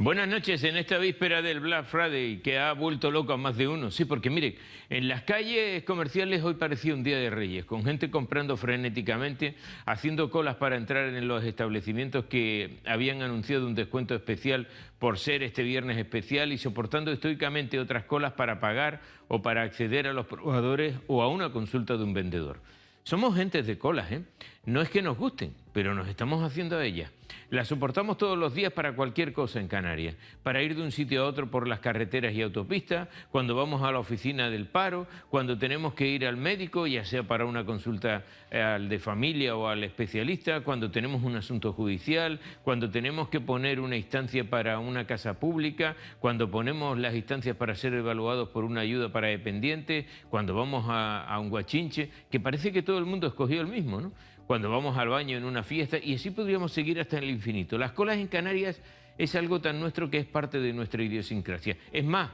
Buenas noches. En esta víspera del Black Friday, que ha vuelto loco a más de uno. Sí, porque mire, en las calles comerciales hoy parecía un día de Reyes, con gente comprando frenéticamente, haciendo colas para entrar en los establecimientos que habían anunciado un descuento especial por ser este viernes especial y soportando estoicamente otras colas para pagar o para acceder a los probadores o a una consulta de un vendedor. Somos gentes de colas, ¿eh? No es que nos gusten, pero nos estamos haciendo a ellas. Las soportamos todos los días para cualquier cosa en Canarias, para ir de un sitio a otro por las carreteras y autopistas, cuando vamos a la oficina del paro, cuando tenemos que ir al médico, ya sea para una consulta al de familia o al especialista, cuando tenemos un asunto judicial, cuando tenemos que poner una instancia para una casa pública, cuando ponemos las instancias para ser evaluados por una ayuda para dependientes, cuando vamos a un guachinche, que parece que todo el mundo escogió el mismo, ¿no? Cuando vamos al baño en una fiesta, y así podríamos seguir hasta el infinito. Las colas en Canarias es algo tan nuestro que es parte de nuestra idiosincrasia. Es más,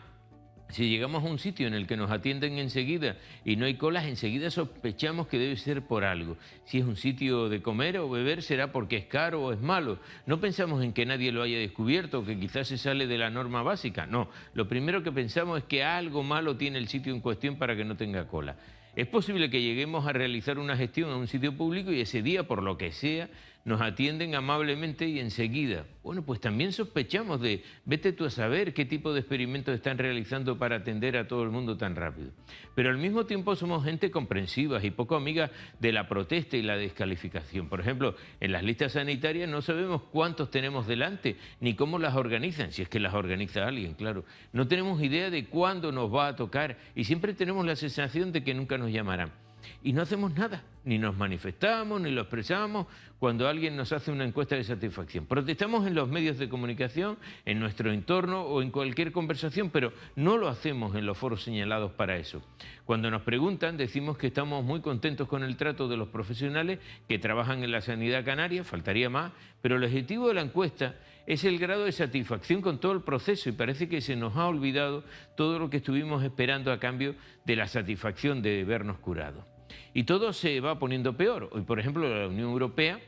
si llegamos a un sitio en el que nos atienden enseguida y no hay colas, enseguida sospechamos que debe ser por algo. Si es un sitio de comer o beber, será porque es caro o es malo. No pensamos en que nadie lo haya descubierto o que quizás se sale de la norma básica. No, lo primero que pensamos es que algo malo tiene el sitio en cuestión para que no tenga cola. Es posible que lleguemos a realizar una gestión a un sitio público y ese día, por lo que sea, nos atienden amablemente y enseguida. Bueno, pues también sospechamos de, vete tú a saber qué tipo de experimentos están realizando para atender a todo el mundo tan rápido. Pero al mismo tiempo somos gente comprensiva y poco amiga de la protesta y la descalificación. Por ejemplo, en las listas sanitarias no sabemos cuántos tenemos delante, ni cómo las organizan, si es que las organiza alguien, claro. No tenemos idea de cuándo nos va a tocar y siempre tenemos la sensación de que nunca nos llamarán. Y no hacemos nada, ni nos manifestamos, ni lo expresamos cuando alguien nos hace una encuesta de satisfacción. Protestamos en los medios de comunicación, en nuestro entorno o en cualquier conversación, pero no lo hacemos en los foros señalados para eso. Cuando nos preguntan, decimos que estamos muy contentos con el trato de los profesionales que trabajan en la sanidad canaria, faltaría más, pero el objetivo de la encuesta es el grado de satisfacción con todo el proceso y parece que se nos ha olvidado todo lo que estuvimos esperando a cambio de la satisfacción de vernos curados. Y todo se va poniendo peor. Hoy, por ejemplo, la Unión Europea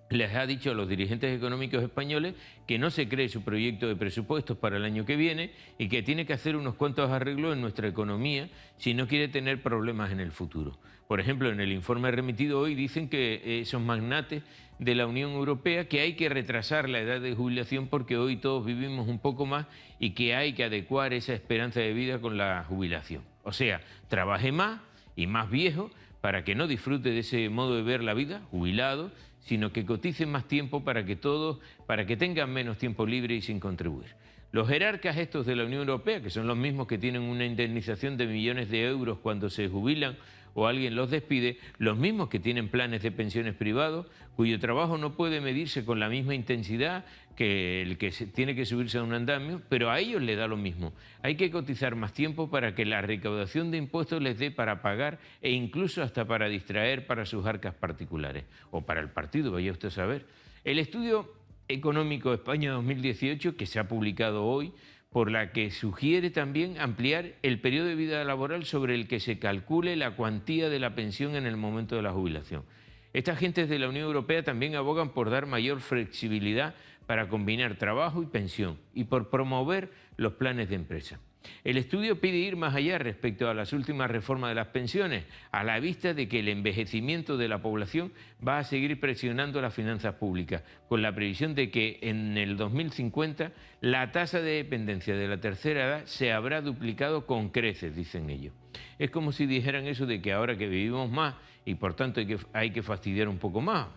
les ha dicho a los dirigentes económicos españoles que no se cree su proyecto de presupuestos para el año que viene y que tiene que hacer unos cuantos arreglos en nuestra economía si no quiere tener problemas en el futuro. Por ejemplo, en el informe remitido hoy dicen que esos magnates de la Unión Europea que hay que retrasar la edad de jubilación porque hoy todos vivimos un poco más y que hay que adecuar esa esperanza de vida con la jubilación. O sea, trabaje más y más viejo para que no disfrute de ese modo de ver la vida, jubilado, sino que cotice más tiempo para que tengan menos tiempo libre y sin contribuir. Los jerarcas estos de la Unión Europea, que son los mismos que tienen una indemnización de millones de euros cuando se jubilan o alguien los despide, los mismos que tienen planes de pensiones privados, cuyo trabajo no puede medirse con la misma intensidad que el que tiene que subirse a un andamio, pero a ellos les da lo mismo. Hay que cotizar más tiempo para que la recaudación de impuestos les dé para pagar e incluso hasta para distraer para sus arcas particulares o para el partido, vaya usted a saber. El estudio económico España 2018, que se ha publicado hoy, por la que sugiere también ampliar el periodo de vida laboral sobre el que se calcule la cuantía de la pensión en el momento de la jubilación. Estas agentes de la Unión Europea también abogan por dar mayor flexibilidad para combinar trabajo y pensión y por promover los planes de empresa. El estudio pide ir más allá respecto a las últimas reformas de las pensiones, a la vista de que el envejecimiento de la población va a seguir presionando las finanzas públicas, con la previsión de que en el 2050 la tasa de dependencia de la tercera edad se habrá duplicado con creces, dicen ellos. Es como si dijeran eso de que ahora que vivimos más y por tanto hay que fastidiar un poco más,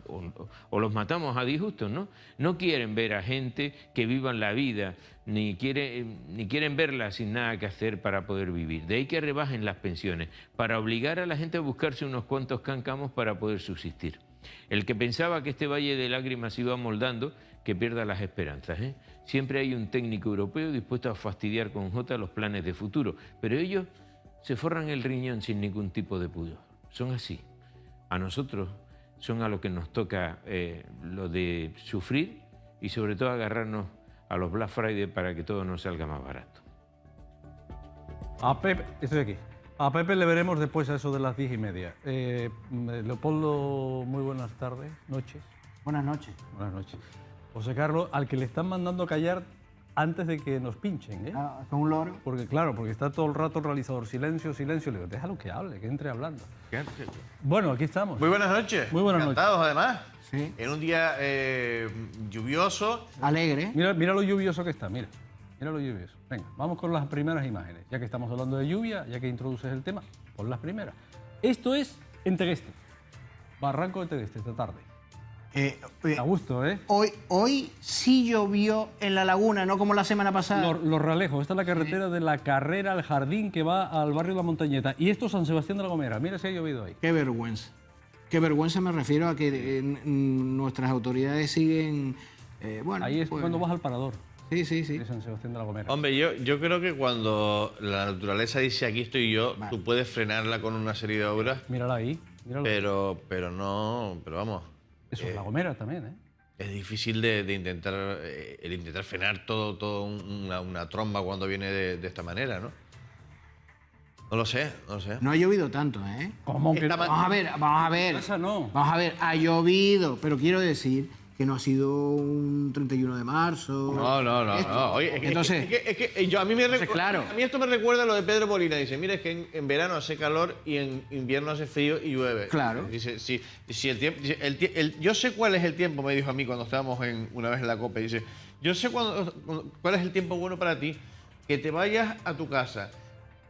o los matamos a disgustos, ¿no? No quieren ver a gente que vivan la vida, ni quieren verla sin nada que hacer para poder vivir. De ahí que rebajen las pensiones, para obligar a la gente a buscarse unos cuantos cáncamos para poder subsistir. El que pensaba que este valle de lágrimas se iba moldando, que pierda las esperanzas, ¿eh? Siempre hay un técnico europeo dispuesto a fastidiar con J los planes de futuro, pero ellos se forran el riñón sin ningún tipo de pudor. Son así. A nosotros son a lo que nos toca lo de sufrir y sobre todo agarrarnos a los Black Friday para que todo nos salga más barato. A Pepe, estoy aquí. A Pepe le veremos después a eso de las 10:30. Leopoldo, muy buenas tardes, noches. Buenas noches. Buenas noches. José Carlos, al que le están mandando callar antes de que nos pinchen, ¿eh? Ah, con un loro. Porque claro, porque está todo el rato el realizador, silencio, silencio. Le digo, déjalo que hable, que entre hablando. Bueno, aquí estamos. Muy buenas noches. Muy buenas noches. Encantados, además. Sí. En un día lluvioso. Alegre. Mira, mira lo lluvioso que está, mira. Mira lo lluvioso. Venga, vamos con las primeras imágenes. Ya que estamos hablando de lluvia, ya que introduces el tema, pon las primeras. Esto es en Tegueste. Barranco de Tegueste, esta tarde. A gusto, ¿eh? Hoy sí llovió en la laguna, no como la semana pasada. Los Realejos, esta es la carretera de la Carrera al Jardín que va al barrio La Montañeta. Y esto es San Sebastián de la Gomera. Mira si ha llovido ahí. Qué vergüenza. Qué vergüenza, me refiero a que nuestras autoridades siguen... bueno, Ahí es pues, cuando vas al parador Sí, sí, sí. de San Sebastián de la Gomera. Hombre, yo creo que cuando la naturaleza dice aquí estoy yo, Vale. tú puedes frenarla con una serie de obras, Mírala ahí. Mírala. pero no, pero vamos, Eso es la Gomera también, ¿eh? es difícil de intentar, el intentar frenar todo una tromba cuando viene de esta manera, ¿no? No lo sé, no lo sé. No ha llovido tanto, ¿eh? ¿Cómo que Esta no? Vamos a ver, vamos a ver. Esa no. Vamos a ver, ha llovido, pero quiero decir que no ha sido un 31 de marzo. No. Esto. Oye, Entonces, a mí me claro. a mí esto me recuerda a lo de Pedro Molina. Dice, mira, es que en verano hace calor y en invierno hace frío y llueve. Claro. Dice, si el tiempo, yo sé cuál es el tiempo, me dijo a mí cuando estábamos una vez en la COPE. Dice, yo sé cuál es el tiempo bueno para ti, que te vayas a tu casa,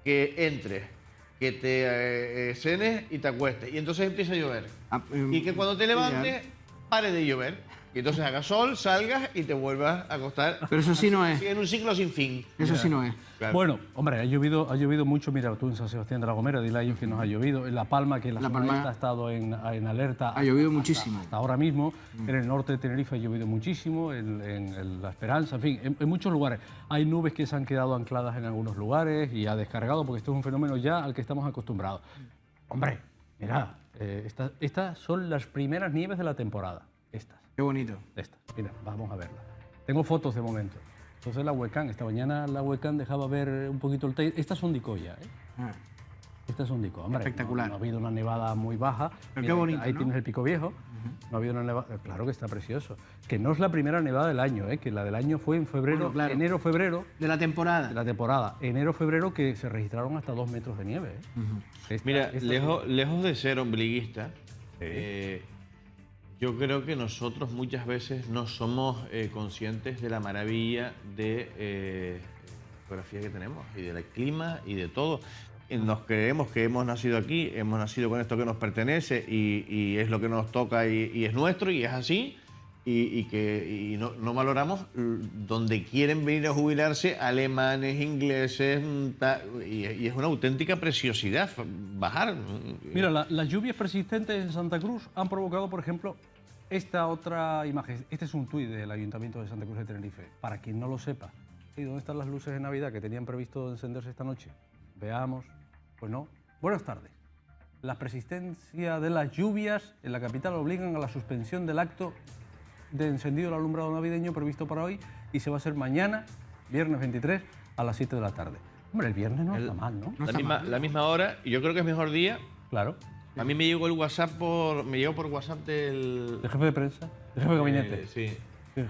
que entres, que te cenes y te acuestes. Y entonces empieza a llover. Y que cuando te levantes, pare de llover. Y entonces hagas sol, salgas y te vuelvas a acostar. Pero eso sí no es. Sí, en un ciclo sin fin. Eso sí no es. Claro. Bueno, hombre, ha llovido mucho. Mira, tú en San Sebastián de la Gomera, dile a ellos que nos ha llovido. En La Palma, que la zona Palma esta ha estado en alerta. Ha llovido muchísimo. Hasta ahora mismo. En el norte de Tenerife ha llovido muchísimo, en La Esperanza, en fin, en muchos lugares. Hay nubes que se han quedado ancladas en algunos lugares y ha descargado, porque esto es un fenómeno ya al que estamos acostumbrados. Hombre, mira, estas son las primeras nieves de la temporada. Qué bonito. Estas, mira, vamos a verlas. Tengo fotos de momento. Entonces la webcam, esta mañana la webcam dejaba ver un poquito el techo. Estas son Dicoya, ¿eh? Ah, Estas son Dico. Hombre, Espectacular. No ha habido una nevada muy baja. Pero qué bonito, Ahí ¿no? tienes el Pico Viejo. No ha habido una nevada. Claro que está precioso. Que no es la primera nevada del año, ¿eh? Que la del año fue en febrero, Bueno, claro. enero-febrero de la temporada. de la temporada. Enero-febrero que se registraron hasta 2 metros de nieve, ¿eh? Mira, lejos de ser ombliguista, yo creo que nosotros muchas veces no somos conscientes de la maravilla de geografía que tenemos y del clima y de todo. Nos creemos que hemos nacido aquí, hemos nacido con esto que nos pertenece y es lo que nos toca y es nuestro y es así. Y no valoramos donde quieren venir a jubilarse alemanes, ingleses, y es una auténtica preciosidad bajar. Mira, las lluvias persistentes en Santa Cruz han provocado, por ejemplo, esta otra imagen. Este es un tuit del Ayuntamiento de Santa Cruz de Tenerife. Para quien no lo sepa, ¿y dónde están las luces de Navidad que tenían previsto encenderse esta noche? Veamos. Pues no. Buenas tardes. La persistencia de las lluvias en la capital obligan a la suspensión del acto de encendido del alumbrado navideño previsto para hoy y se va a hacer mañana, viernes 23, a las 7 de la tarde. Hombre, el viernes no está mal, ¿no? La misma hora, y yo creo que es mejor día. Claro. A mí me llegó el WhatsApp por WhatsApp del ¿El jefe de prensa? ¿El jefe de gabinete? sí.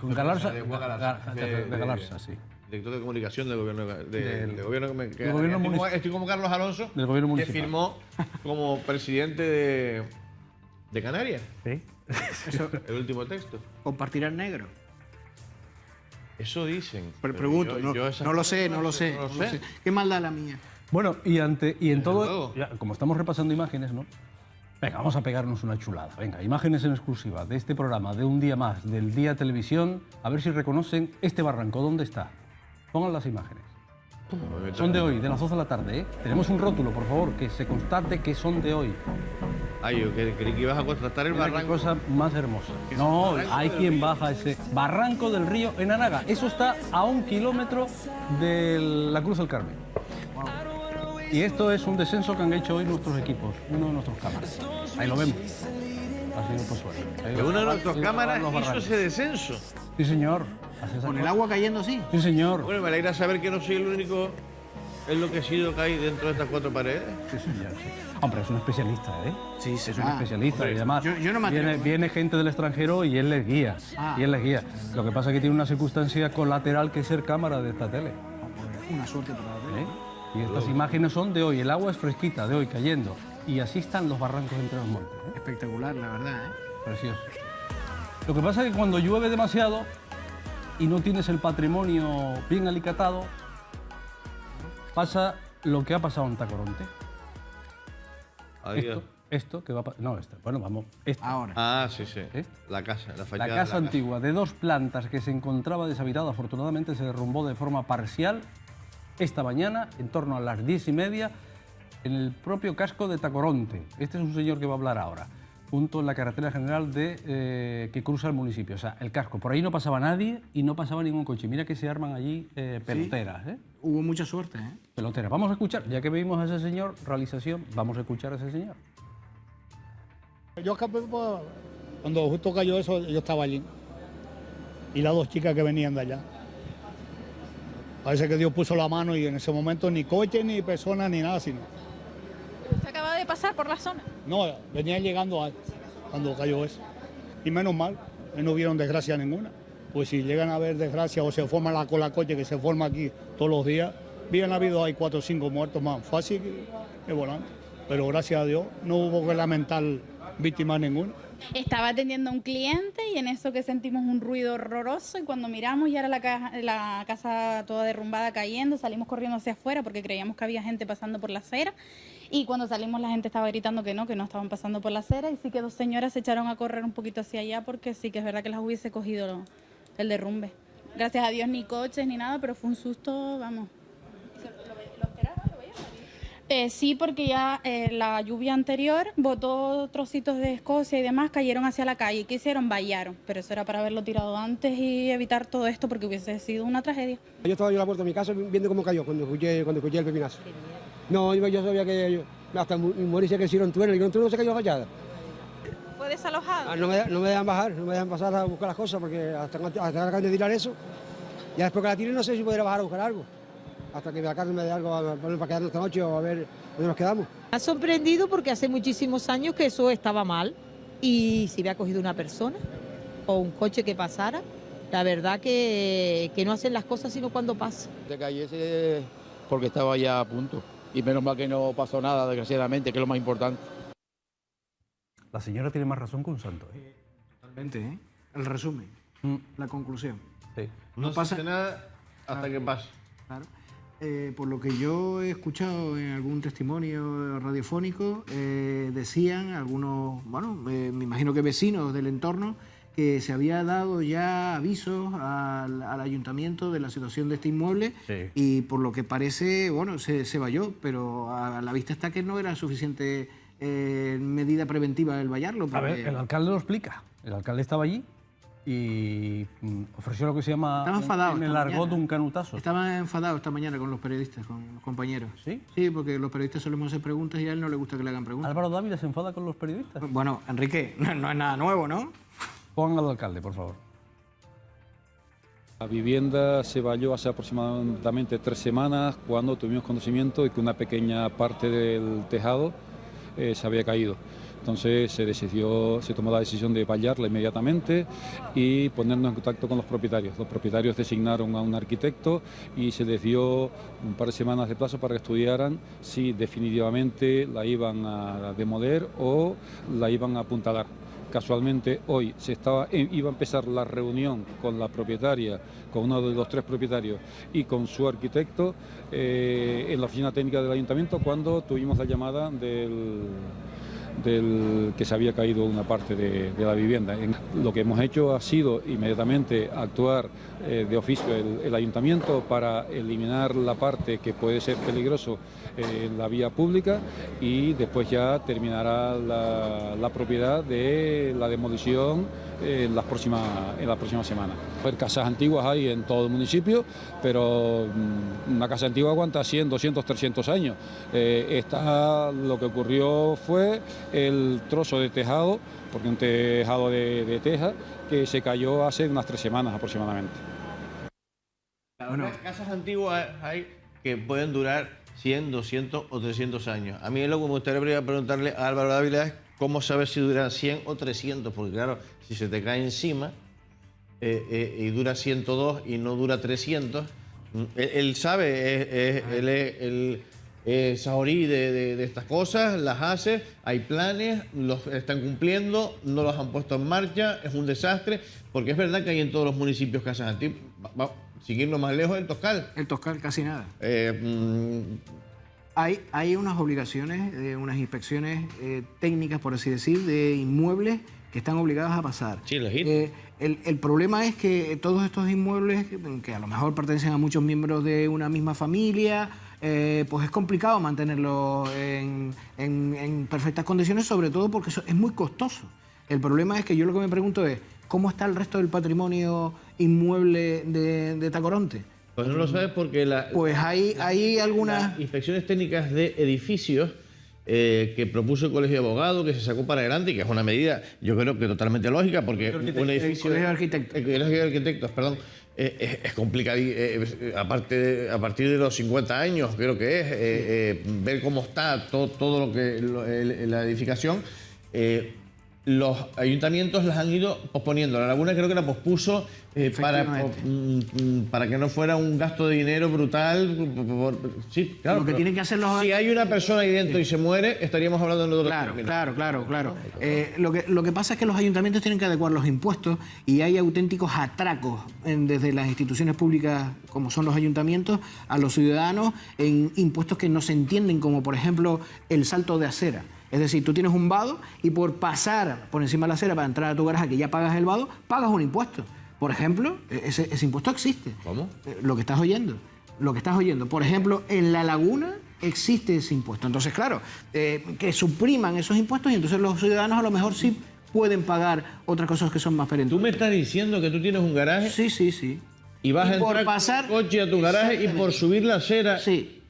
Galarza. De Juan Galarza. De Galarza, sí. Director de comunicación del gobierno del gobierno que me del gobierno estoy como Carlos Alonso, Del gobierno que municipal. firmó como presidente de Canarias, ¿Sí? el último texto. Compartir el negro. Eso dicen. Pero pregunto, esas no lo sé, cosas no lo sé. ¿Qué maldad la mía? Bueno, y en todo, luego. ya, como estamos repasando imágenes, ¿no? Venga, vamos a pegarnos una chulada. Venga, imágenes en exclusiva de este programa, de un día más, del Día Televisión. A ver si reconocen este barranco. ¿Dónde está? Pongan las imágenes. Son de hoy, de las 12 de la tarde, ¿eh? Tenemos un rótulo, por favor, que se constate que son de hoy. Ay, yo creí que ibas a contratar el Mira qué barranco. cosa más hermosa. No, hay quien baja ese Barranco del Río en Anaga. Eso está a 1 kilómetro de la Cruz del Carmen. Y esto es un descenso que han hecho hoy nuestros equipos, uno de nuestros cámaras. Ahí lo vemos. Así no pues suerte. Que una de nuestras cámaras Los hizo barrancos. ese descenso. Sí, señor. Hace esa Con el cosa. agua cayendo así. Sí, señor. Bueno, me alegra saber que no soy el único ¿Es lo que ha sido que hay dentro de estas 4 paredes? Sí, señor, sí. Hombre, es un especialista, ¿eh? Sí, Es un especialista y además yo no me atrevo. viene gente del extranjero y él les guía. Y él les guía. Lo que pasa es que tiene una circunstancia colateral que es ser cámara de esta tele. Una suerte para la tele. ¿Eh? Y estas imágenes son de hoy. El agua es fresquita, de hoy, cayendo. Y así están los barrancos entre los montes. ¿eh? Espectacular, la verdad, ¿eh? Precioso. Lo que pasa es que cuando llueve demasiado y no tienes el patrimonio bien alicatado, pasa lo que ha pasado en Tacoronte. Adiós. Esto que va a pasar. No, esto. Bueno, vamos. Esto. Ahora. Ah, sí, sí. ¿Eh? La casa, la La fachada de casa antigua de 2 plantas que se encontraba deshabitada, afortunadamente se derrumbó de forma parcial esta mañana, en torno a las 10:30, en el propio casco de Tacoronte. Este es un señor que va a hablar ahora, junto en la carretera general que cruza el municipio, o sea, el casco. Por ahí no pasaba nadie y no pasaba ningún coche. Mira que se arman allí peloteras, ¿eh? Hubo mucha suerte, ¿eh? Peloteras. Vamos a escuchar, ya que vimos a ese señor, realización, vamos a escuchar a ese señor. Yo escapé cuando justo cayó eso, yo estaba allí. Y las 2 chicas que venían de allá. Parece que Dios puso la mano y en ese momento ni coche, ni personas, ni nada, sino... ¿Usted acaba de pasar por la zona? No, venía llegando cuando cayó eso. Y menos mal, no vieron desgracia ninguna. Pues si llegan a ver desgracia o se forma la cola coche que se forma aquí todos los días, bien habido hay 4 o 5 muertos más fácil que volando. Pero gracias a Dios no hubo que lamentar víctimas ninguna. Estaba atendiendo a un cliente y en eso que sentimos un ruido horroroso y cuando miramos ya era la casa toda derrumbada cayendo, salimos corriendo hacia afuera porque creíamos que había gente pasando por la acera y cuando salimos la gente estaba gritando que no estaban pasando por la acera y sí que 2 señoras se echaron a correr un poquito hacia allá porque sí que es verdad que las hubiese cogido el derrumbe. Gracias a Dios ni coches ni nada, pero fue un susto, vamos. ¿Lo esperaba? ¿Lo veía? Sí, porque ya la lluvia anterior botó trocitos de Escocia y demás, cayeron hacia la calle. ¿Qué hicieron? Vallaron, pero eso era para haberlo tirado antes y evitar todo esto porque hubiese sido una tragedia. Yo estaba yo a la puerta de mi casa viendo cómo cayó cuando escuché el pepinazo. No, yo sabía que hasta morirse que hicieron túnel, y no túnel se cayó fallada. ¿Fue desalojado? No me dejan bajar, no me dejan pasar a buscar las cosas porque hasta que acaban de tirar eso, ya después que la tiren no sé si podré bajar a buscar algo. Hasta que la carne me dé algo para quedarnos esta noche o a ver dónde nos quedamos. Me ha sorprendido porque hace muchísimos años que eso estaba mal y si hubiera cogido una persona o un coche que pasara, la verdad que no hacen las cosas sino cuando pasa. Se cayese porque estaba ya a punto y menos mal que no pasó nada, desgraciadamente, que es lo más importante. La señora tiene más razón que un santo, ¿eh? Totalmente, ¿eh? El resumen, la conclusión. Sí. No pasa nada hasta que pase. Claro. Por lo que yo he escuchado en algún testimonio radiofónico, decían algunos, bueno, me imagino que vecinos del entorno, que se había dado ya avisos al ayuntamiento de la situación de este inmueble y por lo que parece, bueno, se valló, pero a la vista está que no era suficiente medida preventiva el vallarlo. A ver, el alcalde lo explica. El alcalde estaba allí y ofreció lo que se llama en el argot un canutazo. Estaba enfadado esta mañana con los periodistas, con los compañeros. ¿Sí? Sí, porque los periodistas solemos hacer preguntas y a él no le gusta que le hagan preguntas. ¿Álvaro Dávila se enfada con los periodistas? Bueno, Enrique, no es nada nuevo, ¿no? Pongan al alcalde, por favor. La vivienda se valló hace aproximadamente 3 semanas cuando tuvimos conocimiento de que una pequeña parte del tejado se había caído. Entonces se tomó la decisión de vallarla inmediatamente y ponernos en contacto con los propietarios. Los propietarios designaron a un arquitecto y se les dio un par de semanas de plazo para que estudiaran si definitivamente la iban a demoler o la iban a apuntalar. Casualmente hoy iba a empezar la reunión con la propietaria, con uno de los 3 propietarios y con su arquitecto en la oficina técnica del ayuntamiento cuando tuvimos la llamada del que se había caído una parte de la vivienda. Lo que hemos hecho ha sido inmediatamente actuar de oficio el ayuntamiento para eliminar la parte que puede ser peligroso en la vía pública y después ya terminará la propiedad de la demolición en la próxima semana. Casas antiguas hay en todo el municipio, pero una casa antigua aguanta 100, 200, 300 años. Lo que ocurrió fue el trozo de tejado, porque un tejado de teja, que se cayó hace unas 3 semanas aproximadamente. Bueno, casas antiguas hay que pueden durar 100, 200 o 300 años. A mí lo que me gustaría preguntarle a Álvaro Dávila es cómo sabes si duran 100 o 300, porque claro, si se te cae encima y dura 102 y no dura 300, él sabe, él es sahorí de estas cosas, las hace, hay planes, los están cumpliendo, no los han puesto en marcha, es un desastre, porque es verdad que hay en todos los municipios casas antiguas. Seguirlo más lejos, el Toscal. El Toscal, casi nada. Hay unas obligaciones, unas inspecciones técnicas, por así decir, de inmuebles que están obligados a pasar. Sí, legítimo. El problema es que todos estos inmuebles, que a lo mejor pertenecen a muchos miembros de una misma familia, pues es complicado mantenerlo en perfectas condiciones, sobre todo porque eso es muy costoso. El problema es que yo lo que me pregunto es, ¿cómo está el resto del patrimonio inmueble de Tacoronte? Pues no lo sabes porque pues hay algunas las inspecciones técnicas de edificios que propuso el Colegio de Abogados, que se sacó para adelante y que es una medida, yo creo que totalmente lógica, porque un edificio... El Colegio de Arquitectos. El Colegio de Arquitectos, perdón. Es complicado, aparte a partir de los 50 años, creo que es, ver cómo está todo lo que la edificación. Los ayuntamientos las han ido posponiendo. La Laguna creo que la pospuso para que no fuera un gasto de dinero brutal. Sí, claro. Lo que tienen que hacer los... Si hay una persona ahí dentro y se muere, estaríamos hablando de otro Claro. Lo que pasa es que los ayuntamientos tienen que adecuar los impuestos y hay auténticos atracos desde las instituciones públicas, como son los ayuntamientos, a los ciudadanos en impuestos que no se entienden, como por ejemplo el salto de acera. Es decir, tú tienes un vado y por pasar por encima de la acera para entrar a tu garaje, que ya pagas el vado, pagas un impuesto. Por ejemplo, ese impuesto existe. ¿Cómo? Lo que estás oyendo. Por ejemplo, en La Laguna existe ese impuesto. Entonces, claro, que supriman esos impuestos y entonces los ciudadanos a lo mejor sí pueden pagar otras cosas que son más perentosas. ¿Tú me estás diciendo que tú tienes un garaje? Sí. Y vas a entrar con el coche a tu garaje y por subir la acera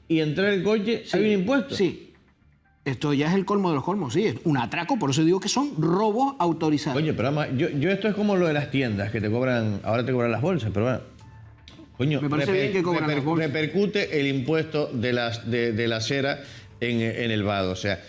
y entrar el coche, ¿hay un impuesto? Sí. Esto ya es el colmo de los colmos, sí, es un atraco, por eso digo que son robos autorizados. Oye, pero además, yo esto es como lo de las tiendas, que te cobran, ahora te cobran las bolsas, pero bueno, coño, me parece bien que cobran las bolsas. Repercute el impuesto de la acera en el vado, o sea,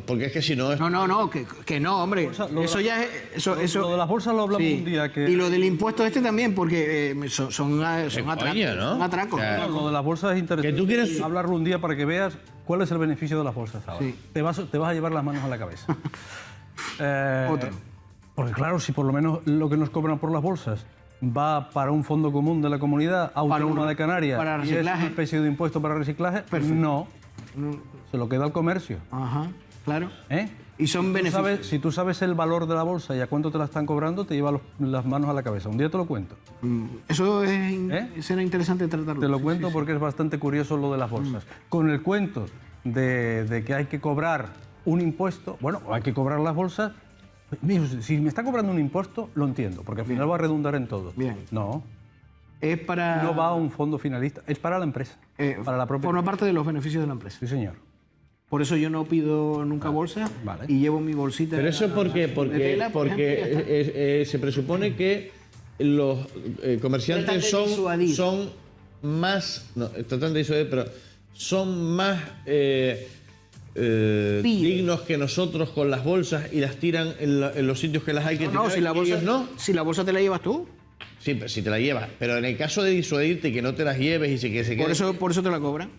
porque es que si no... No, que no, hombre, eso ya es... Lo de las bolsas lo hablamos un día que... Y lo del impuesto también, porque son atracos, ¿no? son atracos. O sea, lo de las bolsas es interesante. Que tú quieres hablarlo un día para que veas cuál es el beneficio de las bolsas ahora. Sí. Te vas a llevar las manos a la cabeza. Otro. Porque claro, si por lo menos lo que nos cobran por las bolsas va para un fondo común de la comunidad autónoma de Canarias para y es reciclaje. una especie de impuesto para reciclaje, no. Se lo queda al comercio. Ajá, claro. ¿Eh? Y son beneficios. Si tú sabes el valor de la bolsa y a cuánto te la están cobrando, te lleva las manos a la cabeza. Un día te lo cuento. Eso será interesante tratarlo. Te lo cuento porque es bastante curioso lo de las bolsas. Con el cuento de que hay que cobrar un impuesto, bueno, hay que cobrar las bolsas. Si me está cobrando un impuesto, lo entiendo, porque al final va a redundar en todo. Bien. No. Es para... No va a un fondo finalista, es para la empresa, para la propia... Forma parte de los beneficios de la empresa. Sí, señor. Por eso yo no pido nunca bolsa y llevo mi bolsita. Pero eso porque se presupone que los comerciantes son más... No, tratan de disuadir, pero son más dignos que nosotros con las bolsas y las tiran en los sitios que las hay que tirar. No, si la bolsa te la llevas tú. Sí, pero si te la llevas. Pero en el caso de disuadirte, que no te las lleves y que se quede... Por eso te la cobran.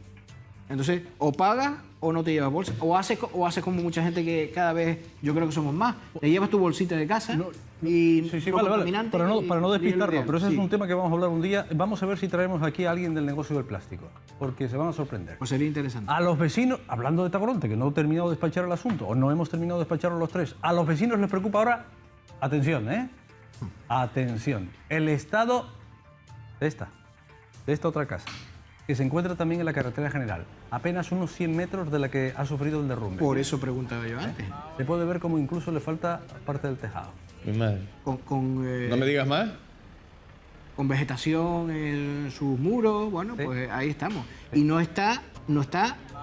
Entonces, o pagas o no te llevas bolsa. O haces como mucha gente que cada vez, yo creo que somos más. Te llevas tu bolsita de casa y... Vale. Para no despistarnos, pero ese es un tema que vamos a hablar un día. Vamos a ver si traemos aquí a alguien del negocio del plástico, porque se van a sorprender. Pues sería interesante. A los vecinos, hablando de Tacoronte, que no he terminado de despachar el asunto, o no hemos terminado de despacharlo los tres, a los vecinos les preocupa ahora, atención, atención, el estado de esta otra casa, que se encuentra también en la carretera general, apenas unos 100 metros de la que ha sufrido el derrumbe. Por eso preguntaba yo antes. Se puede ver como incluso le falta parte del tejado. Mi madre. ¿No me digas más? Con vegetación en sus muros, bueno, pues ahí estamos. Y no está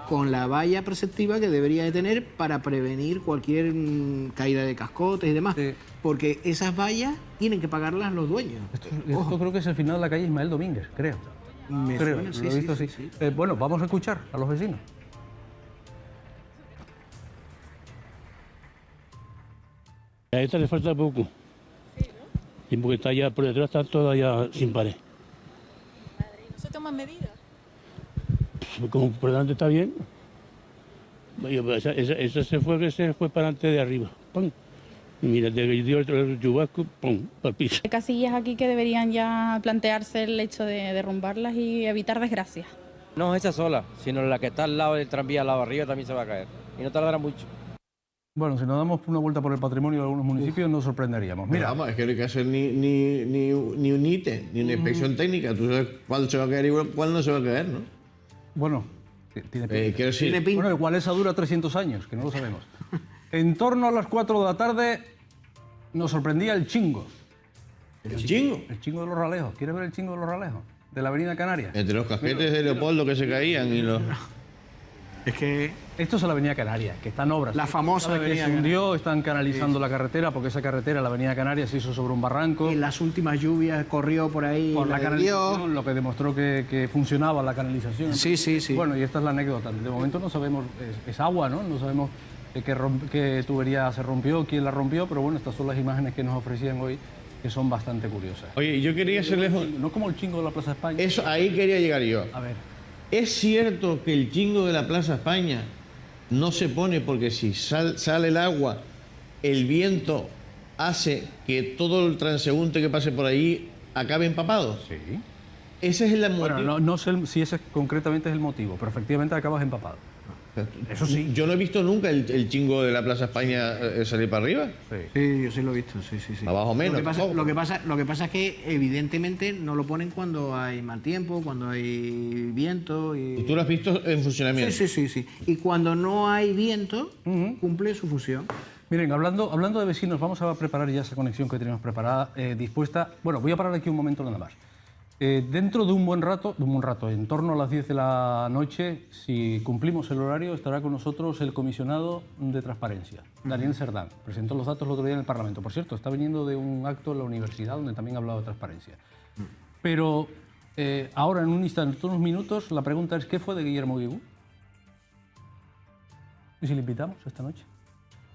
con la valla preceptiva que debería de tener para prevenir cualquier caída de cascotes y demás. Sí. Porque esas vallas tienen que pagarlas los dueños. Esto creo que es el final de la calle Ismael Domínguez, creo. Me Creo, suena, lo he visto así. Bueno, vamos a escuchar a los vecinos. A esta le falta poco. Y porque está ya por detrás, está toda ya sin pared. ¿No se toman medidas? Pues como por delante está bien. Esa se fue para adelante de arriba. ¡Pum! Y mira, dio el chubasco, ¡pum! Al piso. Hay casillas aquí que deberían ya plantearse el hecho de derrumbarlas y evitar desgracias. No es esa sola, sino la que está al lado del tranvía, al lado arriba, también se va a caer. Y no tardará mucho. Bueno, si nos damos una vuelta por el patrimonio de algunos municipios, nos sorprenderíamos. Mira, Vamos, es que no hay que hacer ni un ITE, ni una inspección técnica. Tú sabes cuándo se va a caer y cuándo no se va a caer, ¿no? bueno, tiene pinta. Quiero decir, Bueno, igual esa dura 300 años, que no lo sabemos. En torno a las 4 de la tarde nos sorprendía el chingo. ¿el chingo? El chingo de los Ralejos. ¿Quieres ver el chingo de los Ralejos? De la avenida Canarias. Entre los casquetes de Leopoldo que se caían y los... Es que Esto es la avenida Canarias, que está en obras. La famosa Sabe que avenida se hundió, están canalizando la carretera, porque esa carretera, la avenida Canarias, se hizo sobre un barranco. en las últimas lluvias corrió por ahí Por la de canalización, Dios. lo que demostró que funcionaba la canalización. Sí, sí, sí. Bueno, y esta es la anécdota. De momento no sabemos, es agua, ¿no? No sabemos qué tubería se rompió, quién la rompió, pero bueno, estas son las imágenes que nos ofrecían hoy, que son bastante curiosas. Oye, yo quería hacerles... No como el chingo de la Plaza España. Eso, ahí quería llegar yo. A ver. ¿Es cierto que el chingo de la Plaza España no se pone porque si sale el agua, el viento hace que todo el transeúnte que pase por ahí acabe empapado? Sí. Ese es el motivo. Bueno, no sé si ese concretamente es el motivo, pero efectivamente acabas empapado. Eso sí. Yo no he visto nunca el chingo de la Plaza España salir para arriba. Sí, yo sí lo he visto, sí. Abajo menos. Lo que pasa es que evidentemente no lo ponen cuando hay mal tiempo, cuando hay viento. Y... ¿Tú lo has visto en funcionamiento? Sí. Y cuando no hay viento, cumple su función. Miren, hablando de vecinos, vamos a preparar ya esa conexión que tenemos preparada, dispuesta. Bueno, voy a parar aquí un momento nada más. Dentro de un buen rato, en torno a las 10 de la noche, si cumplimos el horario, estará con nosotros el comisionado de Transparencia, Daniel Serdán. Presentó los datos el otro día en el Parlamento. Por cierto, está viniendo de un acto en la universidad donde también ha hablado de transparencia. Pero ahora, en un instante, en unos minutos, la pregunta es, ¿qué fue de Guillermo Guigú? ¿Y si le invitamos esta noche?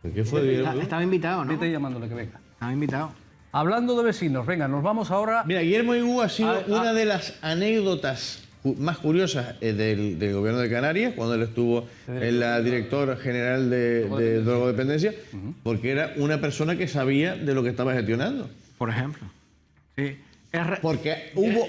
¿Qué fue de Guillermo Guigú? Estaba invitado, ¿no? Vete llamándole que venga. Estaba invitado. Hablando de vecinos, venga, nos vamos ahora... Mira, Guillermo Guigú ha sido una de las anécdotas más curiosas del gobierno de Canarias, cuando él estuvo en la directora general de drogodependencia, porque era una persona que sabía de lo que estaba gestionando. Por ejemplo. Sí. Porque hubo...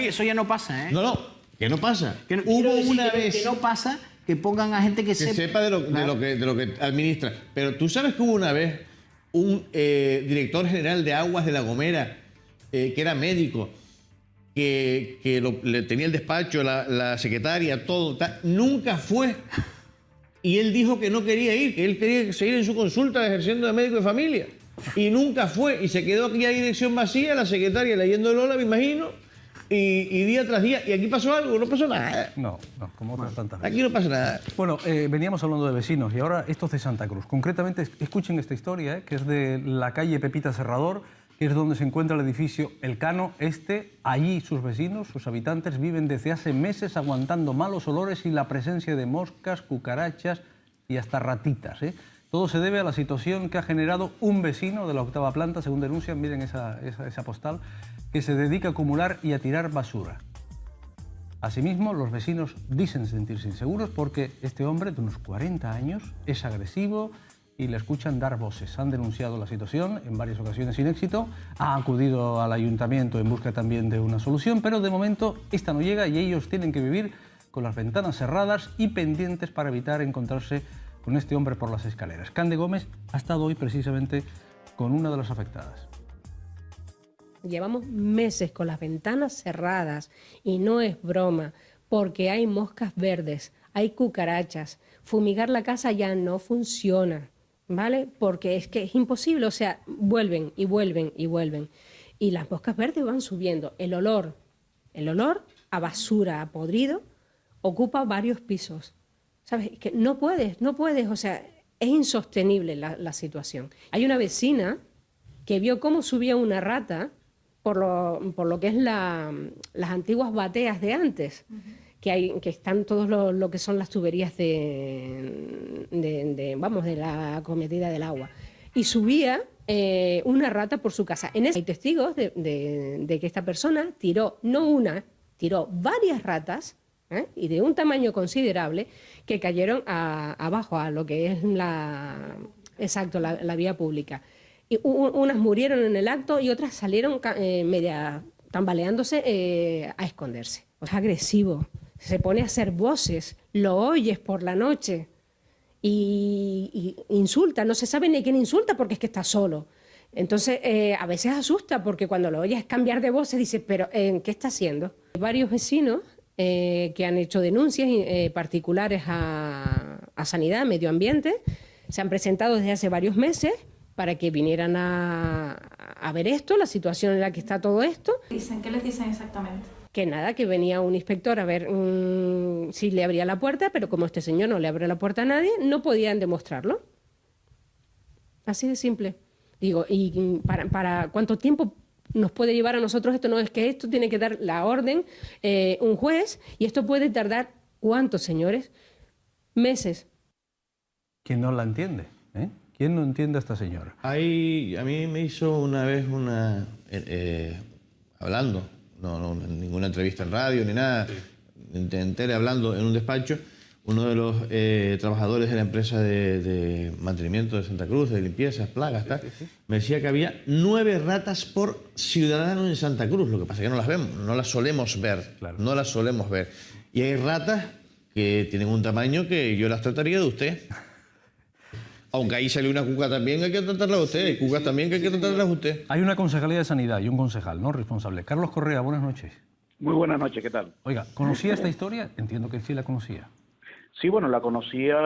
Eso ya no pasa, ¿eh? No, que no pasa. Hubo una vez... Que no pasa que pongan a gente que sepa de lo que administra. Pero tú sabes que hubo una vez un director general de Aguas de La Gomera, que era médico, que le tenía el despacho, la secretaria, todo, nunca fue. Y él dijo que no quería ir, que él quería seguir en su consulta ejerciendo de médico de familia. Y nunca fue. Y se quedó aquella dirección vacía, la secretaria leyendo Lola, me imagino, y día tras día. ¿Y aquí pasó algo? No pasó nada. No, como otras tantas veces. Aquí no pasa nada. Bueno, veníamos hablando de vecinos y ahora estos de Santa Cruz. Concretamente, escuchen esta historia, que es de la calle Pepita Serrador, que es donde se encuentra el edificio El Cano Este. Allí sus vecinos, sus habitantes, viven desde hace meses aguantando malos olores y la presencia de moscas, cucarachas y hasta ratitas. Todo se debe a la situación que ha generado un vecino de la 8ª planta, según denuncian, miren esa postal, que se dedica a acumular y a tirar basura. Asimismo, los vecinos dicen sentirse inseguros porque este hombre de unos 40 años es agresivo y le escuchan dar voces. Han denunciado la situación en varias ocasiones sin éxito, ha acudido al ayuntamiento en busca también de una solución, pero de momento esta no llega y ellos tienen que vivir con las ventanas cerradas y pendientes para evitar encontrarse con este hombre por las escaleras. Cande Gómez ha estado hoy precisamente con una de las afectadas. Llevamos meses con las ventanas cerradas y no es broma, porque hay moscas verdes, hay cucarachas. Fumigar la casa ya no funciona, ¿vale? Porque es que es imposible, o sea, vuelven y vuelven y vuelven. Y las moscas verdes van subiendo. El olor a basura, a podrido, ocupa varios pisos. ¿Sabes? Que no puedes, o sea, es insostenible la situación. Hay una vecina que vio cómo subía una rata por lo que es las antiguas bateas de antes, que están todos lo que son las tuberías de la acometida del agua. Y subía una rata por su casa. Hay testigos de que esta persona tiró, no una, tiró varias ratas, y de un tamaño considerable, que cayeron abajo, a lo que es la vía pública. Y unas murieron en el acto y otras salieron media tambaleándose a esconderse. Es agresivo, se pone a hacer voces, lo oyes por la noche y insulta, no se sabe ni quién insulta porque es que está solo. Entonces, a veces asusta porque cuando lo oyes cambiar de voces dices, pero ¿qué está haciendo? Varios vecinos que han hecho denuncias particulares a Sanidad, Medio Ambiente, se han presentado desde hace varios meses para que vinieran a ver esto, la situación en la que está todo esto. ¿Qué les dicen exactamente? Que nada, que venía un inspector a ver si le abría la puerta, pero como este señor no le abre la puerta a nadie, no podían demostrarlo. Así de simple. Digo, ¿y para cuánto tiempo nos puede llevar a nosotros esto? No, es que esto tiene que dar la orden un juez, y esto puede tardar, ¿cuántos, señores? Meses. ¿Quién no la entiende? ¿Quién no entiende a esta señora? A mí me hizo una vez hablando, no ninguna entrevista en radio ni nada, me enteré hablando en un despacho, uno de los trabajadores de la empresa de mantenimiento de Santa Cruz, de limpiezas, plagas, tal, me decía que había 9 ratas por ciudadano en Santa Cruz. Lo que pasa es que no las vemos, no las solemos ver, no las solemos ver. Y hay ratas que tienen un tamaño que yo las trataría de usted. Aunque ahí salió una cuca también, hay que tratarla de usted. Hay cucas también que hay que tratarlas de usted. Hay una concejalía de Sanidad y un concejal, ¿no? Responsable. Carlos Correa, buenas noches. Muy buenas noches, ¿qué tal? Oiga, ¿conocía esta historia? Entiendo que sí la conocía. Sí, bueno, la conocía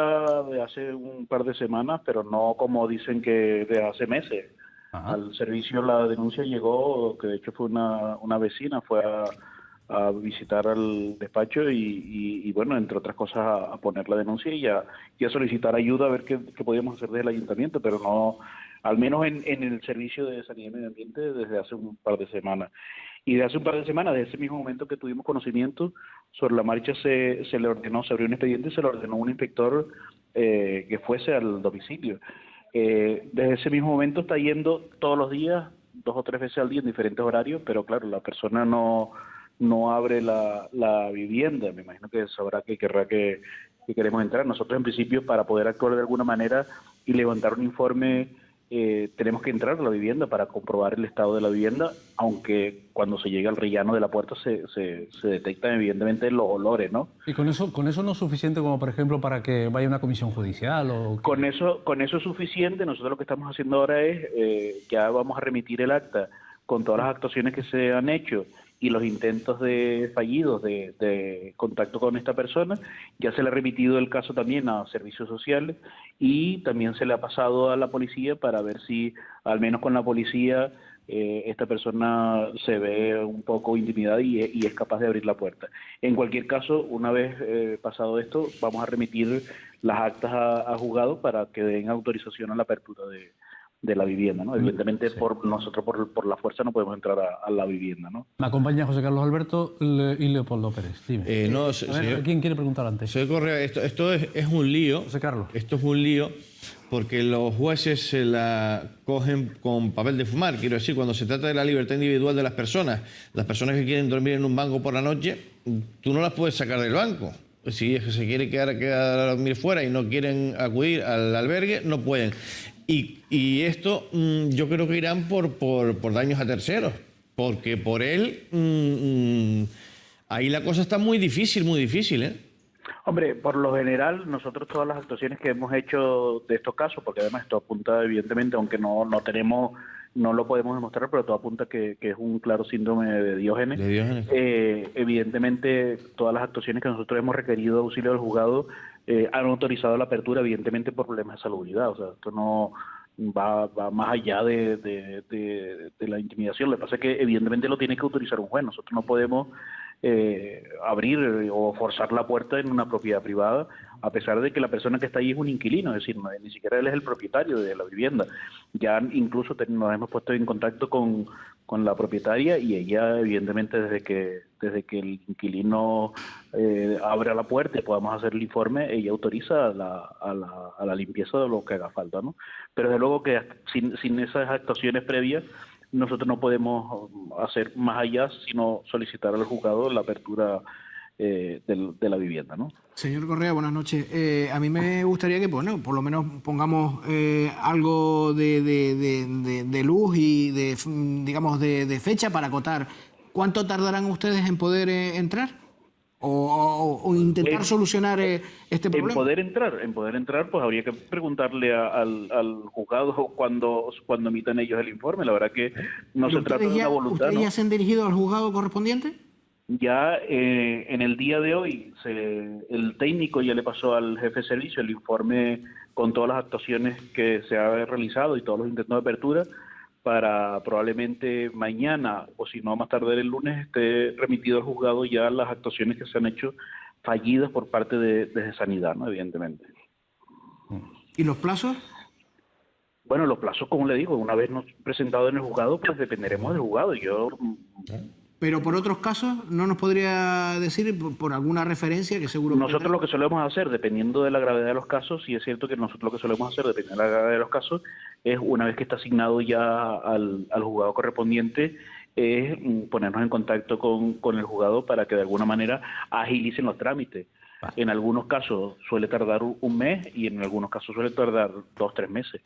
de hace un par de semanas, pero no como dicen que de hace meses. Ajá. Al servicio la denuncia llegó, que de hecho fue una vecina, fue a visitar al despacho y bueno, entre otras cosas a poner la denuncia y a solicitar ayuda a ver qué podíamos hacer desde el ayuntamiento, pero no, al menos en el servicio de Sanidad y Medio Ambiente desde hace un par de semanas. Y de hace un par de semanas, de ese mismo momento que tuvimos conocimiento, sobre la marcha se le ordenó, se abrió un expediente y se le ordenó a un inspector que fuese al domicilio. Desde ese mismo momento está yendo todos los días, 2 o 3 veces al día en diferentes horarios, pero claro, la persona no abre la vivienda. Me imagino que sabrá que querrá que queremos entrar. Nosotros en principio, para poder actuar de alguna manera y levantar un informe, tenemos que entrar a la vivienda para comprobar el estado de la vivienda, aunque cuando se llega al rellano de la puerta se detectan evidentemente los olores, ¿no? ¿Y con eso no es suficiente como, por ejemplo, para que vaya una comisión judicial? Con eso es suficiente. Nosotros lo que estamos haciendo ahora es, ya vamos a remitir el acta con todas las actuaciones que se han hecho y los intentos fallidos de contacto con esta persona. Ya se le ha remitido el caso también a servicios sociales y también se le ha pasado a la policía para ver si, al menos con la policía, esta persona se ve un poco intimidada y es capaz de abrir la puerta. En cualquier caso, una vez pasado esto, vamos a remitir las actas a juzgado para que den autorización a la apertura de la vivienda, ¿no? Evidentemente, sí. Nosotros por la fuerza no podemos entrar a la vivienda, ¿no? Me acompaña José Carlos Alberto y Leopoldo Pérez. Dime. ¿Quién quiere preguntar antes? Señor Correa, esto es un lío. José Carlos. Esto es un lío porque los jueces se la cogen con papel de fumar. Quiero decir, cuando se trata de la libertad individual de las personas que quieren dormir en un banco por la noche, tú no las puedes sacar del banco. Si es que se quiere quedar a dormir fuera y no quieren acudir al albergue, no pueden. Y esto yo creo que irán por daños a terceros, porque por él ahí la cosa está muy difícil, ¿eh? Hombre, por lo general nosotros todas las actuaciones que hemos hecho de estos casos, porque además esto apunta evidentemente, aunque no lo podemos demostrar, pero todo apunta que es un claro síndrome de Diógenes. Evidentemente todas las actuaciones que nosotros hemos requerido auxilio del juzgado han autorizado la apertura, evidentemente por problemas de salubridad. O sea, esto no va más allá de la intimidación. Lo que pasa es que evidentemente lo tiene que autorizar un juez. Nosotros no podemos abrir o forzar la puerta en una propiedad privada, a pesar de que la persona que está ahí es un inquilino, es decir, ni siquiera él es el propietario de la vivienda. Ya incluso nos hemos puesto en contacto con la propietaria y ella, evidentemente, desde que el inquilino abra la puerta y podamos hacer el informe, ella autoriza a la limpieza de lo que haga falta, ¿no? Pero desde luego que sin esas actuaciones previas nosotros no podemos hacer más allá sino solicitar al juzgado la apertura de la vivienda, ¿no? Señor Correa, buenas noches. A mí me gustaría que, bueno, por lo menos pongamos algo de luz y de fecha para acotar. ¿Cuánto tardarán ustedes en poder entrar? O intentar solucionar este problema. En poder entrar, pues habría que preguntarle al juzgado cuando emitan ellos el informe. La verdad que no se trata de una voluntad. ¿Ustedes ya se han dirigido al juzgado correspondiente? Ya en el día de hoy el técnico ya le pasó al jefe de servicio el informe con todas las actuaciones que se ha realizado y todos los intentos de apertura, para probablemente mañana o si no más tarde el lunes esté remitido al juzgado ya las actuaciones que se han hecho fallidas por parte de Sanidad, ¿no? Evidentemente. ¿Y los plazos? Bueno, los plazos, como le digo, una vez nos presentado en el juzgado, pues dependeremos del juzgado. Pero por otros casos, ¿no nos podría decir por alguna referencia que seguro... Nosotros lo que solemos hacer, dependiendo de la gravedad de los casos, y es cierto que nosotros lo que solemos hacer, dependiendo de la gravedad de los casos, es una vez que está asignado ya al juzgado correspondiente, es ponernos en contacto con el juzgado para que de alguna manera agilicen los trámites. En algunos casos suele tardar un mes y en algunos casos suele tardar 2 o 3 meses.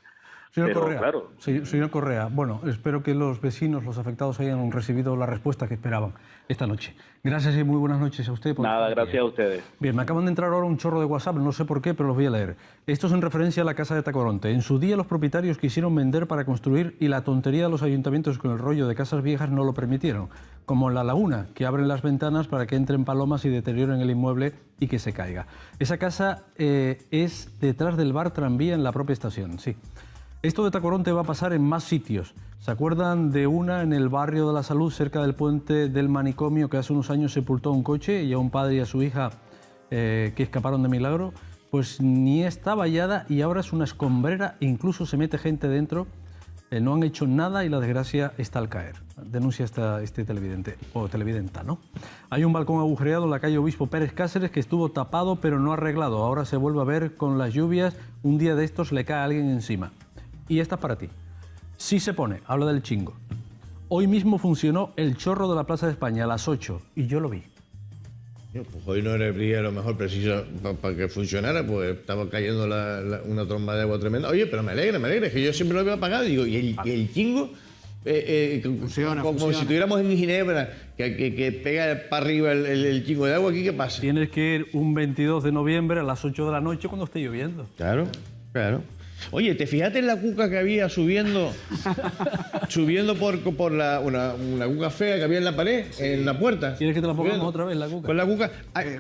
Señor Pero, Correa, claro. señor Correa, bueno, espero que los vecinos, los afectados, hayan recibido la respuesta que esperaban esta noche. Gracias y muy buenas noches a usted. Nada, gracias a ustedes. Bien, me acaban de entrar ahora un chorro de WhatsApp, no sé por qué, pero los voy a leer. Esto es en referencia a la casa de Tacoronte. En su día los propietarios quisieron vender para construir y la tontería de los ayuntamientos con el rollo de casas viejas no lo permitieron. Como en La Laguna, que abren las ventanas para que entren palomas y deterioren el inmueble y que se caiga. Esa casa es detrás del bar Tranvía en la propia estación, sí. Esto de Tacoronte va a pasar en más sitios. ¿Se acuerdan de una en el barrio de la Salud, cerca del puente del manicomio, que hace unos años sepultó a un coche y a un padre y a su hija que escaparon de milagro? Pues ni está vallada y ahora es una escombrera, incluso se mete gente dentro. No han hecho nada y la desgracia está al caer. Denuncia este televidente, o televidenta, ¿no? Hay un balcón agujereado en la calle Obispo Pérez Cáceres que estuvo tapado pero no arreglado. Ahora se vuelve a ver con las lluvias. Un día de estos le cae a alguien encima. Y esta es para ti. Sí se pone, habla del chingo. Hoy mismo funcionó el chorro de la Plaza de España a las 8 y yo lo vi. Pues hoy no era el día lo mejor preciso para que funcionara, pues estaba cayendo una tromba de agua tremenda. Oye, pero me alegra, es que yo siempre lo había apagado. Digo, y el chingo, como si estuviéramos en Ginebra, que pega para arriba el chingo de agua, ¿aquí qué pasa? Tienes que ir un 22 de noviembre a las 8 de la noche cuando esté lloviendo. Claro, claro. Oye, ¿te fijaste en la cuca que había subiendo por una cuca fea que había en la pared, en la puerta? ¿Quieres que te la pongamos otra vez, la cuca? Con la cuca.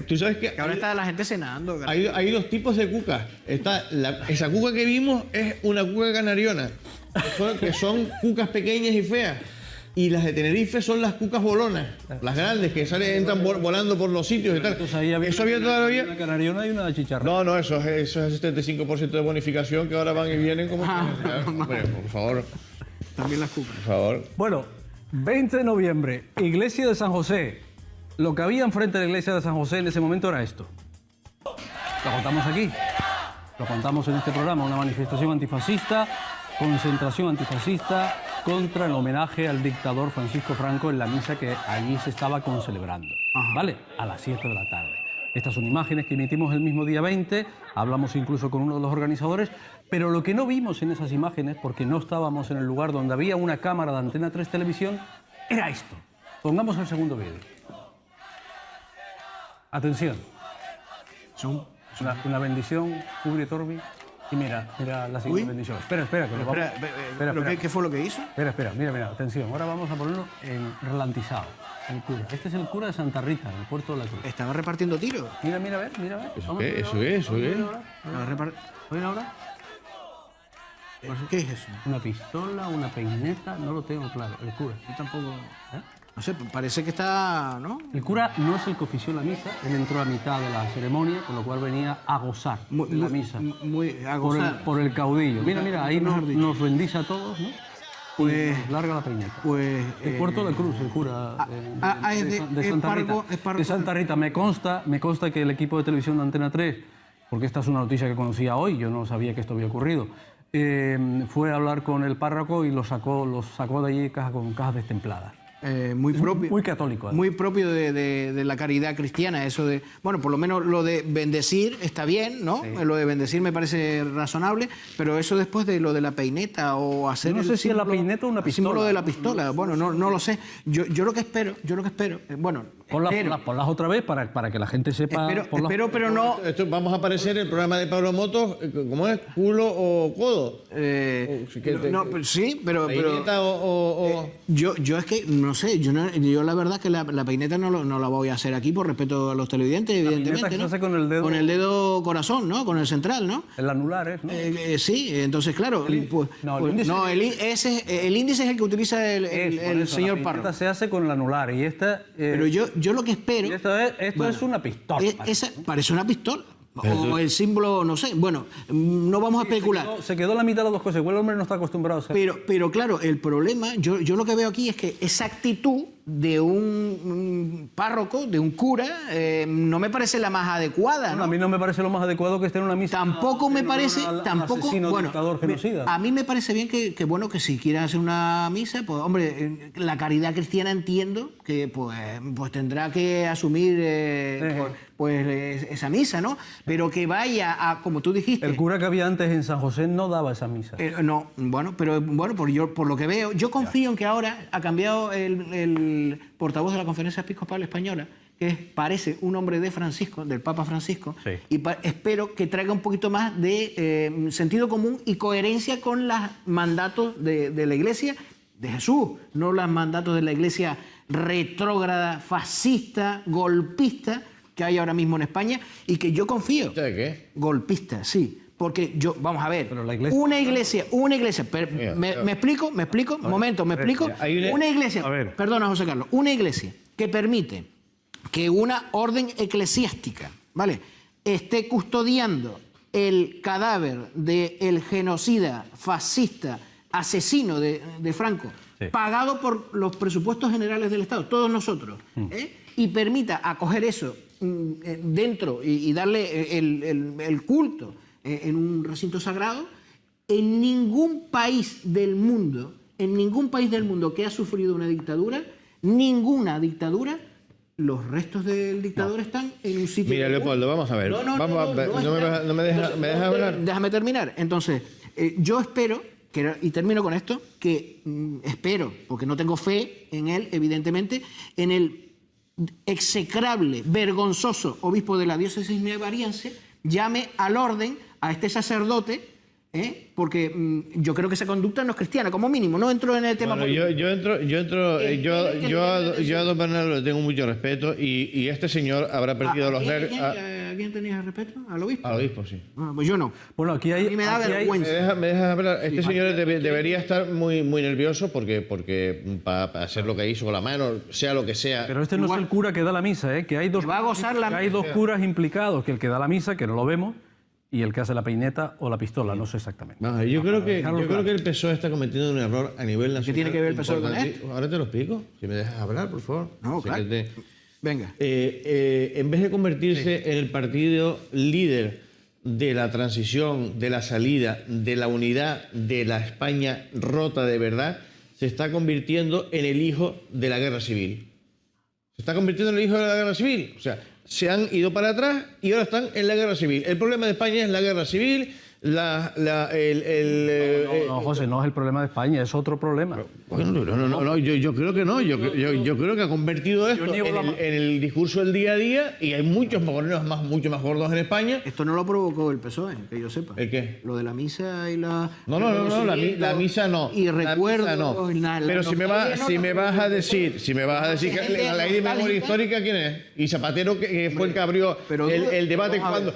Tú sabes que ahora está la gente cenando. Hay 2 tipos de cucas. Esa cuca que vimos es una cuca canariona, que son cucas pequeñas y feas. Y las de Tenerife son las cucas bolonas, las grandes, que entran volando por los sitios y tal. Eso había todavía... Una canariona y una chicharra. No, eso es el 75% de bonificación que ahora van y vienen como... Bueno, por favor. También las cucas. Por favor. Bueno, 20 de noviembre, Iglesia de San José. Lo que había enfrente de la Iglesia de San José en ese momento era esto. Lo contamos aquí. Lo contamos en este programa. Una manifestación antifascista, concentración antifascista contra el homenaje al dictador Francisco Franco en la misa que allí se estaba concelebrando, ¿vale? A las 7 de la tarde. Estas son imágenes que emitimos el mismo día 20, hablamos incluso con uno de los organizadores, pero lo que no vimos en esas imágenes, porque no estábamos en el lugar donde había una cámara de Antena 3 Televisión, era esto. Pongamos el segundo vídeo. Atención. Una bendición, Ubri Torbi. Y mira la siguiente bendición. Espera. ¿Qué fue lo que hizo? Espera, mira, atención. Ahora vamos a ponerlo en ralentizado. El cura. Este es el cura de Santa Rita, en el puerto de la Cruz. Estaba repartiendo tiros. Mira, a ver. Eso es. ¿Oyen ahora? ¿Qué es eso? Una pistola, una peineta, no lo tengo claro. El cura. Yo tampoco... No sé, parece que está, ¿no? El cura no es el que ofició la misa, él entró a mitad de la ceremonia, con lo cual venía a gozar de la misa. A gozar. Por el caudillo. Mira, ahí nos bendice a todos, ¿no? Pues larga la peineta. Pues el Puerto de Cruz, el cura de Santa Rita. Me consta que el equipo de televisión de Antena 3, porque esta es una noticia que conocía hoy, yo no sabía que esto había ocurrido, fue a hablar con el párroco y los sacó de allí con cajas destempladas. Muy propio. Muy católico. Muy propio de la caridad cristiana, eso de... Bueno, por lo menos lo de bendecir está bien, ¿no? Sí. Lo de bendecir me parece razonable, pero eso después de lo de la peineta o hacer... No sé si es la peineta o una pistola. El símbolo de la pistola, bueno, no lo sé. Yo lo que espero, bueno... Ponlas otra vez para que la gente sepa... Espero, pero no... Esto vamos a aparecer en el programa de Pablo Motos, ¿cómo es? ¿Culo o codo? Sí, pero... ¿Peineta o...? Yo es que... No sé, yo la verdad es que la peineta no la voy a hacer aquí por respeto a los televidentes, evidentemente, ¿no? Se hace con el dedo... Con el dedo corazón, ¿no? Con el central, ¿no? El anular, ¿no? Sí, entonces, claro... El índice es el que utiliza el señor párroco. Esta se hace con el anular y esta... Pero yo lo que espero... Esto es una pistola. Parece una pistola. O el símbolo, no sé. Bueno, no vamos a especular. Se quedó la mitad de las dos cosas. Igual el hombre no está acostumbrado a hacer. Pero claro, el problema, yo lo que veo aquí es que esa actitud de un párroco, de un cura, no me parece la más adecuada, ¿no? A mí no me parece lo más adecuado que esté en una misa. Tampoco me parece... dictador, genocida. A mí me parece bien que si quieren hacer una misa, pues hombre, la caridad cristiana entiendo que pues tendrá que asumir esa misa, ¿no? Pero que vaya a, como tú dijiste... El cura que había antes en San José no daba esa misa. No, por lo que veo, yo confío en que ahora ha cambiado el portavoz de la Conferencia Episcopal Española, que parece un hombre de Francisco, del Papa Francisco, sí. Y espero que traiga un poquito más de sentido común y coherencia con los mandatos de la Iglesia de Jesús, no los mandatos de la Iglesia retrógrada, fascista, golpista que hay ahora mismo en España y que yo confío. ¿De qué? Golpista, sí. Porque una iglesia, ¿me explico? Momento, ¿me explico? Una iglesia, perdona José Carlos, una iglesia que permite que una orden eclesiástica, ¿vale?, esté custodiando el cadáver del genocida, fascista, asesino de Franco, sí, pagado por los presupuestos generales del Estado, todos nosotros, y permita acoger eso dentro y darle el culto en un recinto sagrado, en ningún país del mundo que ha sufrido una dictadura, ninguna dictadura, los restos del dictador están en un sitio... Mira, Leopoldo, vamos a ver. No me dejas hablar. Déjame terminar. Entonces, yo espero, y termino con esto, que espero, porque no tengo fe en él, evidentemente, en el execrable, vergonzoso obispo de la diócesis nuevariense, llame al orden a este sacerdote, porque yo creo que esa conducta no es cristiana, como mínimo. No entro en el tema político. Yo a don Bernardo le tengo mucho respeto y este señor habrá perdido los nervios. ¿A quién tenías respeto? ¿Al obispo? Al obispo, sí. Pues yo no. Bueno, aquí hay... A mí me da vergüenza. ¿Me dejas hablar? Este señor debería estar muy nervioso porque para hacer lo que hizo con la mano, sea lo que sea... Pero este no es el cura que da la misa, que hay dos curas implicados, que el que da la misa, que no lo vemos, y el que hace la peineta o la pistola, no sé exactamente. Yo creo que el PSOE está cometiendo un error a nivel nacional. ¿Qué tiene que ver el PSOE con esto? Ahora te lo explico. Si me dejas hablar, por favor. No, claro. Venga. En vez de convertirse en el partido líder de la transición, de la salida, de la unidad de la España rota de verdad, se está convirtiendo en el hijo de la guerra civil. Se está convirtiendo en el hijo de la guerra civil. O sea, se han ido para atrás y ahora están en la guerra civil. El problema de España es la guerra civil, No, José, no es el problema de España, es otro problema. No, yo creo que no. Yo creo que ha convertido esto en el discurso del día a día y hay muchos mogollones mucho más gordos en España. Esto no lo provocó el PSOE, que yo sepa. ¿El qué? Lo de la misa y la... No, la misa no. Y recuerdo... No. Pero si me vas a decir que la ley de memoria histórica, ¿quién es? Y Zapatero, que fue el que abrió el debate cuando...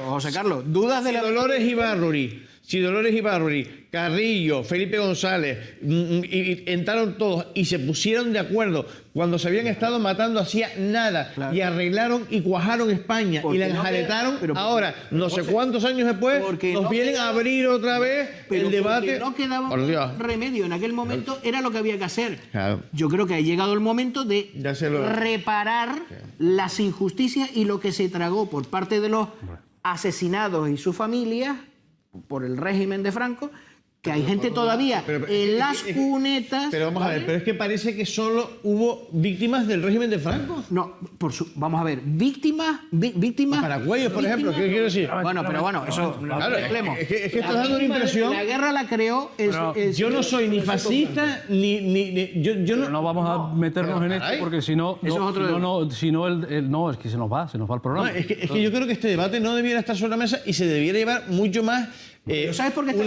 José Carlos, dudas de la... Dolores iba a Rurí. Si Dolores Ibarri, Carrillo, Felipe González, y entraron todos y se pusieron de acuerdo cuando se habían estado matando hacía nada, y arreglaron y cuajaron España y la enjaletaron, ahora, no sé cuántos años después, nos vienen a abrir otra vez el debate. No quedaba remedio. En aquel momento era lo que había que hacer. Yo creo que ha llegado el momento de reparar las injusticias y lo que se tragó por parte de los asesinados y sus familias por el régimen de Franco, que hay gente todavía en las cunetas... Pero vamos a ver, pero es que parece que solo hubo víctimas del régimen de Franco. No, vamos a ver, víctimas... Paraguayos, por ejemplo, ¿qué quiero decir? Bueno, pero bueno, eso... Claro, es que estás dando una impresión... La guerra la creó... yo no soy ni fascista, yo no... No vamos a meternos en esto, porque si no... No, es que se nos va el programa. No, es que yo creo que este debate no debiera estar sobre la mesa y se debiera llevar mucho más... ¿Sabes por qué está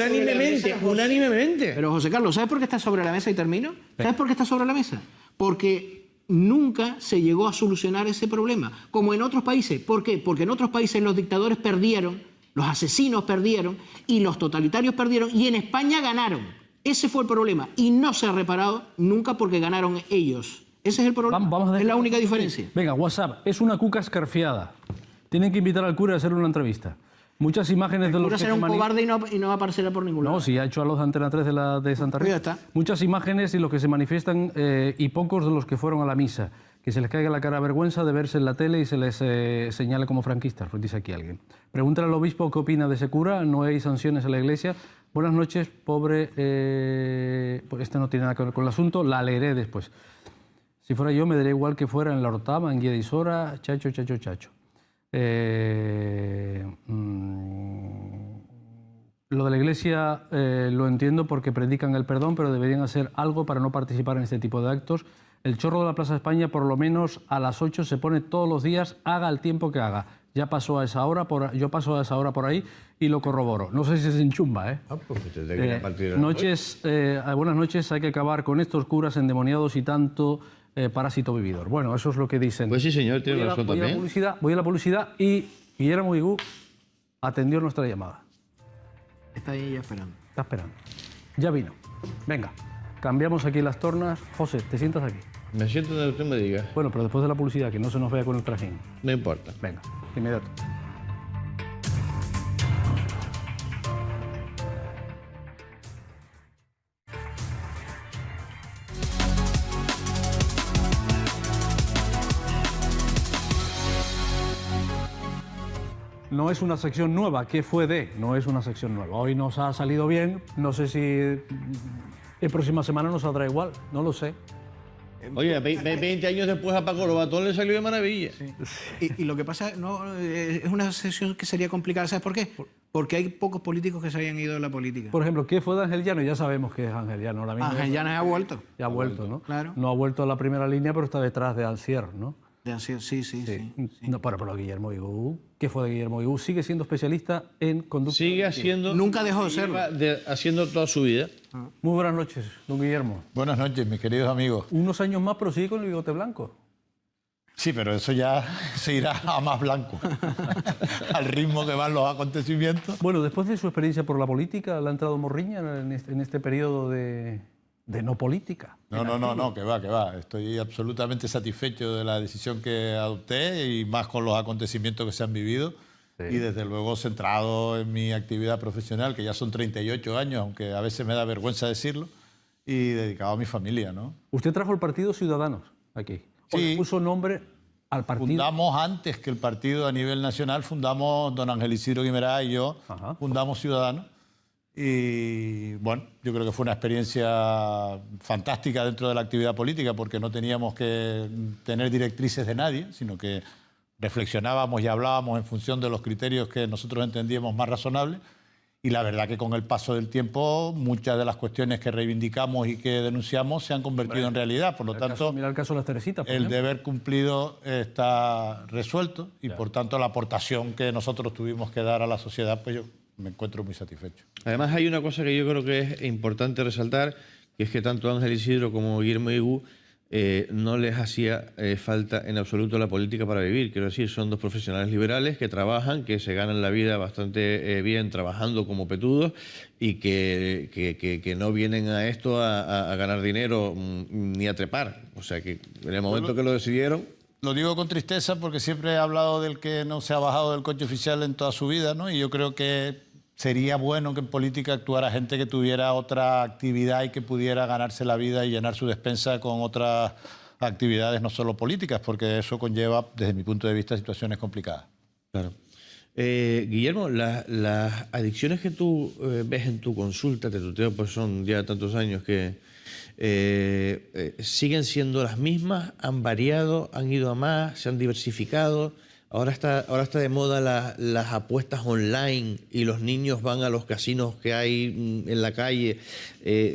unánimemente. Pero José Carlos, ¿sabes por qué está sobre la mesa y termino? ¿Sabes por qué está sobre la mesa? Porque nunca se llegó a solucionar ese problema, como en otros países. ¿Por qué? Porque en otros países los dictadores perdieron, los asesinos perdieron y los totalitarios perdieron y en España ganaron. Ese fue el problema y no se ha reparado nunca porque ganaron ellos. Ese es el problema, es la única diferencia. Venga, WhatsApp, es una cuca escarfiada. Tienen que invitar al cura a hacerle una entrevista. Muchas imágenes de los que será un cobarde y no aparecerá por ningún lado. No, sí, ha hecho a los Antena 3 de Santa Rita. Ya está. Muchas imágenes y los que se manifiestan y pocos de los que fueron a la misa. Que se les caiga la cara de vergüenza de verse en la tele y se les señale como franquistas, dice aquí alguien. Pregúntale al obispo qué opina de ese cura, no hay sanciones en la iglesia. Buenas noches, pobre... este no tiene nada que ver con el asunto, la leeré después. Si fuera yo me daría igual que fuera en La Ortama, en Guía de Isora, chacho. Lo de la iglesia lo entiendo porque predican el perdón, pero deberían hacer algo para no participar en este tipo de actos. El chorro de la Plaza de España por lo menos a las 8 se pone todos los días, haga el tiempo que haga. Ya pasó a esa hora, yo paso a esa hora por ahí y lo corroboro. No sé si se enchumba, ¿eh? Buenas noches, hay que acabar con estos curas endemoniados y tanto parásito vividor. Bueno, eso es lo que dicen. Pues sí, señor, tiene razón también. Voy a la publicidad y Guillermo Higú atendió nuestra llamada. Está ahí ya esperando. Está esperando. Ya vino. Venga, cambiamos aquí las tornas. José, ¿te sientas aquí? Me siento donde usted me diga. Bueno, pero después de la publicidad, que no se nos vea con el trajín. No importa. Venga, inmediato. No es una sección nueva. ¿Qué fue de? No es una sección nueva. Hoy nos ha salido bien. No sé si la próxima semana nos saldrá igual. No lo sé. Oye, 20 años después a Paco Lobatón le salió de maravilla. Sí. Y lo que pasa, es una sección que sería complicada. ¿Sabes por qué? Porque hay pocos políticos que se hayan ido de la política. Por ejemplo, ¿qué fue de Ángel Llano? Ya sabemos que es Ángel Llano ahora mismo. Ángel Llano ha vuelto. Ya ha vuelto, ¿no? Claro. No ha vuelto a la primera línea, pero está detrás de Alcier, ¿no? Sí. No, pero Guillermo Higú, ¿qué fue de Guillermo Higú? Sigue siendo especialista en conducta. Sigue haciendo... Nunca dejó de serlo. Haciendo toda su vida. Muy buenas noches, don Guillermo. Buenas noches, mis queridos amigos. Unos años más, pero sigue con el bigote blanco. Sí, pero eso ya se irá a más blanco, al ritmo que van los acontecimientos. Bueno, después de su experiencia por la política, ¿le ha entrado morriña en este periodo de no política? No, que va. Estoy absolutamente satisfecho de la decisión que adopté y más con los acontecimientos que se han vivido. Sí. Y desde luego centrado en mi actividad profesional, que ya son 38 años, aunque a veces me da vergüenza decirlo, y dedicado a mi familia, ¿no? Usted trajo el Partido Ciudadanos aquí. Sí. Puso nombre al partido. Fundamos antes que el partido a nivel nacional, fundamos don Ángel Isidro Guimerá y yo, fundamos Ciudadanos. Y bueno, yo creo que fue una experiencia fantástica dentro de la actividad política porque no teníamos que tener directrices de nadie, sino que reflexionábamos y hablábamos en función de los criterios que nosotros entendíamos más razonables. Y la verdad que con el paso del tiempo muchas de las cuestiones que reivindicamos y que denunciamos se han convertido en realidad. Por lo tanto, mira el caso de las Teresitas. El deber cumplido está resuelto y por tanto la aportación que nosotros tuvimos que dar a la sociedad, pues yo me encuentro muy satisfecho. Además hay una cosa que yo creo que es importante resaltar, que es que tanto Ángel Isidro como Guillermo Higú no les hacía falta en absoluto la política para vivir. Quiero decir, son dos profesionales liberales que trabajan, que se ganan la vida bastante bien trabajando como petudos y que no vienen a esto a ganar dinero ni a trepar. O sea que en el momento que lo decidieron... Lo digo con tristeza porque siempre he hablado del que no se ha bajado del coche oficial en toda su vida, ¿no? Y yo creo que sería bueno que en política actuara gente que tuviera otra actividad y que pudiera ganarse la vida y llenar su despensa con otras actividades, no solo políticas, porque eso conlleva, desde mi punto de vista, situaciones complicadas. Claro. Guillermo, las adicciones que tú ves en tu consulta, te tuteo, pues son ya tantos años que siguen siendo las mismas, han variado, han ido a más, se han diversificado. Ahora está de moda las apuestas online y los niños van a los casinos que hay en la calle,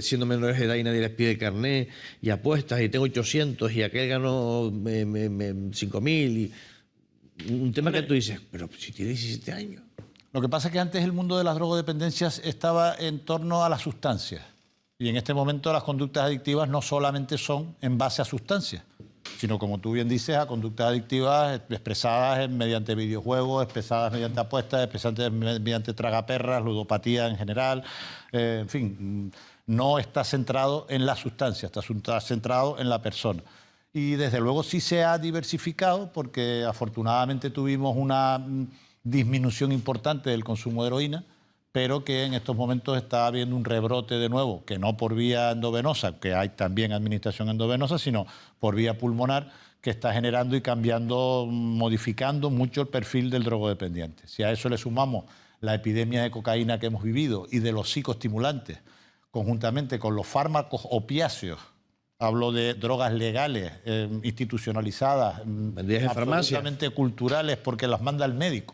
siendo menores de edad y nadie les pide el carnet, y apuestas y tengo 800 y aquel ganó 5.000. Y un tema que tú dices, pero si tiene 17 años. Lo que pasa es que antes el mundo de las drogodependencias estaba en torno a las sustancias. Y en este momento las conductas adictivas no solamente son en base a sustancias, sino, como tú bien dices, a conductas adictivas expresadas mediante videojuegos, expresadas mediante apuestas, expresadas mediante tragaperras, ludopatía en general. En fin, no está centrado en la sustancia, está centrado en la persona. Y desde luego sí se ha diversificado porque afortunadamente tuvimos una disminución importante del consumo de heroína, pero que en estos momentos está habiendo un rebrote de nuevo, que no por vía endovenosa, que hay también administración endovenosa, sino por vía pulmonar, que está generando y cambiando, modificando mucho el perfil del drogodependiente. Si a eso le sumamos la epidemia de cocaína que hemos vivido y de los psicoestimulantes, conjuntamente con los fármacos opiáceos, hablo de drogas legales, institucionalizadas, absolutamente culturales, porque las manda el médico.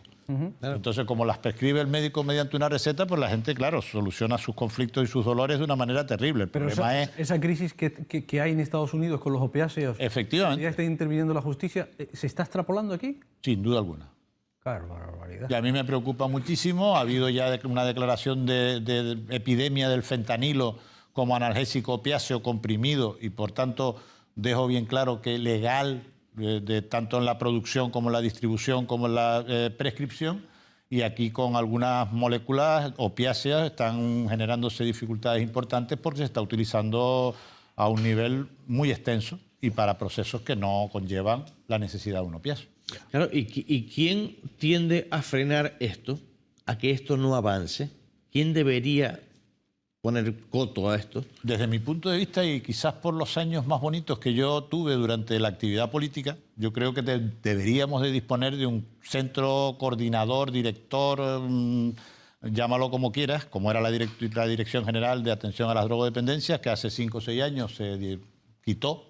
Claro. Entonces, como las prescribe el médico mediante una receta, pues la gente, claro, soluciona sus conflictos y sus dolores de una manera terrible. El problema es... Esa crisis que hay en Estados Unidos con los opiáceos... Efectivamente. Ya está interviniendo la justicia. ¿Se está extrapolando aquí? Sin duda alguna. Claro, barbaridad. Y a mí me preocupa muchísimo. Ha habido ya una declaración de epidemia del fentanilo como analgésico opiáceo comprimido y, por tanto, dejo bien claro que legal... tanto en la producción como en la distribución como en la prescripción, y aquí con algunas moléculas opiáceas están generándose dificultades importantes porque se está utilizando a un nivel muy extenso y para procesos que no conllevan la necesidad de un opiáceo. Claro, ¿y quién tiende a frenar esto, a que esto no avance? ¿Quién debería poner coto a esto? Desde mi punto de vista, y quizás por los años más bonitos que yo tuve durante la actividad política, yo creo que deberíamos de disponer de un centro coordinador, director, llámalo como quieras, como era la Dirección General de Atención a las Drogodependencias, que hace 5 o 6 años se quitó.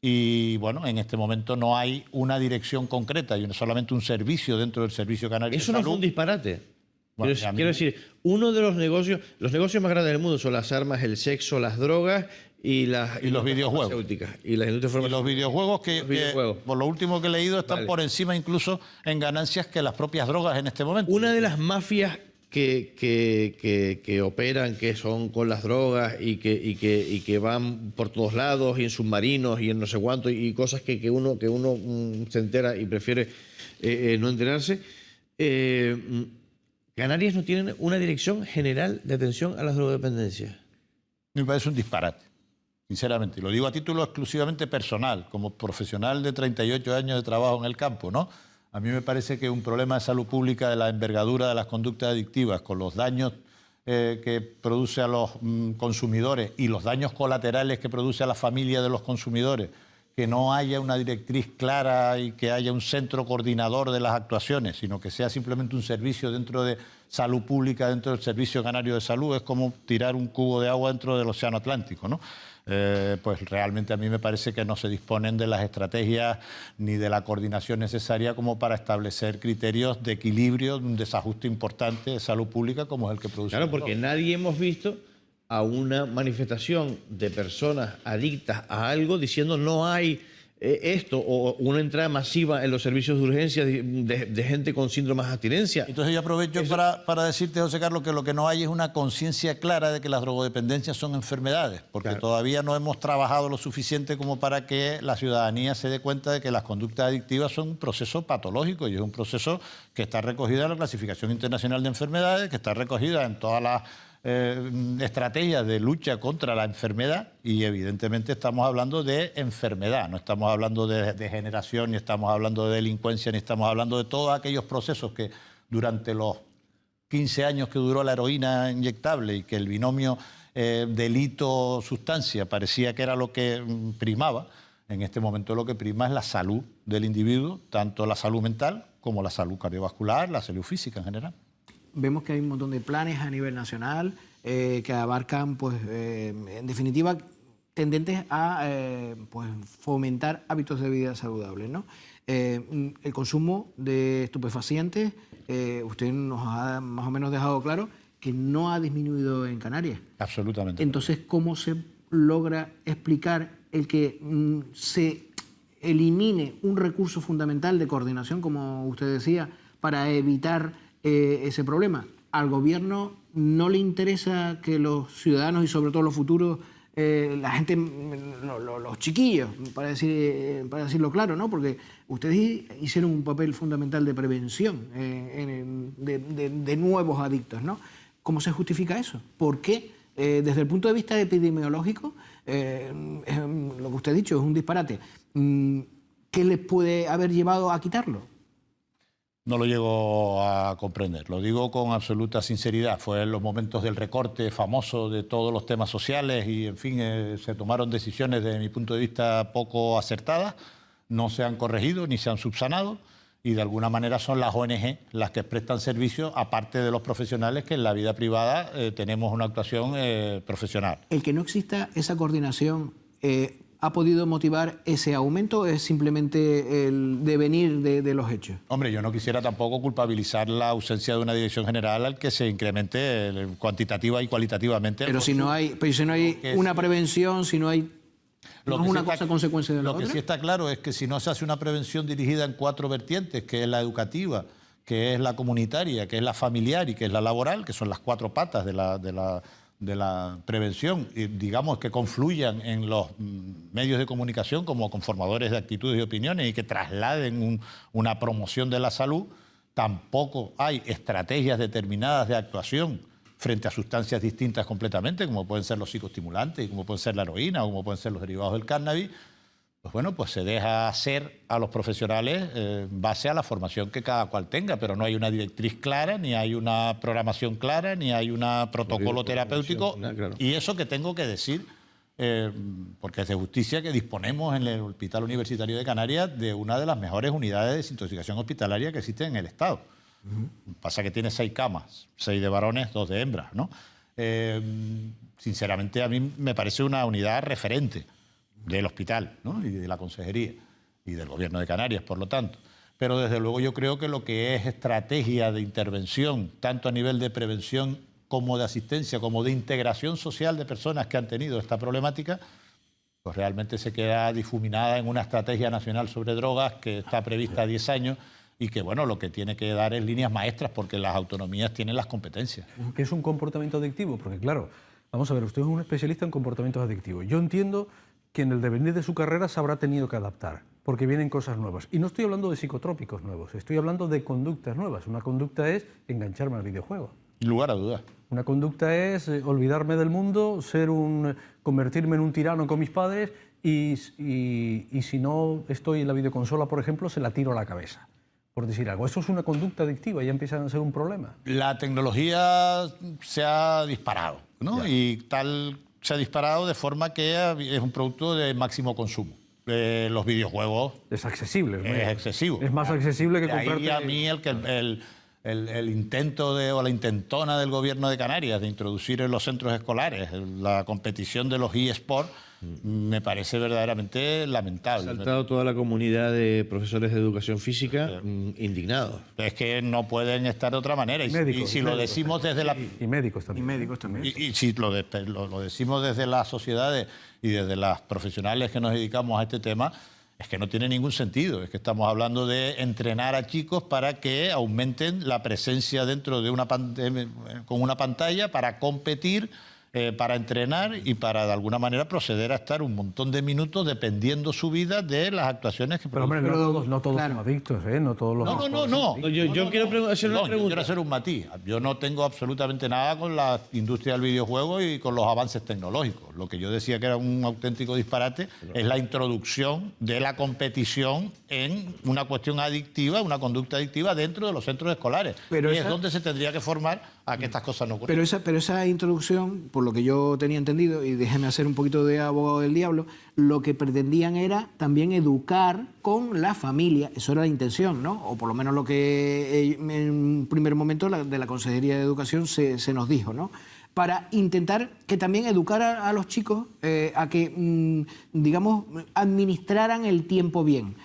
Y bueno, en este momento no hay una dirección concreta, hay solamente un servicio dentro del Servicio Canario de Salud. Eso no fue un disparate. Quiero decir, uno de los negocios más grandes del mundo son las armas, el sexo, las drogas y los videojuegos. Y las industrias farmacéuticas. Y los videojuegos que por lo último que he leído, están por encima incluso en ganancias que las propias drogas en este momento. Una de las mafias que operan, que son con las drogas y que van por todos lados y en submarinos y en no sé cuánto y cosas que uno se entera y prefiere no enterarse. Canarias no tiene una Dirección General de Atención a las Drogodependencias. Me parece un disparate, sinceramente. Y lo digo a título exclusivamente personal, como profesional de 38 años de trabajo en el campo, ¿no? A mí me parece que un problema de salud pública de la envergadura de las conductas adictivas, con los daños que produce a los consumidores y los daños colaterales que produce a la familia de los consumidores, que no haya una directriz clara y que haya un centro coordinador de las actuaciones, sino que sea simplemente un servicio dentro de salud pública, dentro del Servicio Canario de Salud, es como tirar un cubo de agua dentro del Océano Atlántico, ¿no? Pues realmente a mí me parece que no se disponen de las estrategias ni de la coordinación necesaria como para establecer criterios de equilibrio, de un desajuste importante de salud pública como es el que produce. Claro, porque nadie hemos visto a una manifestación de personas adictas a algo diciendo no hay esto o una entrada masiva en los servicios de urgencia de gente con síndromes de abstinencia. Entonces yo aprovecho para decirte, José Carlos, que lo que no hay es una conciencia clara de que las drogodependencias son enfermedades, porque todavía no hemos trabajado lo suficiente como para que la ciudadanía se dé cuenta de que las conductas adictivas son un proceso patológico y es un proceso que está recogido en la Clasificación Internacional de Enfermedades, que está recogida en todas las estrategias de lucha contra la enfermedad, y evidentemente estamos hablando de enfermedad, no estamos hablando de degeneración, ni estamos hablando de delincuencia, ni estamos hablando de todos aquellos procesos que durante los 15 años que duró la heroína inyectable y que el binomio delito-sustancia parecía que era lo que primaba. En este momento lo que prima es la salud del individuo, tanto la salud mental como la salud cardiovascular, la salud física en general. Vemos que hay un montón de planes a nivel nacional que abarcan, pues, en definitiva, tendentes a pues, fomentar hábitos de vida saludables, ¿no? El consumo de estupefacientes, usted nos ha más o menos dejado claro que no ha disminuido en Canarias. Absolutamente. Entonces, ¿cómo se logra explicar el que se elimine un recurso fundamental de coordinación, como usted decía, para evitar ese problema? Al gobierno no le interesa que los ciudadanos y sobre todo los futuros, la gente, los chiquillos, para decirlo claro, ¿no? Porque ustedes hicieron un papel fundamental de prevención de nuevos adictos, ¿no? ¿Cómo se justifica eso? ¿Por qué? Desde el punto de vista epidemiológico, lo que usted ha dicho es un disparate. ¿Qué les puede haber llevado a quitarlo? No lo llego a comprender, lo digo con absoluta sinceridad. Fue en los momentos del recorte famoso de todos los temas sociales y, en fin, se tomaron decisiones desde mi punto de vista poco acertadas, no se han corregido ni se han subsanado y de alguna manera son las ONG las que prestan servicio, aparte de los profesionales que en la vida privada tenemos una actuación profesional. El que no exista esa coordinación ¿ha podido motivar ese aumento o es simplemente el devenir de los hechos? Hombre, yo no quisiera tampoco culpabilizar la ausencia de una dirección general al que se incremente cuantitativa y cualitativamente. Pero si no hay una prevención, si no hay... ¿No es una cosa consecuencia de la otra? Lo que sí está claro es que si no se hace una prevención dirigida en 4 vertientes, que es la educativa, que es la comunitaria, que es la familiar y que es la laboral, que son las 4 patas de la prevención, y digamos que confluyan en los medios de comunicación como conformadores de actitudes y opiniones y que trasladen una promoción de la salud, tampoco hay estrategias determinadas de actuación frente a sustancias distintas completamente, como pueden ser los psicoestimulantes, como pueden ser la heroína, o como pueden ser los derivados del cannabis. Pues bueno, pues se deja hacer a los profesionales en base a la formación que cada cual tenga, pero no hay una directriz clara, ni hay una programación clara, ni hay un protocolo terapéutico. Claro. Y eso que tengo que decir, porque es de justicia que disponemos en el Hospital Universitario de Canarias de una de las mejores unidades de desintoxicación hospitalaria que existen en el Estado. Pasa que tiene 6 camas, 6 de varones, 2 de hembras, ¿no? Sinceramente a mí me parece una unidad referente del hospital, ¿no? Y de la consejería y del gobierno de Canarias, por lo tanto. Pero desde luego yo creo que lo que es estrategia de intervención, tanto a nivel de prevención como de asistencia, como de integración social de personas que han tenido esta problemática, pues realmente se queda difuminada en una estrategia nacional sobre drogas que está prevista a 10 años y que, bueno, lo que tiene que dar es líneas maestras porque las autonomías tienen las competencias. ¿Qué es un comportamiento adictivo? Porque, claro, vamos a ver, usted es un especialista en comportamientos adictivos. Yo entiendo que en el devenir de su carrera se habrá tenido que adaptar, porque vienen cosas nuevas. Y no estoy hablando de psicotrópicos nuevos, estoy hablando de conductas nuevas. Una conducta es engancharme al videojuego. Sin lugar a dudas. Una conducta es olvidarme del mundo, convertirme en un tirano con mis padres y si no estoy en la videoconsola, por ejemplo, se la tiro a la cabeza, por decir algo. Eso es una conducta adictiva, ya empiezan a ser un problema. La tecnología se ha disparado, ¿no? Y se ha disparado de forma que es un producto de máximo consumo. Los videojuegos... Es accesible. Es excesivo. Es más accesible que comprarte... Y a mí el intento o la intentona del gobierno de Canarias de introducir en los centros escolares la competición de los eSports me parece verdaderamente lamentable. Ha saltado toda la comunidad de profesores de educación física indignados. Es que no pueden estar de otra manera. Y si lo decimos desde la... Y médicos también. Y médicos también. Y si lo decimos desde las sociedades y desde las profesionales que nos dedicamos a este tema, Es que no tiene ningún sentido. Es que estamos hablando de entrenar a chicos para que aumenten la presencia dentro de con una pantalla para competir, para entrenar y para de alguna manera proceder a estar un montón de minutos dependiendo su vida de las actuaciones que Pero hombre, no todos son adictos, ¿eh? No todos los... No. Yo quiero hacer una pregunta. Yo quiero hacer un matiz. Yo no tengo absolutamente nada con la industria del videojuego y con los avances tecnológicos. Lo que yo decía que era un auténtico disparate es la introducción de la competición en una cuestión adictiva, una conducta adictiva dentro de los centros escolares. Pero y es donde se tendría que formar a que estas cosas no ocurran. Pero esa introducción, por lo que yo tenía entendido, y déjeme hacer un poquito de abogado del diablo, lo que pretendían era también educar con la familia, eso era la intención, ¿no? O por lo menos lo que en un primer momento de la Consejería de Educación se nos dijo, ¿no? Para intentar que también educar a los chicos a que, digamos, administraran el tiempo bien.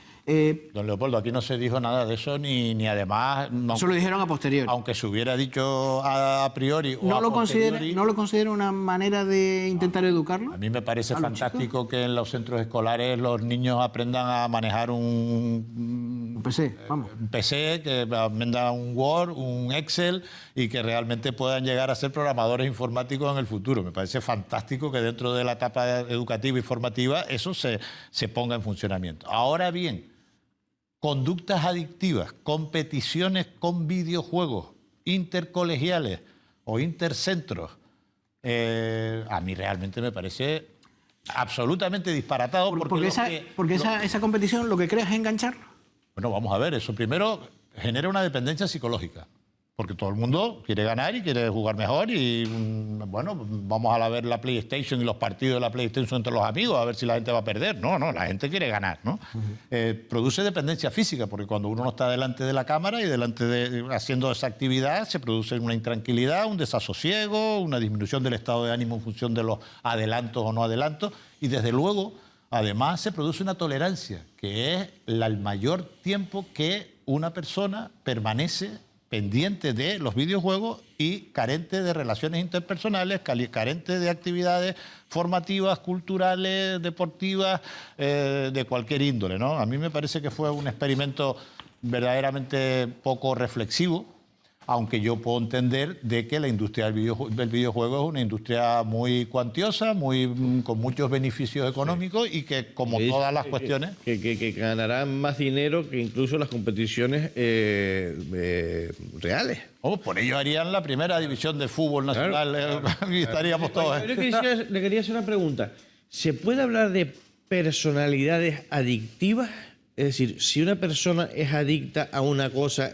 Don Leopoldo, aquí no se dijo nada de eso, ni además... Eso lo dijeron a posteriori. Aunque se hubiera dicho a priori o ¿No a lo posteriori... ¿No lo considera una manera de intentar educarlo? A mí me parece fantástico que en los centros escolares los niños aprendan a manejar un PC, vamos. Un PC, que aprendan un Word, un Excel y que realmente puedan llegar a ser programadores informáticos en el futuro. Me parece fantástico que dentro de la etapa educativa y formativa eso se ponga en funcionamiento. Ahora bien, conductas adictivas, competiciones con videojuegos, intercolegiales o intercentros, a mí realmente me parece absolutamente disparatado. Porque esa competición lo que crea es engancharlo. Bueno, vamos a ver, eso primero genera una dependencia psicológica. Porque todo el mundo quiere ganar y quiere jugar mejor y, bueno, vamos a ver la PlayStation y los partidos de la PlayStation entre los amigos, a ver si la gente va a perder. No, la gente quiere ganar, ¿no? Produce dependencia física, porque cuando uno no está delante de la cámara y haciendo esa actividad, se produce una intranquilidad, un desasosiego, una disminución del estado de ánimo en función de los adelantos o no adelantos, y desde luego, además, se produce una tolerancia, que es el mayor tiempo que una persona permanece pendiente de los videojuegos y carente de relaciones interpersonales, carente de actividades formativas, culturales, deportivas, de cualquier índole, ¿no? A mí me parece que fue un experimento verdaderamente poco reflexivo, aunque yo puedo entender de que la industria del videojuego es una industria muy cuantiosa, con muchos beneficios económicos y que, como todas las cuestiones... Que ganarán más dinero que incluso las competiciones reales. Por ello harían la primera división de fútbol nacional, claro. Y estaríamos todos... Le quería hacer una pregunta. ¿Se puede hablar de personalidades adictivas? Es decir, si una persona es adicta a una cosa,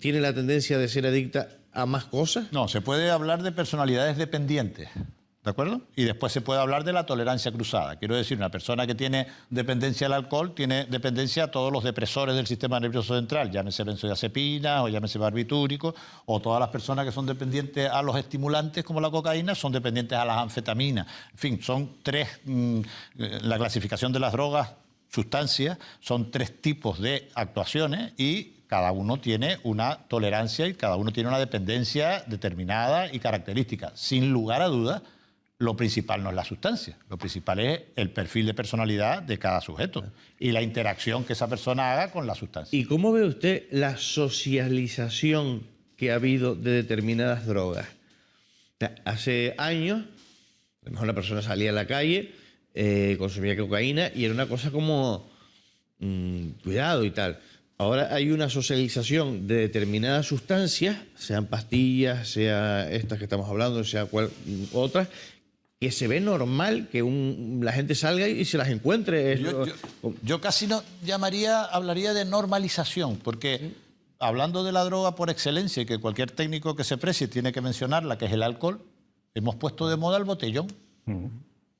¿tiene la tendencia de ser adicta a más cosas? No, se puede hablar de personalidades dependientes, ¿de acuerdo? Y después se puede hablar de la tolerancia cruzada. Quiero decir, una persona que tiene dependencia al alcohol tiene dependencia a todos los depresores del sistema nervioso central, llámese benzodiazepina o llámese barbitúrico, o todas las personas que son dependientes a los estimulantes como la cocaína son dependientes a las anfetaminas. En fin, son tres, la clasificación de las drogas, sustancias, son tres tipos de actuaciones y cada uno tiene una tolerancia y cada uno tiene una dependencia determinada y característica. Sin lugar a dudas, lo principal no es la sustancia, lo principal es el perfil de personalidad de cada sujeto y la interacción que esa persona haga con la sustancia. ¿Y cómo ve usted la socialización que ha habido de determinadas drogas? Hace años, a lo mejor la persona salía a la calle, consumía cocaína y era una cosa como cuidado y tal. Ahora hay una socialización de determinadas sustancias, sean pastillas, sea estas que estamos hablando, sea otras, que se ve normal que la gente salga y se las encuentre. Yo casi no hablaría de normalización, porque hablando de la droga por excelencia y que cualquier técnico que se precie tiene que mencionarla, que es el alcohol, hemos puesto de moda el botellón.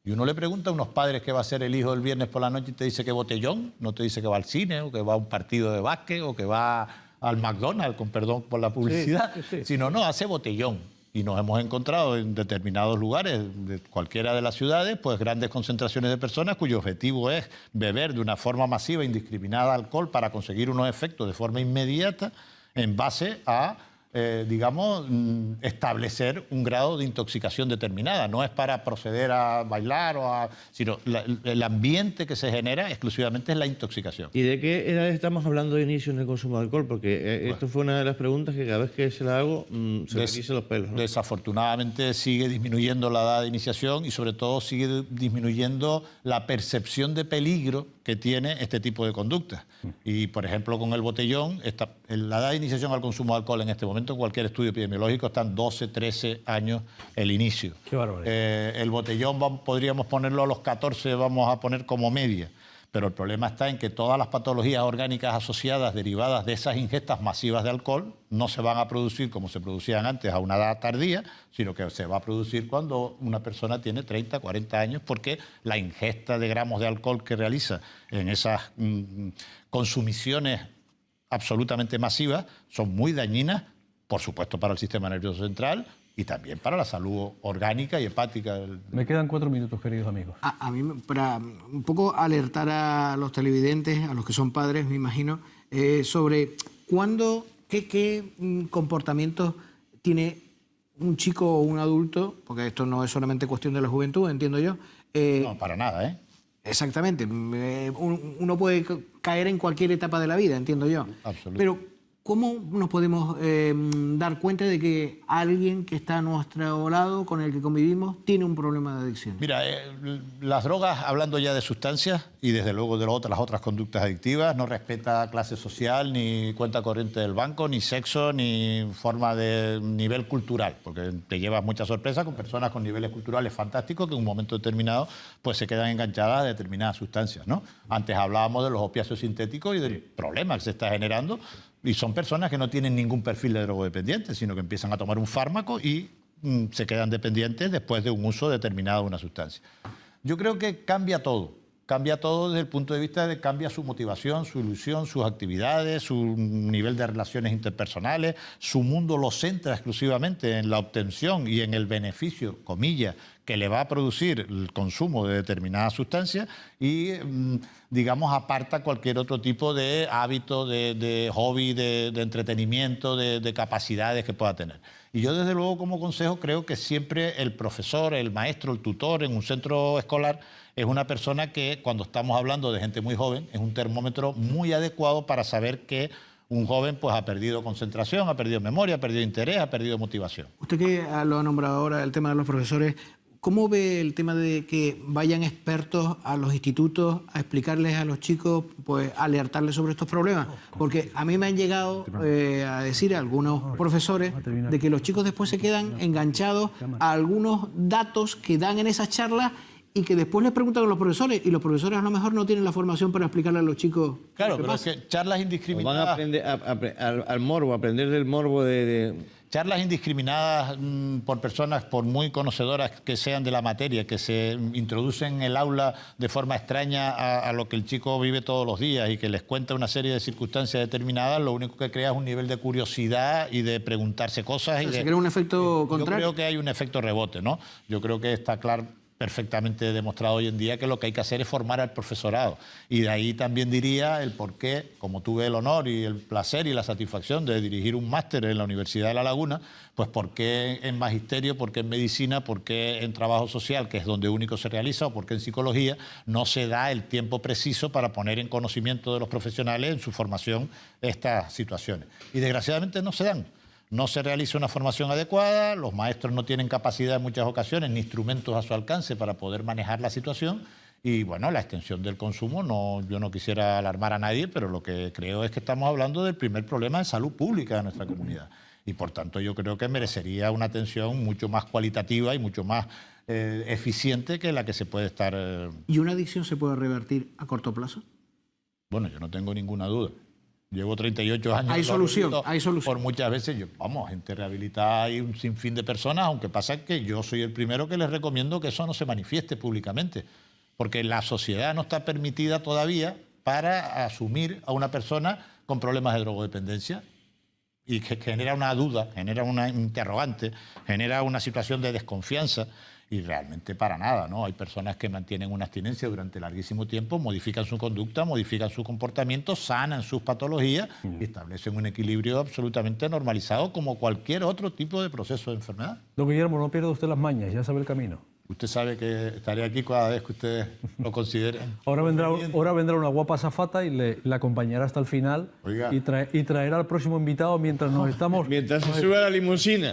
Y uno le pregunta a unos padres qué va a hacer el hijo el viernes por la noche y te dice que botellón, no te dice que va al cine o que va a un partido de básquet o que va al McDonald's, con perdón por la publicidad, sino hace botellón. Y nos hemos encontrado en determinados lugares de cualquiera de las ciudades, pues grandes concentraciones de personas cuyo objetivo es beber de una forma masiva, indiscriminada alcohol para conseguir unos efectos de forma inmediata en base a digamos, establecer un grado de intoxicación determinada. No es para proceder a bailar, sino el ambiente que se genera exclusivamente es la intoxicación. ¿Y de qué edades estamos hablando de inicio en el consumo de alcohol? Porque esto fue una de las preguntas que cada vez que se la hago se me eriza los pelos, ¿no? Desafortunadamente sigue disminuyendo la edad de iniciación y sobre todo sigue disminuyendo la percepción de peligro que tiene este tipo de conductas. Y, por ejemplo, con el botellón, la edad de iniciación al consumo de alcohol en este momento, en cualquier estudio epidemiológico, están 12, 13 años el inicio. Qué barbaridad. El botellón podríamos ponerlo a los 14, vamos a poner como media. Pero el problema está en que todas las patologías orgánicas asociadas, derivadas de esas ingestas masivas de alcohol, no se van a producir como se producían antes a una edad tardía, sino que se va a producir cuando una persona tiene 30, 40 años, porque la ingesta de gramos de alcohol que realiza en esas consumiciones absolutamente masivas son muy dañinas, por supuesto para el sistema nervioso central, y también para la salud orgánica y hepática. Me quedan 4 minutos, queridos amigos. A mí, para un poco alertar a los televidentes, a los que son padres, me imagino, sobre cuándo, qué comportamientos tiene un chico o un adulto, porque esto no es solamente cuestión de la juventud, entiendo yo. No, para nada, ¿eh? Exactamente. Uno puede caer en cualquier etapa de la vida, entiendo yo. Absolutamente. Pero ¿cómo nos podemos dar cuenta de que alguien que está a nuestro lado, con el que convivimos, tiene un problema de adicción? Mira, las drogas, hablando ya de sustancias y desde luego de las otras conductas adictivas, no respeta clase social, ni cuenta corriente del banco, ni sexo, ni forma de nivel cultural, porque te llevas mucha sorpresa con personas con niveles culturales fantásticos que en un momento determinado pues se quedan enganchadas a determinadas sustancias, ¿no? Antes hablábamos de los opiáceos sintéticos y del problema que se está generando. Y son personas que no tienen ningún perfil de drogodependiente, sino que empiezan a tomar un fármaco y se quedan dependientes después de un uso determinado de una sustancia. Yo creo que cambia todo desde el punto de vista de que cambia su motivación, su ilusión, sus actividades, su nivel de relaciones interpersonales, su mundo lo centra exclusivamente en la obtención y en el beneficio, comillas, que le va a producir el consumo de determinadas sustancias y, digamos, aparta cualquier otro tipo de hábito, de hobby, de entretenimiento, de capacidades que pueda tener. Y yo, desde luego, como consejo, creo que siempre el profesor, el maestro, el tutor en un centro escolar es una persona que, cuando estamos hablando de gente muy joven, es un termómetro muy adecuado para saber que un joven pues ha perdido concentración, ha perdido memoria, ha perdido interés, ha perdido motivación. Usted que lo ha nombrado ahora, el tema de los profesores, ¿cómo ve el tema de que vayan expertos a los institutos a explicarles a los chicos, pues alertarles sobre estos problemas? Porque a mí me han llegado a decir algunos profesores de que los chicos después se quedan enganchados a algunos datos que dan en esas charlas y que después les preguntan a los profesores, y los profesores a lo mejor no tienen la formación para explicarle a los chicos. Claro, pero es que charlas indiscriminadas... Van a aprender al morbo, a aprender del morbo Charlas indiscriminadas por personas, por muy conocedoras que sean de la materia, que se introducen en el aula de forma extraña a lo que el chico vive todos los días y que les cuenta una serie de circunstancias determinadas, lo único que crea es un nivel de curiosidad y de preguntarse cosas. ¿Se crea un efecto contrario? Yo creo que hay un efecto rebote, ¿no? Yo creo que está claro, perfectamente demostrado hoy en día, que lo que hay que hacer es formar al profesorado. Y de ahí también diría el por qué, como tuve el honor y el placer y la satisfacción de dirigir un máster en la Universidad de La Laguna, pues por qué en magisterio, por qué en medicina, por qué en trabajo social, que es donde único se realiza, o por qué en psicología no se da el tiempo preciso para poner en conocimiento de los profesionales en su formación estas situaciones. Y desgraciadamente no se dan. No se realiza una formación adecuada, los maestros no tienen capacidad en muchas ocasiones ni instrumentos a su alcance para poder manejar la situación y, bueno, la extensión del consumo, yo no quisiera alarmar a nadie, pero lo que creo es que estamos hablando del primer problema de salud pública de nuestra comunidad y, por tanto, yo creo que merecería una atención mucho más cualitativa y mucho más eficiente que la que se puede estar... ¿Y una adicción se puede revertir a corto plazo? Bueno, yo no tengo ninguna duda. Llevo 38 años. Hay solución. Por muchas veces, gente rehabilitada y un sinfín de personas, aunque pasa que yo soy el primero que les recomiendo que eso no se manifieste públicamente, porque la sociedad no está permitida todavía para asumir a una persona con problemas de drogodependencia y que genera una duda, genera una interrogante, genera una situación de desconfianza Y realmente para nada, ¿no? Hay personas que mantienen una abstinencia durante larguísimo tiempo, modifican su conducta, modifican su comportamiento, sanan sus patologías y establecen un equilibrio absolutamente normalizado como cualquier otro tipo de proceso de enfermedad. Don Guillermo, no pierda usted las mañas, ya sabe el camino. Usted sabe que estaré aquí cada vez que usted lo considere. Ahora vendrá una guapa azafata y le acompañará hasta el final. Oiga. Y traerá al próximo invitado mientras nos estamos... Mientras se sube a la limusina.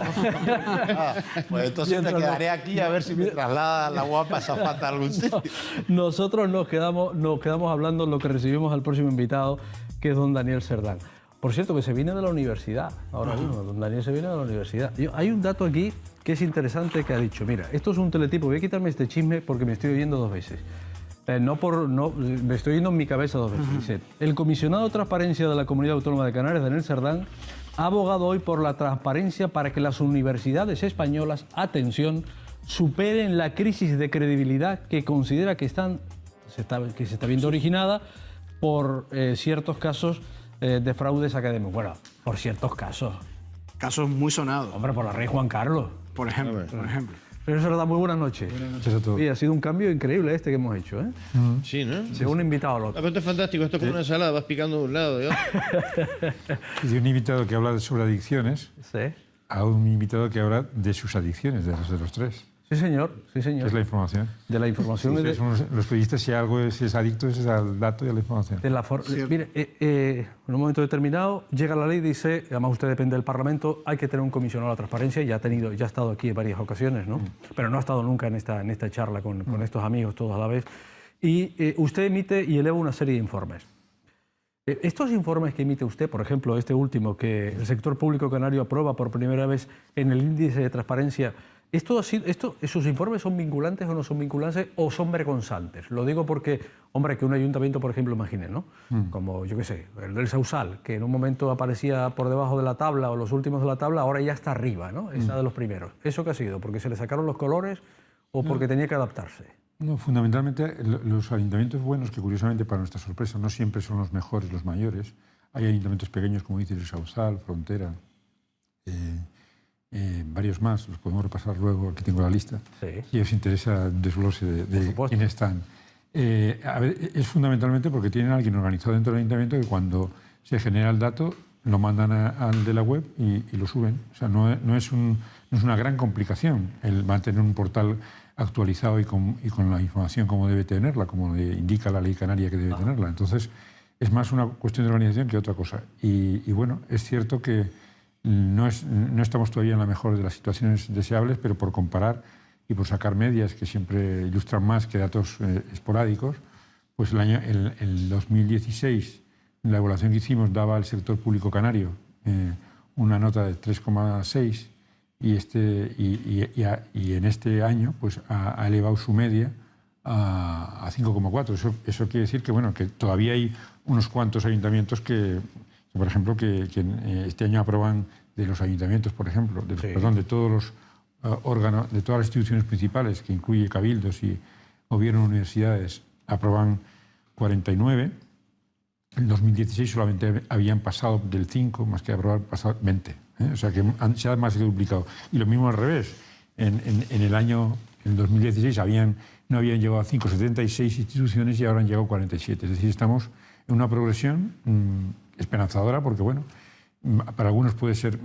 Pues entonces me quedaré aquí a ver si me traslada la guapa azafata a algún sitio. Nosotros nos quedamos hablando lo que recibimos al próximo invitado, que es don Daniel Cerdán. Por cierto, que se viene de la universidad, ahora mismo, don Daniel se viene de la universidad. Hay un dato aquí que es interesante que ha dicho, mira, esto es un teletipo, voy a quitarme este chisme porque me estoy oyendo 2 veces. Me estoy oyendo en mi cabeza 2 veces. Dice, el comisionado de transparencia de la Comunidad Autónoma de Canarias, Daniel Cerdán, ha abogado hoy por la transparencia para que las universidades españolas, atención, superen la crisis de credibilidad que considera que se está viendo originada por ciertos casos de fraudes académicos. Bueno, por ciertos casos. Casos muy sonados. Hombre, por la Rey Juan Carlos. Por ejemplo. Señor Cerdán, muy buenas noches. Buenas noches a todos. Y ha sido un cambio increíble este que hemos hecho, ¿eh? Sí, ¿no? De un invitado al otro. Esto es fantástico, esto es como una ensalada, vas picando de un lado y de otro. De un invitado que habla sobre adicciones a un invitado que habla de sus adicciones, de los 3. Sí, señor. Sí, señor. ¿Qué es la información? De la información. Sí, los periodistas, si algo es adicto, es al dato y a la información. Mire, en un momento determinado llega la ley y dice, además usted depende del Parlamento, hay que tener un comisionado a la transparencia, ya ha estado aquí en varias ocasiones, ¿no? Pero no ha estado nunca en esta charla con estos amigos todos a la vez. Y usted emite y eleva una serie de informes. Estos informes que emite usted, por ejemplo, este último, que el sector público canario aprueba por primera vez en el índice de transparencia, ¿esos informes son vinculantes o no son vinculantes o son vergonzantes? Lo digo porque, hombre, que un ayuntamiento, por ejemplo, imagine, ¿no? Como, yo qué sé, el del Sausal, que en un momento aparecía por debajo de la tabla o los últimos de la tabla, ahora ya está arriba, ¿no? Está de los primeros. ¿Eso qué ha sido? ¿Porque se le sacaron los colores o porque tenía que adaptarse? No, fundamentalmente los ayuntamientos buenos, que curiosamente para nuestra sorpresa no siempre son los mejores, los mayores. Hay ayuntamientos pequeños, como dice el Sausal, Frontera, varios más, los podemos repasar luego, aquí tengo la lista. Si os interesa el desglose de quiénes están. A ver, es fundamentalmente porque tienen a alguien organizado dentro del ayuntamiento que cuando se genera el dato lo mandan al de la web y lo suben. O sea, no es una gran complicación el mantener un portal actualizado y con la información como debe tenerla, como le indica la ley canaria que debe tenerla. Entonces, es más una cuestión de organización que otra cosa. Y bueno, es cierto que no estamos todavía en la mejor de las situaciones deseables, pero por comparar y por sacar medias que siempre ilustran más que datos esporádicos, pues el 2016, la evaluación que hicimos daba al sector público canario una nota de 3,6 y en este año pues ha elevado su media a 5,4. Eso quiere decir que, bueno, que todavía hay unos cuantos ayuntamientos que por ejemplo, que este año aprueban de los ayuntamientos, por ejemplo, de todos los órganos, de todas las instituciones principales, que incluye cabildos y gobierno de universidades, aprueban 49. En 2016 solamente habían pasado del 5, más que aprobar, pasado 20. O sea que se ha más que duplicado. Y lo mismo al revés. En el 2016 no habían llegado a 5,76 instituciones y ahora han llegado a 47. Es decir, estamos en una progresión esperanzadora porque, bueno, para algunos puede ser,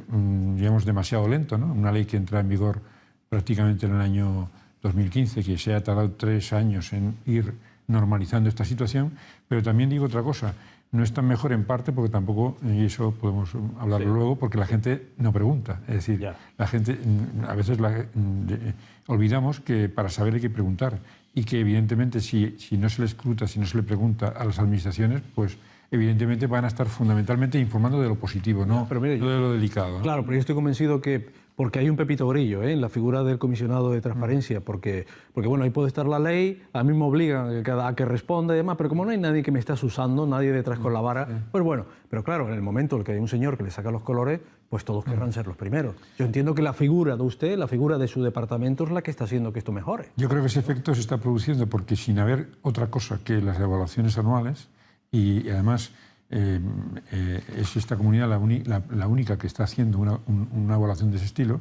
digamos, demasiado lento, ¿no? Una ley que entra en vigor prácticamente en el año 2015, que se ha tardado 3 años en ir normalizando esta situación, pero también digo otra cosa, no es tan mejor en parte porque tampoco, y eso podemos hablarlo luego, porque la gente no pregunta. Es decir, la gente, a veces olvidamos que para saber hay que preguntar y que evidentemente si no se le escruta, si no se le pregunta a las administraciones, pues evidentemente van a estar fundamentalmente informando de lo positivo, no de lo delicado, ¿no? Claro, pero yo estoy convencido que porque hay un pepito grillo en la figura del comisionado de transparencia, porque bueno, ahí puede estar la ley, a mí me obligan a que responda y demás, pero como no hay nadie que me esté asusando, nadie detrás con la vara, pues bueno, pero claro, en el momento en el que hay un señor que le saca los colores, pues todos querrán ser los primeros. Yo entiendo que la figura de usted, la figura de su departamento es la que está haciendo que esto mejore. Yo creo que ese efecto se está produciendo porque sin haber otra cosa que las evaluaciones anuales, y además es esta comunidad la única que está haciendo una evaluación de ese estilo,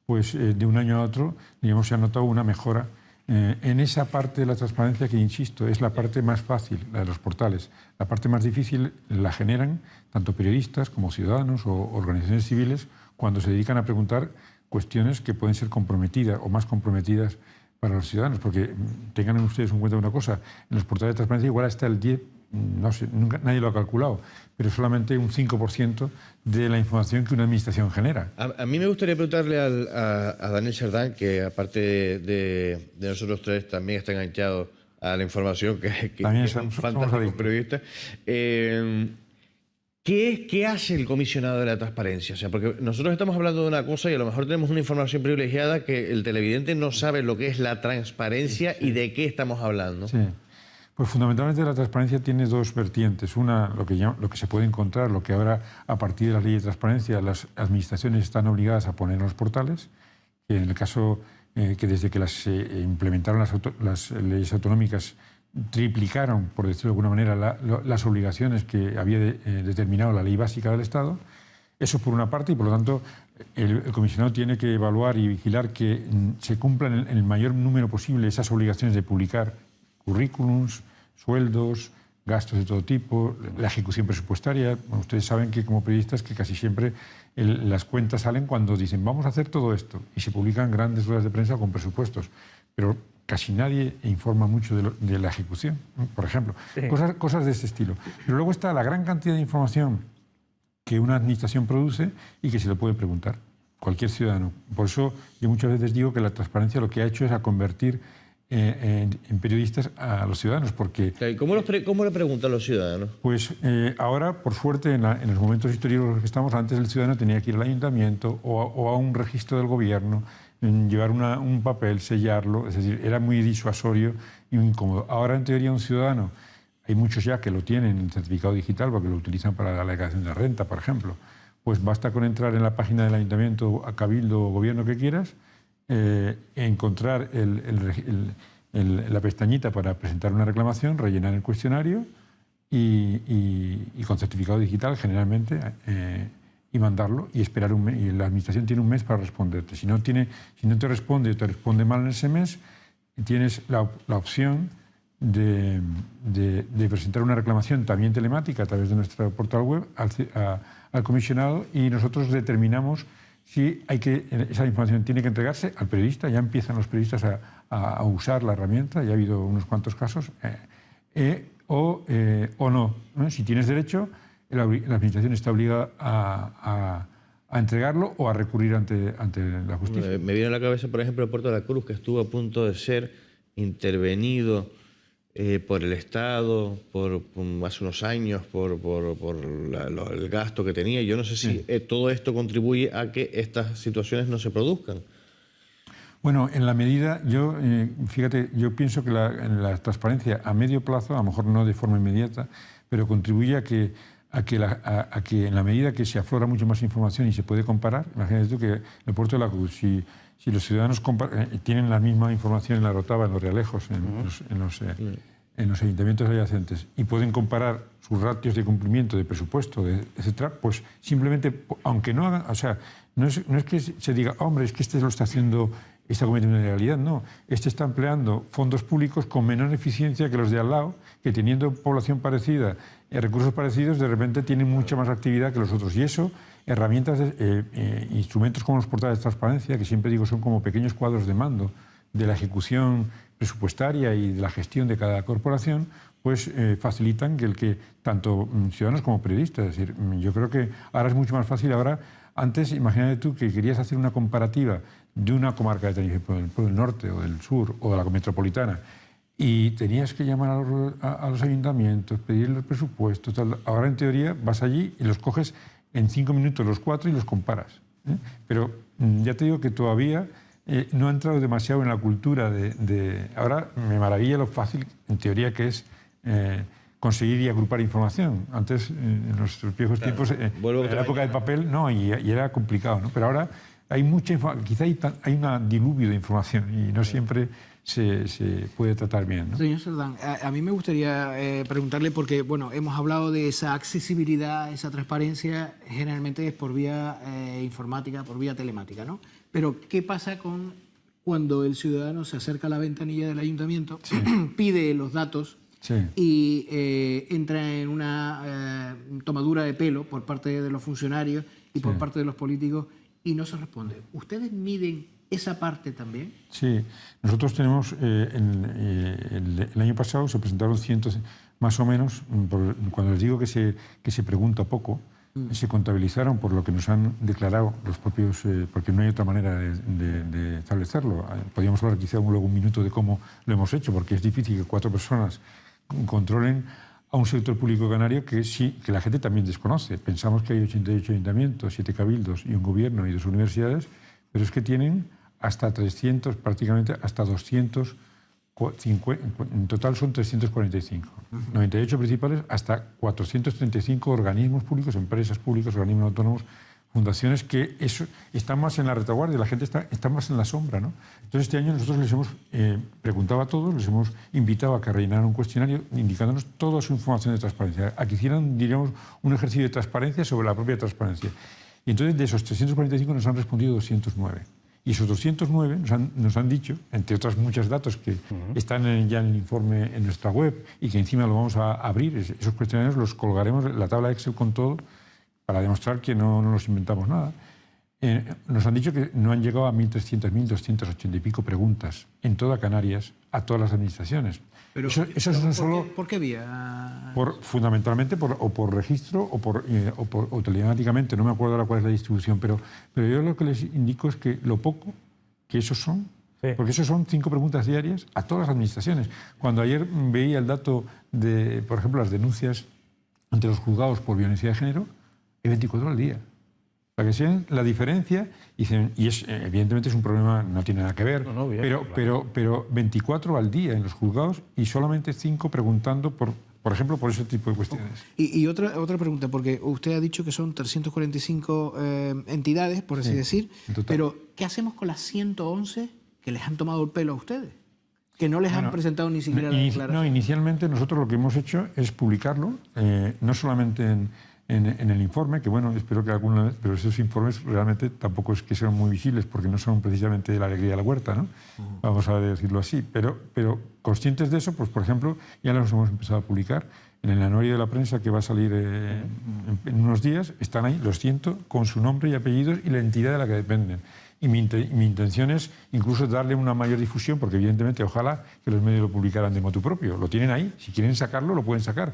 pues de un año a otro, digamos, se ha notado una mejora en esa parte de la transparencia que, insisto, es la parte más fácil, la de los portales. La parte más difícil la generan tanto periodistas como ciudadanos o organizaciones civiles cuando se dedican a preguntar cuestiones que pueden ser comprometidas o más comprometidas para los ciudadanos, porque tengan ustedes en cuenta una cosa, en los portales de transparencia igual hasta el 10%, no sé, nunca, nadie lo ha calculado, pero solamente un 5% de la información que una administración genera. A mí me gustaría preguntarle a Daniel Sardán, que aparte de nosotros tres también está enganchado a la información, que es un fantástico periodista. ¿Qué hace el comisionado de la transparencia? O sea, porque nosotros estamos hablando de una cosa y a lo mejor tenemos una información privilegiada que el televidente no sabe lo que es la transparencia y de qué estamos hablando. Sí. Pues fundamentalmente la transparencia tiene dos vertientes. Una, lo que se puede encontrar, lo que ahora a partir de las leyes de transparencia las administraciones están obligadas a poner en los portales, que en el caso que desde que las implementaron las leyes autonómicas triplicaron, por decirlo de alguna manera, las obligaciones que había determinado la ley básica del Estado. Eso por una parte, y por lo tanto el comisionado tiene que evaluar y vigilar que se cumplan en el mayor número posible esas obligaciones de publicar currículums, sueldos, gastos de todo tipo, la ejecución presupuestaria. Bueno, ustedes saben que como periodistas que casi siempre las cuentas salen cuando dicen vamos a hacer todo esto y se publican grandes ruedas de prensa con presupuestos, pero casi nadie informa mucho de la ejecución, ¿no? Por ejemplo. Sí. Cosas de este estilo. Pero luego está la gran cantidad de información que una administración produce y que se le puede preguntar cualquier ciudadano. Por eso yo muchas veces digo que la transparencia lo que ha hecho es a convertir en periodistas a los ciudadanos, porque... ¿Cómo le preguntan los ciudadanos? Pues ahora, por suerte, en los momentos históricos en los que estamos, antes el ciudadano tenía que ir al ayuntamiento o a un registro del gobierno, llevar un papel, sellarlo, es decir, era muy disuasorio y muy incómodo. Ahora, en teoría, un ciudadano, hay muchos ya que lo tienen en certificado digital porque lo utilizan para la declaración de renta, por ejemplo, pues basta con entrar en la página del ayuntamiento, a cabildo o gobierno que quieras, encontrar la pestañita para presentar una reclamación, rellenar el cuestionario y con certificado digital generalmente y mandarlo y esperar un mes. Y la administración tiene un mes para responderte. Si no te responde o te responde mal en ese mes, tienes la opción de presentar una reclamación también telemática a través de nuestro portal web al comisionado y nosotros determinamos si esa información tiene que entregarse al periodista. Ya empiezan los periodistas a usar la herramienta, ya ha habido unos cuantos casos, o no. Si tienes derecho, la administración está obligada a entregarlo o a recurrir ante la justicia. Me viene a la cabeza, por ejemplo, el Puerto de la Cruz, que estuvo a punto de ser intervenido por el Estado hace unos años por el gasto que tenía. Yo no sé si todo esto contribuye a que estas situaciones no se produzcan. Bueno, en la medida, fíjate, yo pienso que la transparencia a medio plazo, a lo mejor no de forma inmediata, pero contribuye a que en la medida que se aflora mucho más información y se puede comparar, imagínate tú que en el Puerto de la Cruz, si los ciudadanos tienen la misma información en la Rotava, en los Realejos, en los ayuntamientos adyacentes, y pueden comparar sus ratios de cumplimiento de presupuesto, etcétera, pues simplemente, aunque no hagan, o sea, no es que se diga, hombre, es que este lo está haciendo, está cometiendo una ilegalidad, no. Este está empleando fondos públicos con menor eficiencia que los de al lado, que teniendo población parecida, recursos parecidos, de repente tienen mucha más actividad que los otros. Y eso, herramientas, instrumentos como los portales de transparencia, que siempre digo son como pequeños cuadros de mando de la ejecución presupuestaria y de la gestión de cada corporación, pues facilitan que tanto ciudadanos como periodistas, es decir, yo creo que ahora es mucho más fácil. Ahora, antes, imagínate tú que querías hacer una comparativa de una comarca de Tenerife, por el norte o del sur o de la metropolitana, y tenías que llamar a los ayuntamientos, pedirles presupuestos, tal. Ahora, en teoría, vas allí y los coges en 5 minutos los 4 y los comparas. Pero ya te digo que todavía no ha entrado demasiado en la cultura Ahora me maravilla lo fácil, en teoría, que es conseguir y agrupar información. Antes, en nuestros viejos tiempos, en la época del papel, no, y era complicado, ¿no? Pero ahora hay mucha información, quizá hay un diluvio de información y no siempre se puede tratar bien, ¿no? Señor Sardán, a mí me gustaría preguntarle, porque bueno, hemos hablado de esa accesibilidad, esa transparencia, generalmente es por vía informática, por vía telemática, ¿no? Pero, ¿qué pasa cuando el ciudadano se acerca a la ventanilla del ayuntamiento, pide los datos y entra en una tomadura de pelo por parte de los funcionarios y por parte de los políticos y no se responde? ¿Ustedes miden esa parte también? Sí, nosotros tenemos, el año pasado se presentaron cientos, más o menos, cuando les digo que se pregunta poco, se contabilizaron por lo que nos han declarado los propios, porque no hay otra manera de establecerlo. Podríamos hablar quizá luego un minuto de cómo lo hemos hecho, porque es difícil que 4 personas controlen a un sector público canario que la gente también desconoce. Pensamos que hay 88 ayuntamientos, 7 cabildos y un gobierno y 2 universidades, pero es que tienen hasta 300, prácticamente hasta 250, en total son 345. 98 principales, hasta 435 organismos públicos, empresas públicas, organismos autónomos, fundaciones que están más en la retaguardia, la gente está más en la sombra, ¿no? Entonces este año nosotros les hemos preguntado a todos, les hemos invitado a que rellenaran un cuestionario indicándonos toda su información de transparencia, a que hicieran, diríamos, un ejercicio de transparencia sobre la propia transparencia. Y entonces de esos 345 nos han respondido 209. Y esos 209 nos han dicho, entre otras muchos datos que están ya en el informe en nuestra web y que encima lo vamos a abrir, esos cuestionarios los colgaremos en la tabla Excel con todo para demostrar que no nos inventamos nada. Nos han dicho que no han llegado a 1.300, 1.280 y pico preguntas en toda Canarias a todas las administraciones. Pero, ¿por qué vía? Fundamentalmente por registro o telemáticamente, no me acuerdo ahora cuál es la distribución, pero yo lo que les indico es que lo poco que esos son, porque esos son 5 preguntas diarias a todas las administraciones. Cuando ayer veía el dato de, por ejemplo, las denuncias ante los juzgados por violencia de género, hay 24 al día. Para que sean la diferencia, evidentemente es un problema, no tiene nada que ver, pero 24 al día en los juzgados y solamente 5 preguntando, por ejemplo, por ese tipo de cuestiones. Y otra pregunta, porque usted ha dicho que son 345 entidades, por así decir, pero ¿qué hacemos con las 111 que les han tomado el pelo a ustedes? Que no les han presentado ni siquiera la declaración. No, inicialmente nosotros lo que hemos hecho es publicarlo, no solamente en el informe, que bueno, espero que alguna vez, pero esos informes realmente tampoco es que sean muy visibles porque no son precisamente la alegría de la huerta, ¿no? Vamos a decirlo así, pero conscientes de eso, pues por ejemplo, ya los hemos empezado a publicar en el anuario de la prensa que va a salir en unos días, están ahí los 100 con su nombre y apellidos y la entidad de la que dependen. Y mi intención es incluso darle una mayor difusión, porque evidentemente ojalá que los medios lo publicaran de motu propio. Lo tienen ahí, si quieren sacarlo lo pueden sacar.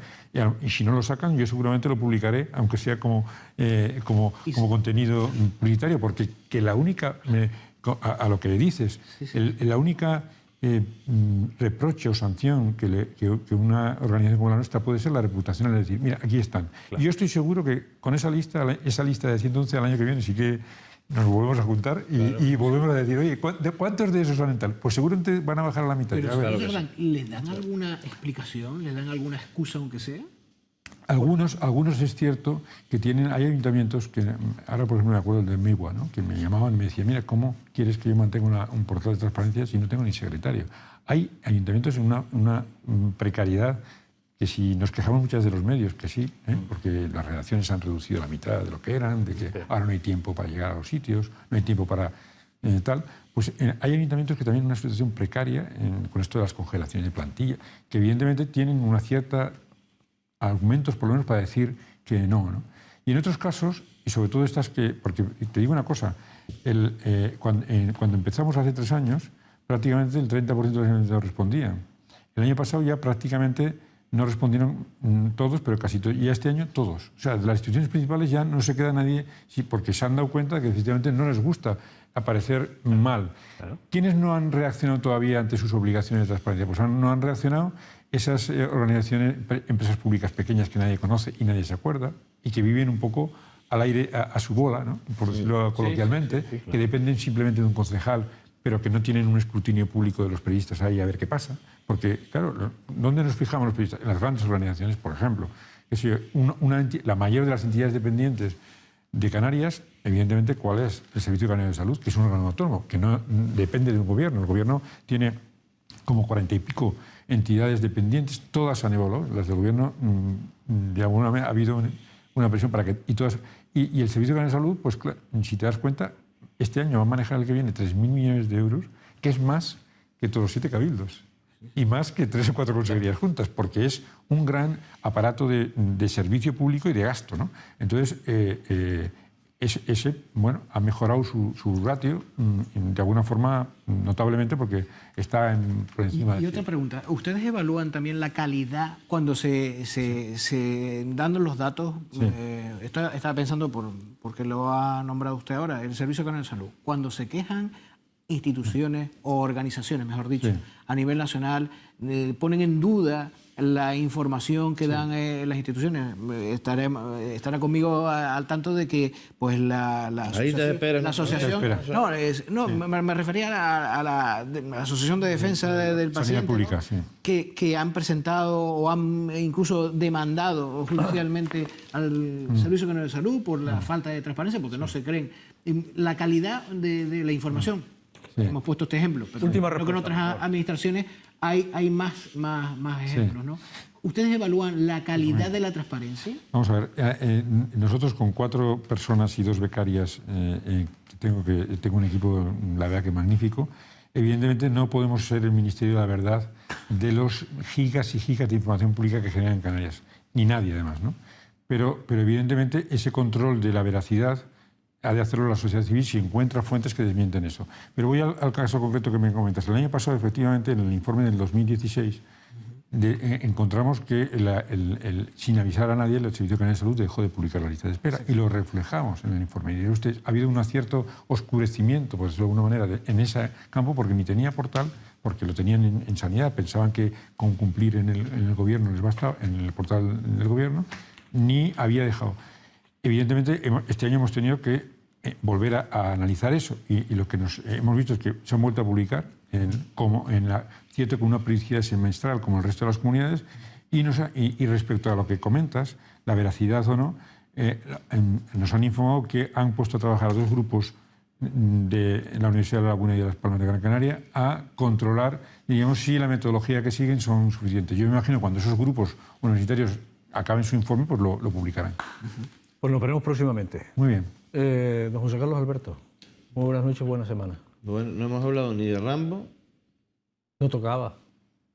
Y si no lo sacan, yo seguramente lo publicaré, aunque sea como contenido publicitario, porque que la única, a lo que le dices, la única reproche o sanción que una organización como la nuestra puede ser la reputación, es decir, mira, aquí están. Claro. Y yo estoy seguro que con esa lista de 111 al año que viene sí que nos volvemos a juntar y volvemos a decir, oye, ¿de cuántos de esos son en tal? Pues seguramente van a bajar a la mitad. Pero ¿le dan alguna explicación? ¿Le dan alguna excusa aunque sea? Algunos es cierto que hay ayuntamientos que, ahora por ejemplo me acuerdo del de Migua, ¿no? Que me llamaban y me decían, mira, ¿cómo quieres que yo mantenga un portal de transparencia si no tengo ni secretario? Hay ayuntamientos en una precariedad que si nos quejamos muchas de los medios, que sí, porque las redacciones han reducido a la mitad de lo que eran, de que ahora no hay tiempo para llegar a los sitios, no hay tiempo para tal, pues hay ayuntamientos que también en una situación precaria, con esto de las congelaciones de plantilla, que evidentemente tienen una cierta argumentos por lo menos para decir que no. Y en otros casos, y sobre todo estas porque te digo una cosa, cuando empezamos hace 3 años, prácticamente el 30% de los ayuntamientos respondían. El año pasado ya prácticamente no respondieron todos, pero casi todos. Y este año todos. O sea, de las instituciones principales ya no se queda nadie, porque se han dado cuenta que efectivamente no les gusta aparecer mal. Claro. ¿Quiénes no han reaccionado todavía ante sus obligaciones de transparencia? Pues no han reaccionado esas organizaciones, empresas públicas pequeñas que nadie conoce y nadie se acuerda y que viven un poco al aire, a su bola, ¿no? Por decirlo coloquialmente, claro. Que dependen simplemente de un concejal, pero que no tienen un escrutinio público de los periodistas ahí a ver qué pasa. Porque, claro, ¿dónde nos fijamos los periodistas? En las grandes organizaciones, por ejemplo. La mayor de las entidades dependientes de Canarias, evidentemente, ¿cuál es? El Servicio Canario de Salud, que es un órgano autónomo, que no depende de un gobierno. El gobierno tiene como 40 y pico entidades dependientes, todas han evaluado. Las del gobierno, de alguna manera, ha habido una presión para que... Y el Servicio Canario de Salud, pues si te das cuenta, este año va a manejar el que viene 3.000 millones de euros, que es más que todos los 7 cabildos y más que 3 o 4 consejerías juntas, porque es un gran aparato de servicio público y de gasto, ¿no? Entonces, ese ha mejorado su ratio de alguna forma notablemente porque está por encima y otra pregunta, ¿ustedes evalúan también la calidad cuando se dan los datos? Sí. Estaba pensando, porque lo ha nombrado usted ahora, el Servicio Canario de Salud. Cuando se quejan instituciones o organizaciones, mejor dicho, sí, a nivel nacional, ponen en duda la información que dan las instituciones. Estará conmigo al tanto de que pues la asociación... Me refería a la Asociación de Defensa del Paciente, Pública, ¿no? sí, que han presentado o han incluso demandado judicialmente al Servicio Canario de Salud por la falta de transparencia, porque no se creen la calidad de la información. Sí. Hemos puesto este ejemplo, pero creo que en otras administraciones hay más ejemplos, ¿no? ¿Ustedes evalúan la calidad de la transparencia? Vamos a ver, nosotros con 4 personas y 2 becarias, tengo un equipo, la verdad que magnífico, evidentemente no podemos ser el Ministerio de la Verdad de los gigas y gigas de información pública que generan Canarias, ni nadie además, ¿no? Pero evidentemente ese control de la veracidad ha de hacerlo la sociedad civil si encuentra fuentes que desmienten eso. Pero voy al caso concreto que me comentas. El año pasado, efectivamente, en el informe del 2016, encontramos que sin avisar a nadie, el Servicio Canario de Salud dejó de publicar la lista de espera. Sí. Y lo reflejamos en el informe. Y diré usted, ha habido un cierto oscurecimiento, por decirlo de alguna manera, en ese campo, porque ni tenía portal, porque lo tenían en sanidad, pensaban que con cumplir en el gobierno les bastaba, en el portal del gobierno, ni había dejado. Evidentemente, este año hemos tenido que volver a analizar eso y lo que hemos visto es que se han vuelto a publicar, cierto con una periodicidad semestral como el resto de las comunidades, y respecto a lo que comentas, la veracidad o no, nos han informado que han puesto a trabajar a 2 grupos de la Universidad de La Laguna y de Las Palmas de Gran Canaria a controlar, digamos, si la metodología que siguen son suficientes. Yo me imagino cuando esos grupos universitarios acaben su informe, pues lo publicarán. Pues nos veremos próximamente. Muy bien. Don José Carlos Alberto, muy buenas noches, buena semana. Bueno, no hemos hablado ni de Rambo. No tocaba,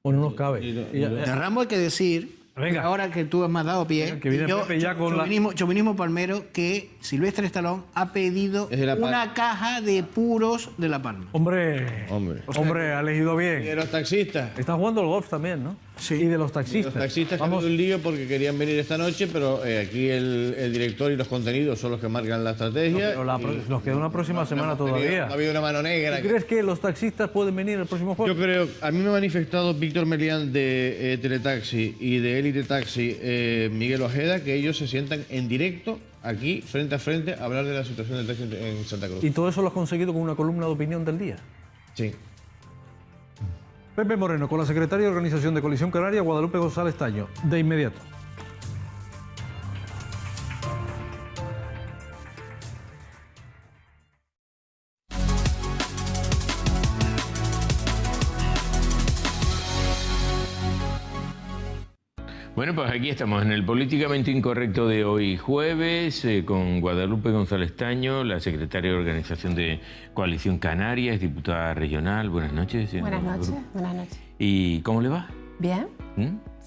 o no nos cabe. De Rambo hay que decir, ahora que tú me has dado pie, que viene Pepe ya con chauvinismo palmero, que Silvestre Stallone ha pedido una caja de puros de La Palma. Hombre, ha elegido bien. Y de los taxistas. Está jugando el golf también, ¿no? Sí. Y de los taxistas. Los taxistas han tenido un lío porque querían venir esta noche, pero aquí el director y los contenidos son los que marcan la estrategia. Nos queda una próxima semana todavía. Ha habido una mano negra. ¿Tú crees que los taxistas pueden venir el próximo jueves? Yo creo, a mí me ha manifestado Víctor Melián de Teletaxi y de Elite Taxi, Miguel Ojeda, que ellos se sientan en directo aquí, frente a frente, a hablar de la situación del taxi en Santa Cruz. ¿Y todo eso lo has conseguido con una columna de opinión del día? Sí. Pepe Moreno, con la secretaria de Organización de Coalición Canaria, Guadalupe González Taño. De inmediato. Bueno, pues aquí estamos en el Políticamente Incorrecto de hoy jueves con Guadalupe González Taño, la secretaria de Organización de Coalición Canaria, es diputada regional. Buenas noches. Buenas noches, buenas noches. ¿Y cómo le va? Bien.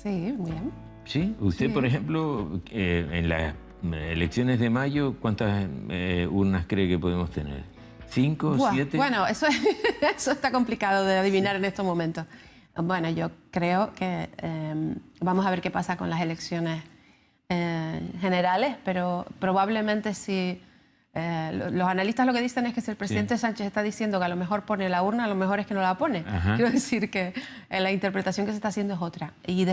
Sí, muy bien. ¿Sí? Usted, Sí. por ejemplo, en las elecciones de mayo, ¿cuántas urnas cree que podemos tener? ¿5, 7? Bueno, eso está complicado de adivinar en estos momentos. Bueno, yo creo que vamos a ver qué pasa con las elecciones generales, pero probablemente si los analistas lo que dicen es que si el presidente Sánchez está diciendo que a lo mejor pone la urna, a lo mejor es que no la pone. Ajá. Quiero decir que la interpretación que se está haciendo es otra. Y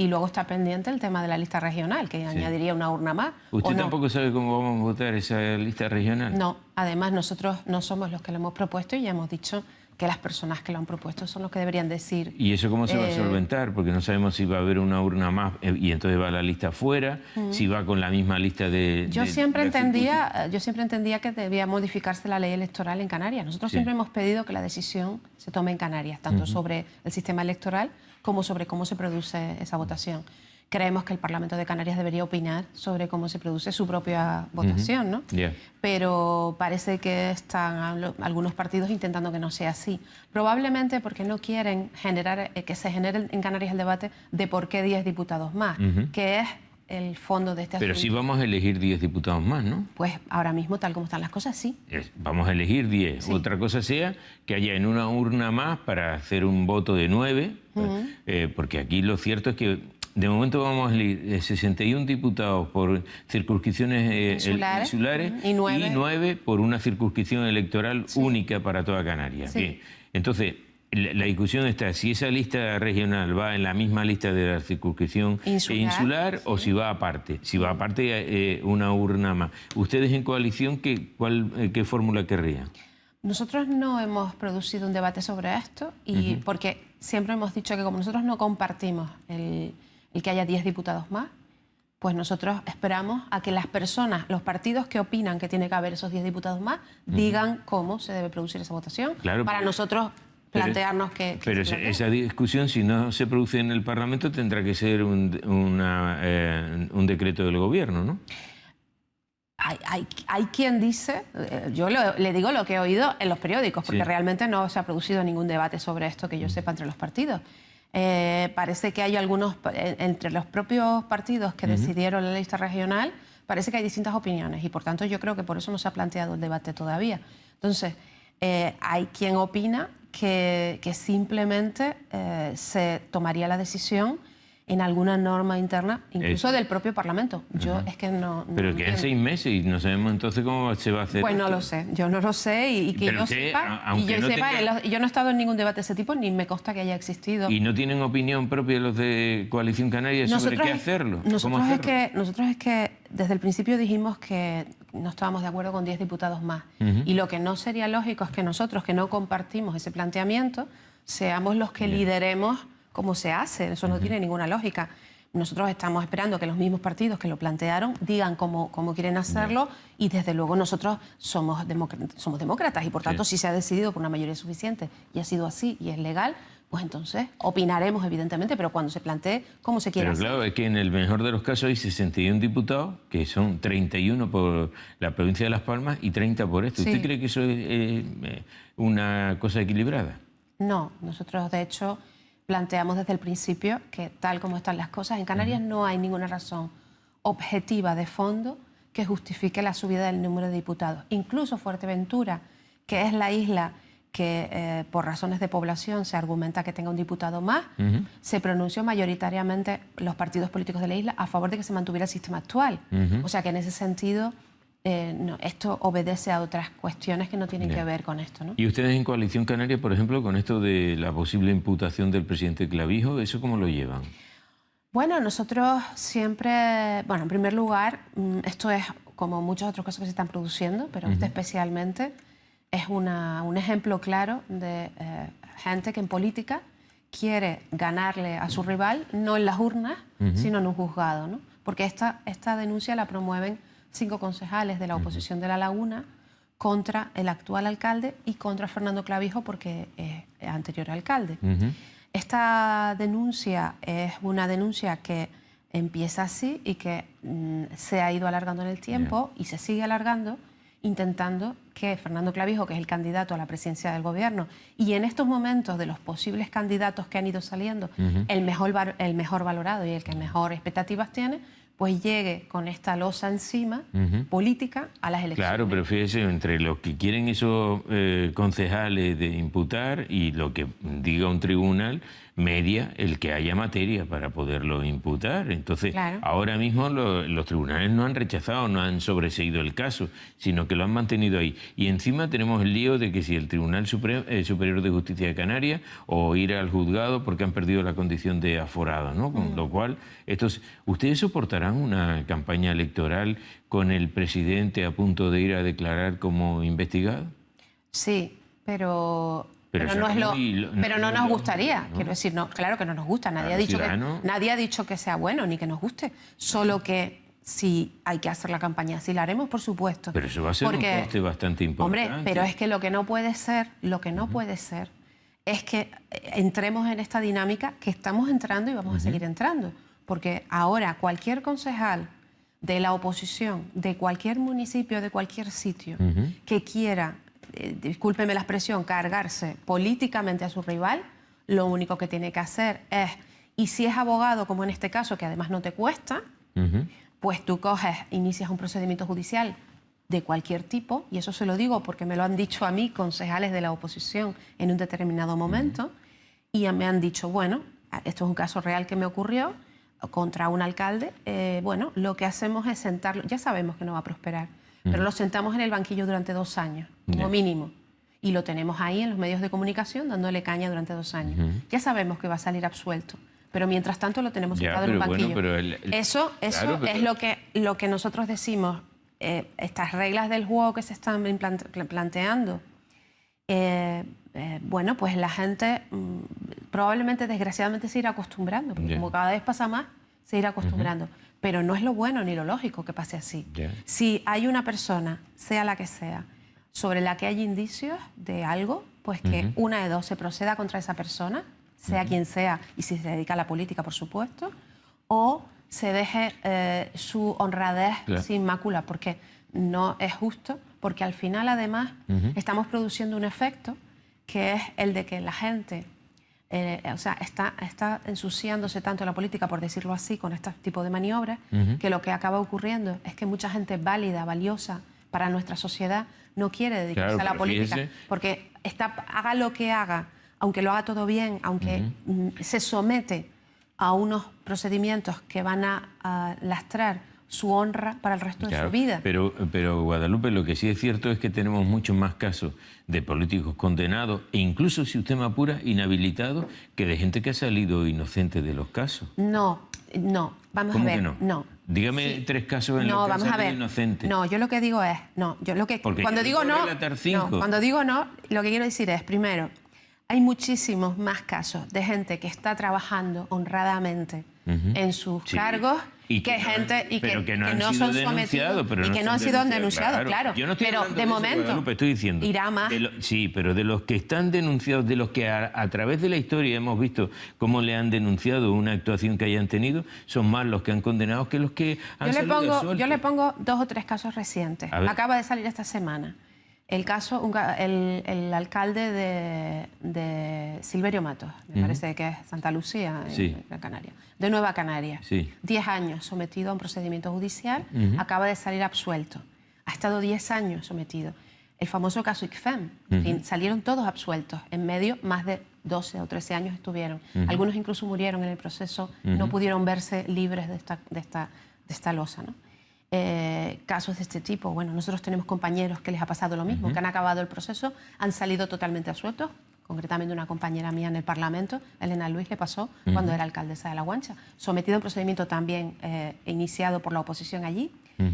luego está pendiente el tema de la lista regional, que añadiría una urna más. ¿Usted tampoco sabe cómo vamos a votar esa lista regional? No, además nosotros no somos los que lo hemos propuesto y ya hemos dicho que las personas que lo han propuesto son los que deberían decir. ¿Y eso cómo se va a solventar? Porque no sabemos si va a haber una urna más y entonces va la lista fuera, si va con la misma lista de... Yo siempre entendía que debía modificarse la ley electoral en Canarias. Nosotros siempre hemos pedido que la decisión se tome en Canarias, tanto sobre el sistema electoral como sobre cómo se produce esa votación. creemos que el Parlamento de Canarias debería opinar sobre cómo se produce su propia votación, ¿no? Pero parece que están algunos partidos intentando que no sea así. Probablemente porque no quieren generar, que se genere en Canarias el debate de por qué 10 diputados más, que es el fondo de este asunto. Pero sí vamos a elegir 10 diputados más, ¿no? Pues ahora mismo, tal como están las cosas, sí. Vamos a elegir 10. Sí. Otra cosa sea que haya en una urna más para hacer un voto de 9, porque aquí lo cierto es que de momento vamos a elegir 61 diputados por circunscripciones insulares y 9 por una circunscripción electoral única para toda Canarias. Sí. Bien. Entonces, la discusión está si esa lista regional va en la misma lista de la circunscripción insular o si va aparte. Si va aparte, una urna más. ¿Ustedes en coalición qué fórmula querrían? Nosotros no hemos producido un debate sobre esto y porque siempre hemos dicho que como nosotros no compartimos el que haya 10 diputados más, pues nosotros esperamos a que las personas, los partidos que opinan que tiene que haber esos 10 diputados más, digan cómo se debe producir esa votación para nosotros plantearnos que pero esa discusión, si no se produce en el Parlamento, tendrá que ser un decreto del Gobierno, ¿no? Hay quien dice, yo le digo lo que he oído en los periódicos, porque realmente no se ha producido ningún debate sobre esto que yo sepa entre los partidos. Parece que hay algunos, entre los propios partidos que decidieron la lista regional, parece que hay distintas opiniones y por tanto yo creo que por eso no se ha planteado el debate todavía. Entonces, hay quien opina que simplemente se tomaría la decisión en alguna norma interna, incluso del propio Parlamento. Yo es que no... Pero que en 6 meses y no sabemos entonces cómo se va a hacer. Pues no lo sé, yo no lo sé y que yo sepa, yo no he estado en ningún debate de ese tipo ni me consta que haya existido. ¿Y no tienen opinión propia los de Coalición Canaria sobre qué hacerlo? Nosotros es que desde el principio dijimos que no estábamos de acuerdo con 10 diputados más y lo que no sería lógico es que nosotros, que no compartimos ese planteamiento, seamos los que lideremos cómo se hace. Eso no tiene ninguna lógica. Nosotros estamos esperando que los mismos partidos que lo plantearon digan cómo quieren hacerlo y desde luego nosotros somos demócratas y por tanto si se ha decidido por una mayoría suficiente y ha sido así y es legal, pues entonces opinaremos evidentemente, pero cuando se plantee cómo se quiere hacer. Pero claro, es que en el mejor de los casos hay 61 diputados, que son 31 por la provincia de Las Palmas y 30 por esto. ¿Usted cree que eso es una cosa equilibrada? No, nosotros de hecho planteamos desde el principio que tal como están las cosas, en Canarias no hay ninguna razón objetiva de fondo que justifique la subida del número de diputados. Incluso Fuerteventura, que es la isla que por razones de población se argumenta que tenga un diputado más, se pronunció mayoritariamente los partidos políticos de la isla a favor de que se mantuviera el sistema actual. O sea que en ese sentido esto obedece a otras cuestiones que no tienen que ver con esto, ¿no? ¿Y ustedes en Coalición Canaria, por ejemplo, con esto de la posible imputación del presidente Clavijo, eso cómo lo llevan? Bueno, nosotros siempre, bueno, en primer lugar, esto es como muchos otros casos que se están produciendo, pero este especialmente es un ejemplo claro de gente que en política quiere ganarle a su rival, no en las urnas, sino en un juzgado, ¿no? Porque esta denuncia la promueven 5 concejales de la oposición de La Laguna contra el actual alcalde y contra Fernando Clavijo porque es anterior alcalde. Esta denuncia es una denuncia que empieza así y que se ha ido alargando en el tiempo y se sigue alargando intentando que Fernando Clavijo, que es el candidato a la presidencia del gobierno, y en estos momentos de los posibles candidatos que han ido saliendo, el mejor valorado y el que mejor expectativas tiene, pues llegue con esta losa encima política a las elecciones. Claro, pero fíjese, entre los que quieren esos concejales de imputar y lo que diga un tribunal, media el que haya materia para poderlo imputar. Entonces, ahora mismo los tribunales no han rechazado, no han sobreseído el caso, sino que lo han mantenido ahí. Y encima tenemos el lío de que si el Tribunal Superior de Justicia de Canarias o ir al juzgado porque han perdido la condición de aforado, ¿no? Con lo cual, ¿ustedes soportarán una campaña electoral con el presidente a punto de ir a declarar como investigado? Sí, pero no nos gustaría, quiero decir, no, claro que no nos gusta, nadie ha dicho que sea bueno ni que nos guste, solo que si hay que hacer la campaña, sí la haremos, por supuesto. Pero eso va a ser un coste bastante importante. Hombre, pero es que lo que no puede ser es que entremos en esta dinámica que estamos entrando y vamos a seguir entrando. porque ahora cualquier concejal de la oposición, de cualquier municipio, de cualquier sitio, que quiera, discúlpeme la expresión, cargarse políticamente a su rival, lo único que tiene que hacer es, y si es abogado, como en este caso, que además no te cuesta, pues tú coges, inicias un procedimiento judicial de cualquier tipo, y eso se lo digo porque me lo han dicho a mí concejales de la oposición en un determinado momento, y me han dicho, bueno, esto es un caso real que me ocurrió contra un alcalde, bueno, lo que hacemos es sentarlo, ya sabemos que no va a prosperar, pero lo sentamos en el banquillo durante 2 años, como mínimo, y lo tenemos ahí en los medios de comunicación dándole caña durante 2 años. Ya sabemos que va a salir absuelto, pero mientras tanto lo tenemos sentado en un banquillo. Bueno, eso claro, pero... es lo que nosotros decimos, estas reglas del juego que se están planteando, bueno, pues la gente probablemente, desgraciadamente, se irá acostumbrando, porque como cada vez pasa más, se irá acostumbrando. Pero no es lo bueno ni lo lógico que pase así. Si hay una persona, sea la que sea, sobre la que hay indicios de algo, pues que una de dos se proceda contra esa persona, sea quien sea, y si se dedica a la política, por supuesto, o se deje su honradez sin mácula, porque no es justo, porque al final, además, estamos produciendo un efecto que es el de que la gente o sea, está ensuciándose tanto la política, por decirlo así, con este tipo de maniobras, que lo que acaba ocurriendo es que mucha gente válida, valiosa para nuestra sociedad, no quiere dedicarse a la política, porque haga lo que haga, aunque lo haga todo bien, aunque se somete a unos procedimientos que van a lastrar su honra para el resto de su vida. Pero Guadalupe, lo que sí es cierto es que tenemos muchos más casos de políticos condenados e incluso, si usted me apura, inhabilitados, que de gente que ha salido inocente de los casos. No, vamos a ver. ¿Cómo que no? Dígame 3 casos en los que han salido inocentes. No, yo lo que digo es, cuando digo no, lo que quiero decir es, primero, hay muchísimos más casos de gente que está trabajando honradamente en sus cargos y que no son sometidos y que no han sido denunciados, claro. Yo no estoy pero de momento Guadalupe, estoy diciendo, irá más. Sí, pero de los que están denunciados, de los que a través de la historia hemos visto cómo le han denunciado una actuación que hayan tenido, son más los que han condenado que los que han salido absueltos. Yo le pongo 2 o 3 casos recientes. Acaba de salir esta semana el caso, el alcalde de Silverio Matos, me parece que es Santa Lucía, en Gran Canaria, de Nueva Canarias. 10 años sometido a un procedimiento judicial, acaba de salir absuelto. Ha estado 10 años sometido. El famoso caso ICFEM, salieron todos absueltos. En medio, más de 12 o 13 años estuvieron. Algunos incluso murieron en el proceso, no pudieron verse libres de esta losa, ¿no? Casos de este tipo, bueno, nosotros tenemos compañeros que les ha pasado lo mismo, que han acabado el proceso, han salido totalmente absueltos. Concretamente una compañera mía en el Parlamento, Elena Luis, le pasó cuando era alcaldesa de La Guancha, sometido a un procedimiento también iniciado por la oposición allí.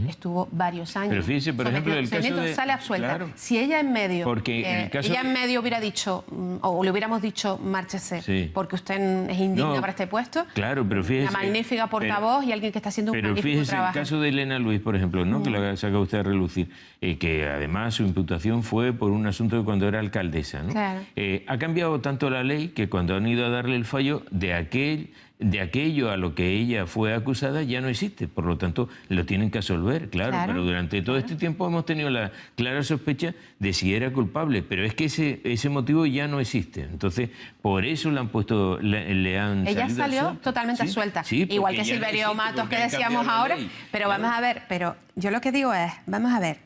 Estuvo varios años. Pero fíjese, por ejemplo, el caso de... sale absuelta. Claro. Si ella en medio, porque ella en medio hubiera dicho, o le hubiéramos dicho, márchese, porque usted es indigna para este puesto, claro, pero fíjese, una magnífica portavoz y alguien que está haciendo un magnífico trabajo. El caso de Elena Luis, por ejemplo, ¿no? Que lo saca usted a relucir, que además su imputación fue por un asunto de cuando era alcaldesa, ¿no? Claro. Ha cambiado tanto la ley que cuando han ido a darle el fallo de aquello a lo que ella fue acusada ya no existe, por lo tanto lo tienen que absolver, claro. Pero durante todo este tiempo hemos tenido la clara sospecha de si era culpable, pero es que ese motivo ya no existe, entonces por eso le han puesto, le han ella salió totalmente suelta, igual que Silverio Matos que decíamos ahora, pero vamos a ver, pero yo lo que digo es, vamos a ver,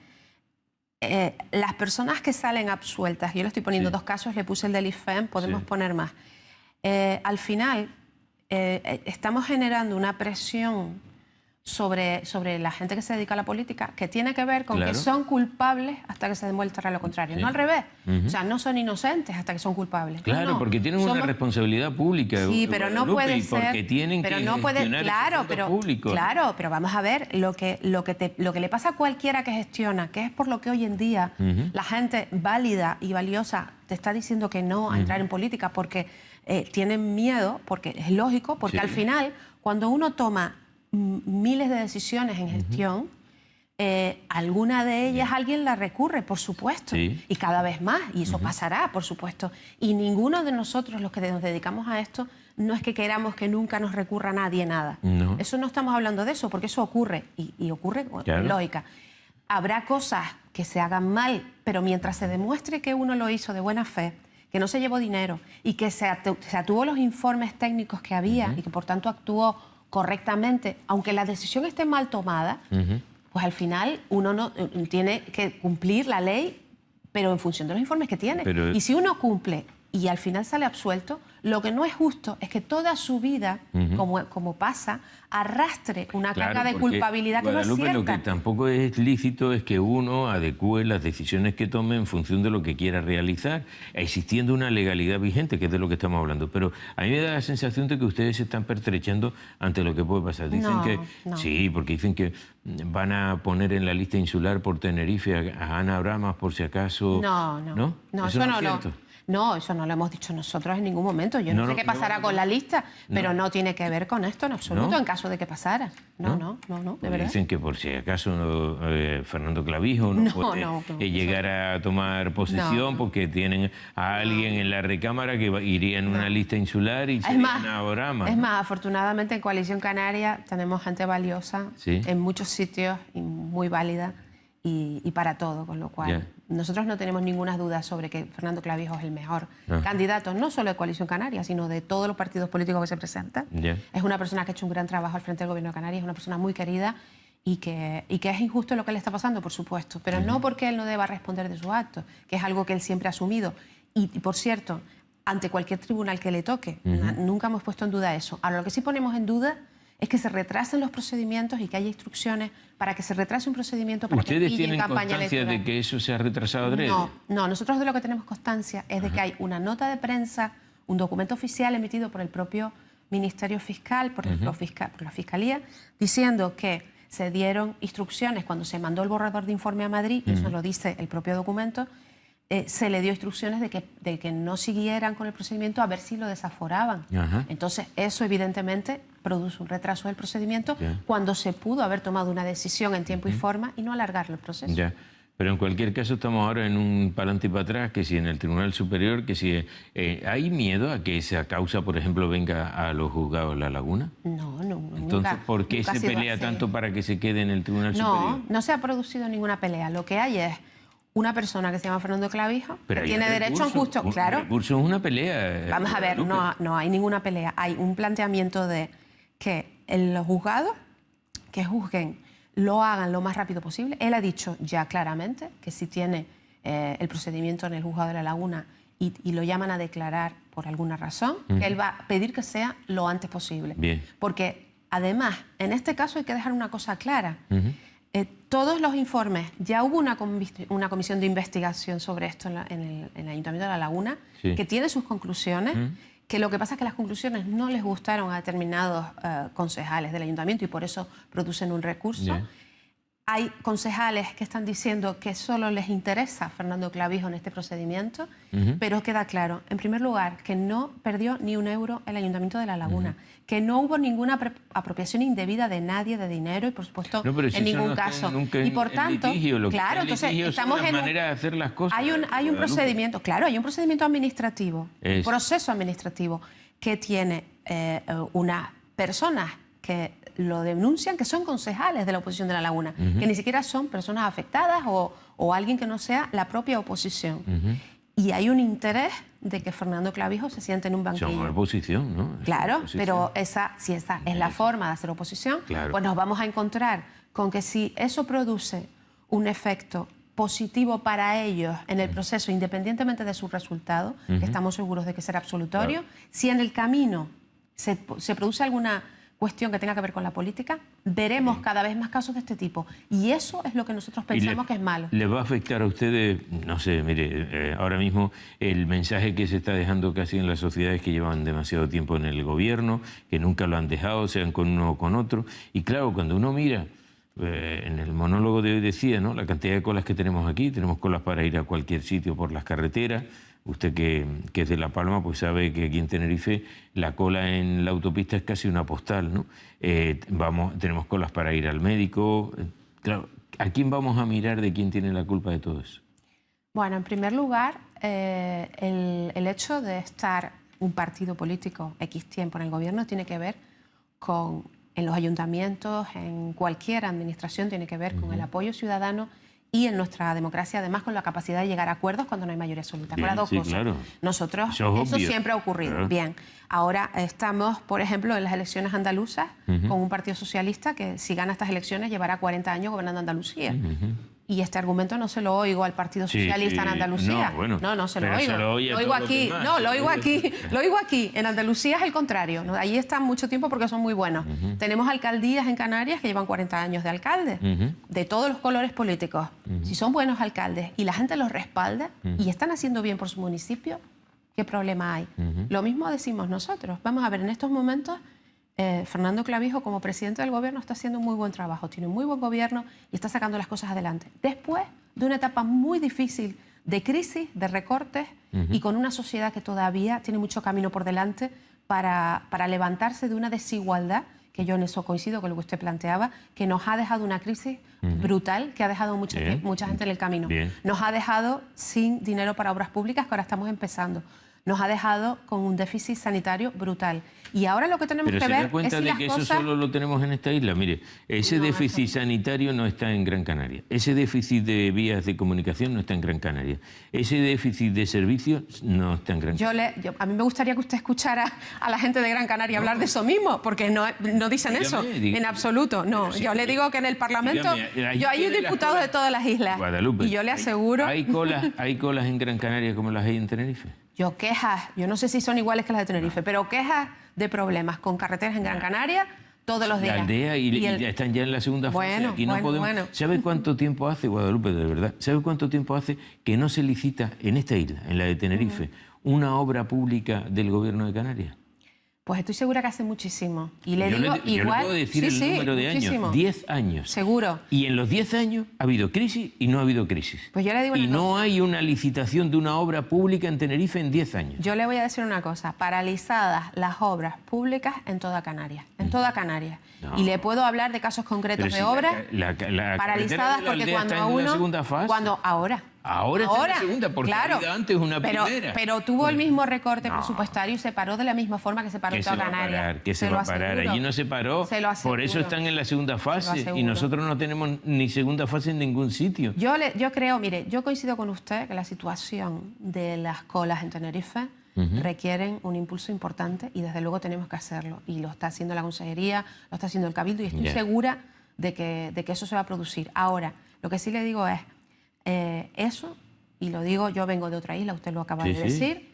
las personas que salen absueltas, yo le estoy poniendo 2 casos, le puse el del IFEM, podemos poner más, al final estamos generando una presión sobre la gente que se dedica a la política que tiene que ver con que son culpables hasta que se demuestre lo contrario, no al revés. O sea, no son inocentes hasta que son culpables. Claro, porque tienen una responsabilidad pública. Sí, pero no puede ser. Porque tienen que gestionar claro, ese público. Claro, pero vamos a ver, lo que le pasa a cualquiera que gestiona, que es por lo que hoy en día la gente válida y valiosa te está diciendo que no a entrar en política porque tienen miedo, porque es lógico, porque al final, cuando uno toma miles de decisiones en gestión, alguna de ellas alguien la recurre, por supuesto, y cada vez más, y eso pasará, por supuesto. Y ninguno de nosotros, los que nos dedicamos a esto, no es que queramos que nunca nos recurra nadie nada. No. Eso no estamos hablando de eso, porque eso ocurre, y ocurre con lógica. Habrá cosas que se hagan mal, pero mientras se demuestre que uno lo hizo de buena fe, que no se llevó dinero y que se atuvo los informes técnicos que había y que por tanto actuó correctamente, aunque la decisión esté mal tomada, pues al final uno no tiene que cumplir la ley, pero en función de los informes que tiene. Y si uno cumple y al final sale absuelto, lo que no es justo es que toda su vida, como pasa, arrastre una carga de culpabilidad que no es cierta. Lo que tampoco es lícito es que uno adecue las decisiones que tome en función de lo que quiera realizar, existiendo una legalidad vigente, que es de lo que estamos hablando. Pero a mí me da la sensación de que ustedes se están pertrechando ante lo que puede pasar. Dicen sí, porque dicen que van a poner en la lista insular por Tenerife a Ana Bramas por si acaso... No, eso no es cierto. No, eso no lo hemos dicho nosotros en ningún momento. Yo no sé qué pasará con la lista, pero no tiene que ver con esto en absoluto, en caso de que pasara. No, de verdad. Dicen que por si acaso Fernando Clavijo no puede llegar a tomar posesión porque tienen a alguien en la recámara que iría en una lista insular y sería Ana Bramas. Es más, afortunadamente en Coalición Canaria tenemos gente valiosa en muchos sitios y muy válida y para todo, con lo cual... Nosotros no tenemos ninguna duda sobre que Fernando Clavijo es el mejor candidato, no solo de Coalición Canaria, sino de todos los partidos políticos que se presentan. Es una persona que ha hecho un gran trabajo al frente del Gobierno de Canarias, es una persona muy querida y que es injusto lo que le está pasando, por supuesto, pero no porque él no deba responder de sus actos, que es algo que él siempre ha asumido. Y por cierto, ante cualquier tribunal que le toque, nunca hemos puesto en duda eso. Ahora, lo que sí ponemos en duda es que se retrasen los procedimientos y que haya instrucciones para que se retrase un procedimiento para que pille campaña electoral. ¿Ustedes tienen constancia de que eso se ha retrasado adrede? No, nosotros de lo que tenemos constancia es de que hay una nota de prensa, un documento oficial emitido por el propio Ministerio Fiscal, por la Fiscalía, diciendo que se dieron instrucciones cuando se mandó el borrador de informe a Madrid, y eso lo dice el propio documento, se le dio instrucciones de que no siguieran con el procedimiento a ver si lo desaforaban. Entonces, eso evidentemente produce un retraso del procedimiento cuando se pudo haber tomado una decisión en tiempo y forma y no alargarlo el proceso. Pero en cualquier caso estamos ahora en un palante y para atrás, que si en el Tribunal Superior, que si hay miedo a que esa causa, por ejemplo, venga a los juzgados de La Laguna. No. Entonces, ¿por qué se pelea tanto para que se quede en el Tribunal Superior? No se ha producido ninguna pelea. Lo que hay es una persona que se llama Fernando Clavijo, que tiene derecho a un justo... Claro. El recurso es una pelea. Vamos a ver, no hay ninguna pelea. Hay un planteamiento de que en los juzgados, que juzguen, lo hagan lo más rápido posible. Él ha dicho ya claramente que si tiene el procedimiento en el juzgado de La Laguna y lo llaman a declarar por alguna razón, que él va a pedir que sea lo antes posible. Porque además, en este caso hay que dejar una cosa clara. Todos los informes, ya hubo una comisión de investigación sobre esto en el Ayuntamiento de La Laguna, que tiene sus conclusiones, que lo que pasa es que las conclusiones no les gustaron a determinados concejales del Ayuntamiento y por eso producen un recurso. Hay concejales que están diciendo que solo les interesa Fernando Clavijo en este procedimiento, pero queda claro, en primer lugar, que no perdió ni un euro el Ayuntamiento de La Laguna, que no hubo ninguna apropiación indebida de nadie de dinero y, por supuesto, en ningún caso. Y por tanto, claro, entonces estamos en manera de hacer las cosas. Hay un procedimiento, claro, hay un procedimiento administrativo, un proceso administrativo que tiene unas personas que lo denuncian, que son concejales de la oposición de La Laguna, que ni siquiera son personas afectadas o alguien que no sea la propia oposición. Y hay un interés de que Fernando Clavijo se siente en un banquillo. Son oposición, ¿no? Claro, pero si esa es la forma de hacer oposición, pues nos vamos a encontrar con que si eso produce un efecto positivo para ellos en el proceso, independientemente de su resultado, que estamos seguros de que será absolutorio, si en el camino se produce alguna cuestión que tenga que ver con la política, veremos cada vez más casos de este tipo. Y eso es lo que nosotros pensamos que es malo. ¿Les va a afectar a ustedes? No sé, mire, ahora mismo el mensaje que se está dejando casi en las sociedades que llevan demasiado tiempo en el gobierno, que nunca lo han dejado, sean con uno o con otro. Y claro, cuando uno mira, en el monólogo de hoy decía, ¿no?, la cantidad de colas que tenemos aquí, tenemos colas para ir a cualquier sitio por las carreteras. Usted que es de La Palma, pues sabe que aquí en Tenerife la cola en la autopista es casi una postal, ¿no? Tenemos colas para ir al médico. Claro, ¿a quién vamos a mirar de quién tiene la culpa de todo eso? Bueno, en primer lugar, el hecho de estar un partido político X tiempo en el gobierno, tiene que ver con, en los ayuntamientos, en cualquier administración, tiene que ver con el apoyo ciudadano y en nuestra democracia, además, con la capacidad de llegar a acuerdos cuando no hay mayoría absoluta. Con las dos cosas. Claro. Nosotros, Eso siempre ha ocurrido. Claro. Bien, ahora estamos, por ejemplo, en las elecciones andaluzas con un partido socialista que, si gana estas elecciones, llevará 40 años gobernando Andalucía. Y este argumento no se lo oigo al Partido Socialista en Andalucía. No, se lo pero oigo. se lo oye a Lo oigo todos los aquí. demás, No, se lo lo oigo oye. aquí. Lo oigo aquí. En Andalucía es el contrario. Ahí están mucho tiempo porque son muy buenos. Tenemos alcaldías en Canarias que llevan 40 años de alcalde, de todos los colores políticos. Si son buenos alcaldes y la gente los respalda y están haciendo bien por su municipio, ¿qué problema hay? Lo mismo decimos nosotros. Vamos a ver, en estos momentos Fernando Clavijo, como presidente del gobierno, está haciendo un muy buen trabajo, tiene un muy buen gobierno y está sacando las cosas adelante. Después de una etapa muy difícil de crisis, de recortes y con una sociedad que todavía tiene mucho camino por delante para levantarse de una desigualdad, que yo en eso coincido con lo que usted planteaba, que nos ha dejado una crisis brutal, que ha dejado mucha gente en el camino. Nos ha dejado sin dinero para obras públicas, que ahora estamos empezando. Nos ha dejado con un déficit sanitario brutal. Y ahora lo que tenemos que ver es si ¿Pero se da cuenta de que eso solo lo tenemos en esta isla? Mire, ese déficit sanitario no está en Gran Canaria. Ese déficit de vías de comunicación no está en Gran Canaria. Ese déficit de servicios no está en Gran Canaria. A mí me gustaría que usted escuchara a la gente de Gran Canaria hablar de eso mismo, porque no dicen eso en absoluto. No, yo le digo que en el Parlamento hay diputados de todas las islas. Guadalupe, y yo le aseguro... ¿Hay colas en Gran Canaria como las hay en Tenerife? Yo no sé si son iguales que las de Tenerife, pero quejas de problemas con carreteras en Gran Canaria todos los días. La aldea y están ya en la segunda fase. Aquí no podemos. ¿Sabe cuánto tiempo hace, Guadalupe, de verdad? ¿Sabe cuánto tiempo hace que no se licita en esta isla, en la de Tenerife, una obra pública del gobierno de Canarias? Pues estoy segura que hace muchísimo. Y le yo digo le igual. puedo decir el número de años. 10 años. Seguro. Y en los 10 años ha habido crisis y no ha habido crisis. Pues yo le digo y no hay una licitación de una obra pública en Tenerife en 10 años. Yo le voy a decir una cosa. Paralizadas las obras públicas en toda Canarias. En toda Canarias. No. Y le puedo hablar de casos concretos de obras paralizadas porque cuando a uno... segunda fase. Ahora está en la segunda, porque claro, había antes una primera. Pero tuvo el mismo recorte presupuestario y se paró de la misma forma que se paró toda Canarias. Que se va a parar. Allí no se paró. Por eso están en la segunda fase. Y nosotros no tenemos ni segunda fase en ningún sitio. Yo creo, mire, yo coincido con usted que la situación de las colas en Tenerife requieren un impulso importante y desde luego tenemos que hacerlo. Y lo está haciendo la Consejería, lo está haciendo el Cabildo y estoy segura de que eso se va a producir. Ahora, lo que sí le digo es, eso, y lo digo, yo vengo de otra isla, usted lo acaba de decir,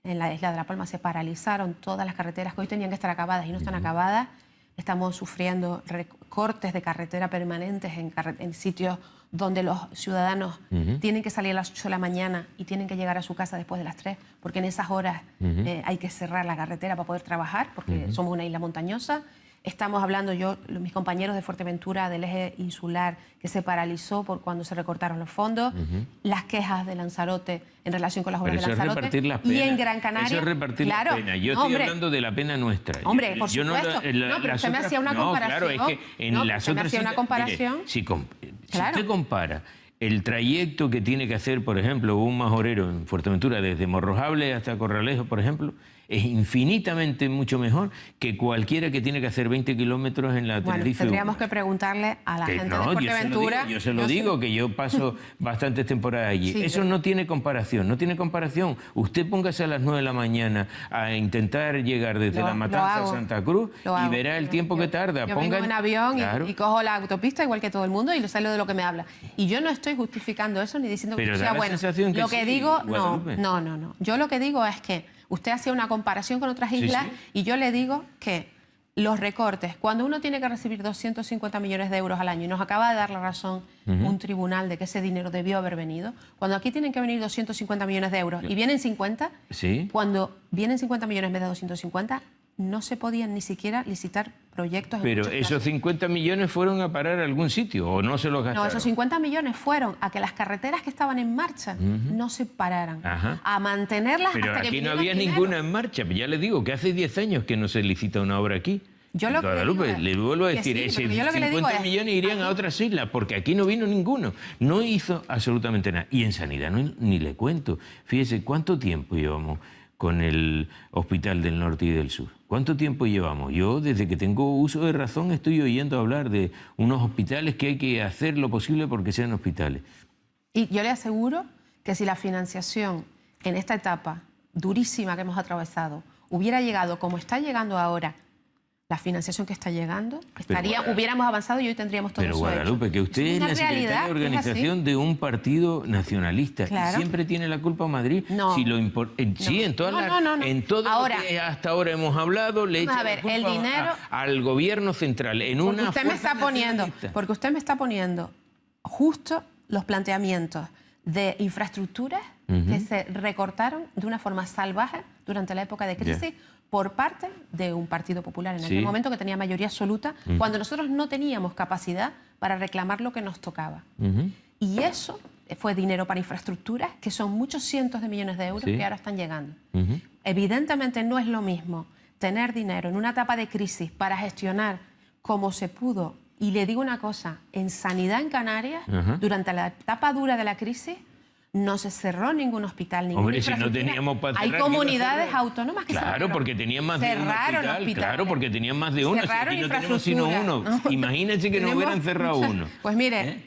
en la isla de La Palma se paralizaron todas las carreteras que hoy tenían que estar acabadas y no están acabadas. Estamos sufriendo recortes de carretera permanentes en sitios donde los ciudadanos tienen que salir a las 8 de la mañana y tienen que llegar a su casa después de las 3, porque en esas horas hay que cerrar la carretera para poder trabajar, porque somos una isla montañosa. Estamos hablando, mis compañeros de Fuerteventura, del eje insular, que se paralizó por cuando se recortaron los fondos, las quejas de Lanzarote en relación con las obras de Lanzarote. Y en Gran Canaria... Eso es repartir la pena. Yo estoy hablando de la pena nuestra. Hombre, por supuesto. Pero usted me hacía una comparación. Claro, es que en las otras... me hacía una comparación. Si usted compara el trayecto que tiene que hacer, por ejemplo, un majorero en Fuerteventura, desde Morrojable hasta Corralejo, por ejemplo, es infinitamente mucho mejor que cualquiera que tiene que hacer 20 kilómetros en la Tenerife. Tendríamos que preguntarle a la gente de Fuerteventura. Yo se lo digo, que yo paso bastantes temporadas allí. Eso no tiene comparación, no tiene comparación. Usted póngase a las 9 de la mañana a intentar llegar desde La Matanza a Santa Cruz y verá el tiempo que tarda. Yo vengo en avión y cojo la autopista igual que todo el mundo y lo sé de lo que me habla. Y yo no estoy justificando eso ni diciendo que sea bueno. Lo que digo, no. Yo lo que digo es que usted hacía una comparación con otras islas y yo le digo que los recortes, cuando uno tiene que recibir 250 millones de euros al año y nos acaba de dar la razón un tribunal de que ese dinero debió haber venido, cuando aquí tienen que venir 250 millones de euros y vienen 50, cuando vienen 50 millones en vez de 250, no se podían ni siquiera licitar proyectos. Pero esos 50 millones fueron a parar a algún sitio o no se los gastaron. No, esos 50 millones fueron a que las carreteras que estaban en marcha no se pararan, a mantenerlas Pero hasta que aquí no había ninguna en marcha. Ya le digo que hace 10 años que no se licita una obra aquí. Yo lo Guadalupe, le vuelvo a decir, ese 50 millones irían a otras islas, porque aquí no vino ninguno. No hizo absolutamente nada. Y en sanidad ni le cuento. Fíjese, ¿cuánto tiempo llevamos con el Hospital del Norte y del Sur. ¿Cuánto tiempo llevamos? Yo, desde que tengo uso de razón, estoy oyendo hablar de unos hospitales que hay que hacer lo posible porque sean hospitales. Y yo le aseguro que si la financiación en esta etapa durísima que hemos atravesado hubiera llegado como está llegando ahora, la financiación que está llegando, hubiéramos avanzado y hoy tendríamos todo eso hecho. Pero Guadalupe, que usted es la secretaria de organización de un partido nacionalista. Claro. ¿Y siempre tiene la culpa Madrid? No. Si sí, en todo lo que hasta ahora hemos hablado, le echa la culpa al gobierno central. Porque usted me está poniendo justo los planteamientos de infraestructuras que se recortaron de una forma salvaje durante la época de crisis por parte de un Partido Popular en aquel momento que tenía mayoría absoluta, cuando nosotros no teníamos capacidad para reclamar lo que nos tocaba. Y eso fue dinero para infraestructuras, que son muchos cientos de millones de euros que ahora están llegando. Evidentemente no es lo mismo tener dinero en una etapa de crisis para gestionar como se pudo. Y le digo una cosa, en sanidad en Canarias, durante la etapa dura de la crisis, no se cerró ningún hospital, ninguna infraestructura. Si no teníamos para cerrar, hay comunidades autónomas que cerraron. Claro, porque tenían más de un hospital. Claro, porque tenían más de uno. Cerraron si no tenemos sino uno. Imagínense que no hubieran cerrado uno. Pues mire...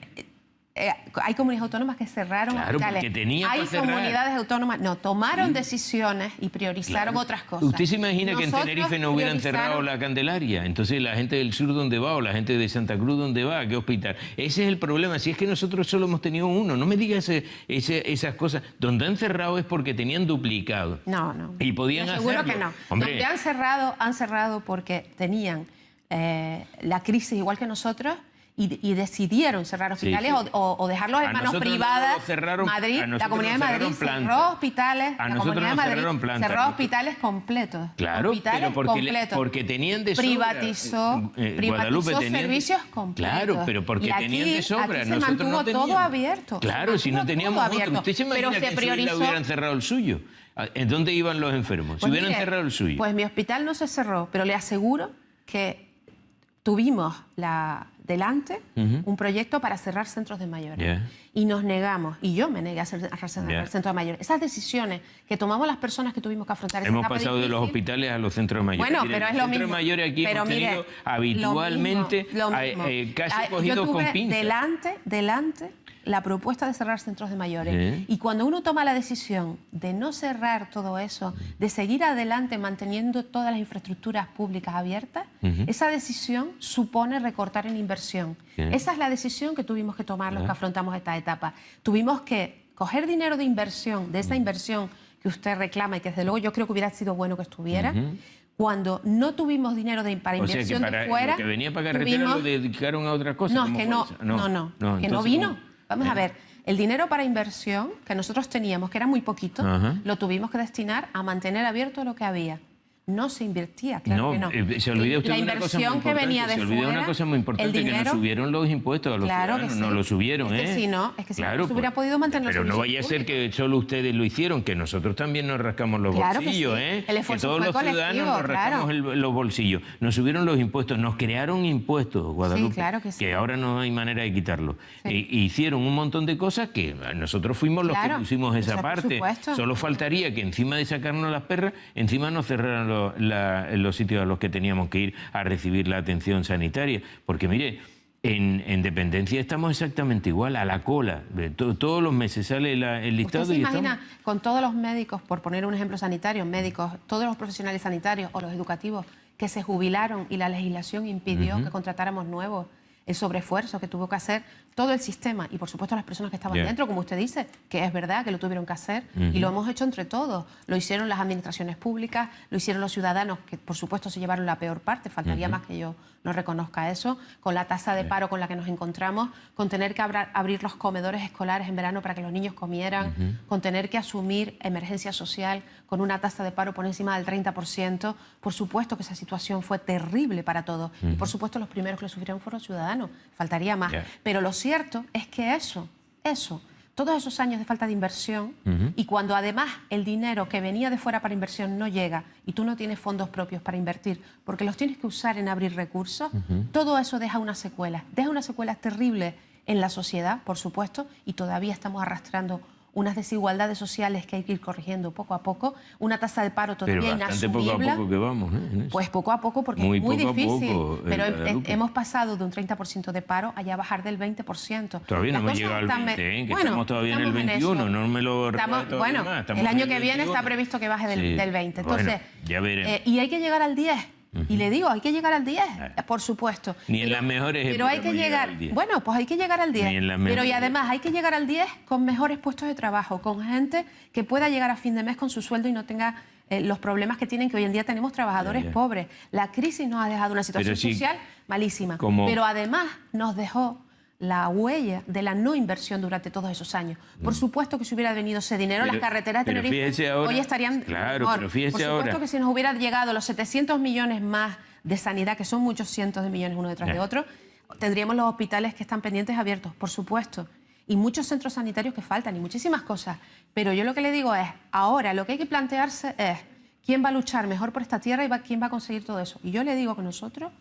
hay comunidades autónomas que cerraron hospitales. Hay comunidades autónomas, tomaron decisiones y priorizaron otras cosas. ¿Usted se imagina que en Tenerife no hubieran cerrado la Candelaria? Entonces la gente del sur, ¿dónde va? O la gente de Santa Cruz, ¿dónde va? ¿A qué hospital? Ese es el problema. Si es que nosotros solo hemos tenido uno, no me digas esas cosas. Donde han cerrado es porque tenían duplicado. No. Y podían hacerlo. Seguro que no. Donde han cerrado porque tenían la crisis igual que nosotros. Y decidieron cerrar hospitales o dejarlos en manos privadas. La Comunidad de Madrid cerró hospitales. La Comunidad de Madrid cerró hospitales completos. Claro, pero porque tenían de sobra. Privatizó servicios completos. Claro, pero porque tenían de sobra. Aquí se mantuvo todo abierto. Claro, si no teníamos otro. ¿Usted se imagina que en Suiza hubieran cerrado el suyo? ¿En dónde iban los enfermos? Si hubieran cerrado el suyo. Pues mi hospital no se cerró, pero le aseguro que tuvimos delante un proyecto para cerrar centros de mayores. Y nos negamos, y yo me negué a cerrar centros de mayores. Esas decisiones que tomamos las personas que tuvimos que afrontar esa etapa hemos pasado de los hospitales a los centros de mayores. Bueno, pero es lo mismo. Los centros de mayores aquí hemos tenido habitualmente casi cogidos con pinzas. Delante la propuesta de cerrar centros de mayores. Y cuando uno toma la decisión de no cerrar todo eso, de seguir adelante manteniendo todas las infraestructuras públicas abiertas, esa decisión supone recortar en inversión. Esa es la decisión que tuvimos que tomar los que afrontamos esta etapa. Tuvimos que coger dinero de inversión, de esa inversión que usted reclama y que desde luego yo creo que hubiera sido bueno que estuviera. Cuando no tuvimos dinero para inversión de fuera... Lo que venía para carretera lo dedicaron a otra cosa. No, es que no vino. Vamos a ver, el dinero para inversión que nosotros teníamos, que era muy poquito, lo tuvimos que destinar a mantener abierto lo que había. No se invertía, claro que no. Se olvida usted la inversión que venía de fuera, una cosa muy importante, que nos subieron los impuestos a los ciudadanos, nos lo subieron. Es que si no, se hubiera podido mantener los Pero no vaya a ser que solo ustedes lo hicieron, que nosotros también nos rascamos los bolsillos, que todos los ciudadanos nos rascamos los bolsillos. Nos subieron los impuestos, nos crearon impuestos, Guadalupe, que ahora no hay manera de quitarlos. Hicieron un montón de cosas que nosotros fuimos los que pusimos esa parte. Solo faltaría que encima de sacarnos las perras, encima nos cerraran los sitios a los que teníamos que ir a recibir la atención sanitaria. Porque mire, en Dependencia estamos exactamente igual, a la cola. Todos los meses sale el listado. ¿Usted se imagina con todos los médicos, por poner un ejemplo sanitario, médicos, todos los profesionales sanitarios o los educativos que se jubilaron y la legislación impidió que contratáramos nuevos? El sobreesfuerzo que tuvo que hacer todo el sistema y, por supuesto, las personas que estaban dentro, como usted dice, que es verdad que lo tuvieron que hacer y lo hemos hecho entre todos. Lo hicieron las administraciones públicas, lo hicieron los ciudadanos, que, por supuesto, se llevaron la peor parte. Faltaría más que yo no reconozca eso, con la tasa de paro con la que nos encontramos, con tener que abrir los comedores escolares en verano para que los niños comieran, con tener que asumir emergencia social con una tasa de paro por encima del 30%. Por supuesto que esa situación fue terrible para todos. Y, por supuesto, los primeros que lo sufrieron fueron los ciudadanos. Faltaría más. Pero lo cierto es que eso, todos esos años de falta de inversión, y cuando además el dinero que venía de fuera para inversión no llega y tú no tienes fondos propios para invertir porque los tienes que usar en abrir recursos, todo eso deja unas secuelas terribles en la sociedad, por supuesto, y todavía estamos arrastrando unas desigualdades sociales que hay que ir corrigiendo poco a poco, una tasa de paro todavía inasumible. Poco a poco que vamos, ¿eh? Pues poco a poco, porque es muy difícil. Pero hemos pasado de un 30% de paro allá a bajar del 20%. Todavía no hemos llegado al 20%, que estamos todavía en el 21%, no me lo recuerdo. Bueno, el año que viene está previsto que baje del 20%. Entonces, ya veremos. Y hay que llegar al 10%. Y le digo, hay que llegar al 10, por supuesto. Ni en las mejores pero hay que llegar, bueno, pues hay que llegar al 10. Pero y además hay que llegar al 10 con mejores puestos de trabajo, con gente que pueda llegar a fin de mes con su sueldo y no tenga los problemas que tienen, que hoy en día tenemos trabajadores pobres. La crisis nos ha dejado una situación social malísima. Pero además nos dejó la huella de la no inversión durante todos esos años. Por supuesto que si hubiera venido ese dinero, las carreteras de Tenerife hoy estarían mejor. Por supuesto que si nos hubiera llegado los 700 millones más de sanidad, que son muchos cientos de millones uno detrás de otro, tendríamos los hospitales que están pendientes abiertos, por supuesto. Y muchos centros sanitarios que faltan y muchísimas cosas. Pero yo lo que le digo es, ahora lo que hay que plantearse es quién va a luchar mejor por esta tierra y quién va a conseguir todo eso. Y yo le digo que nosotros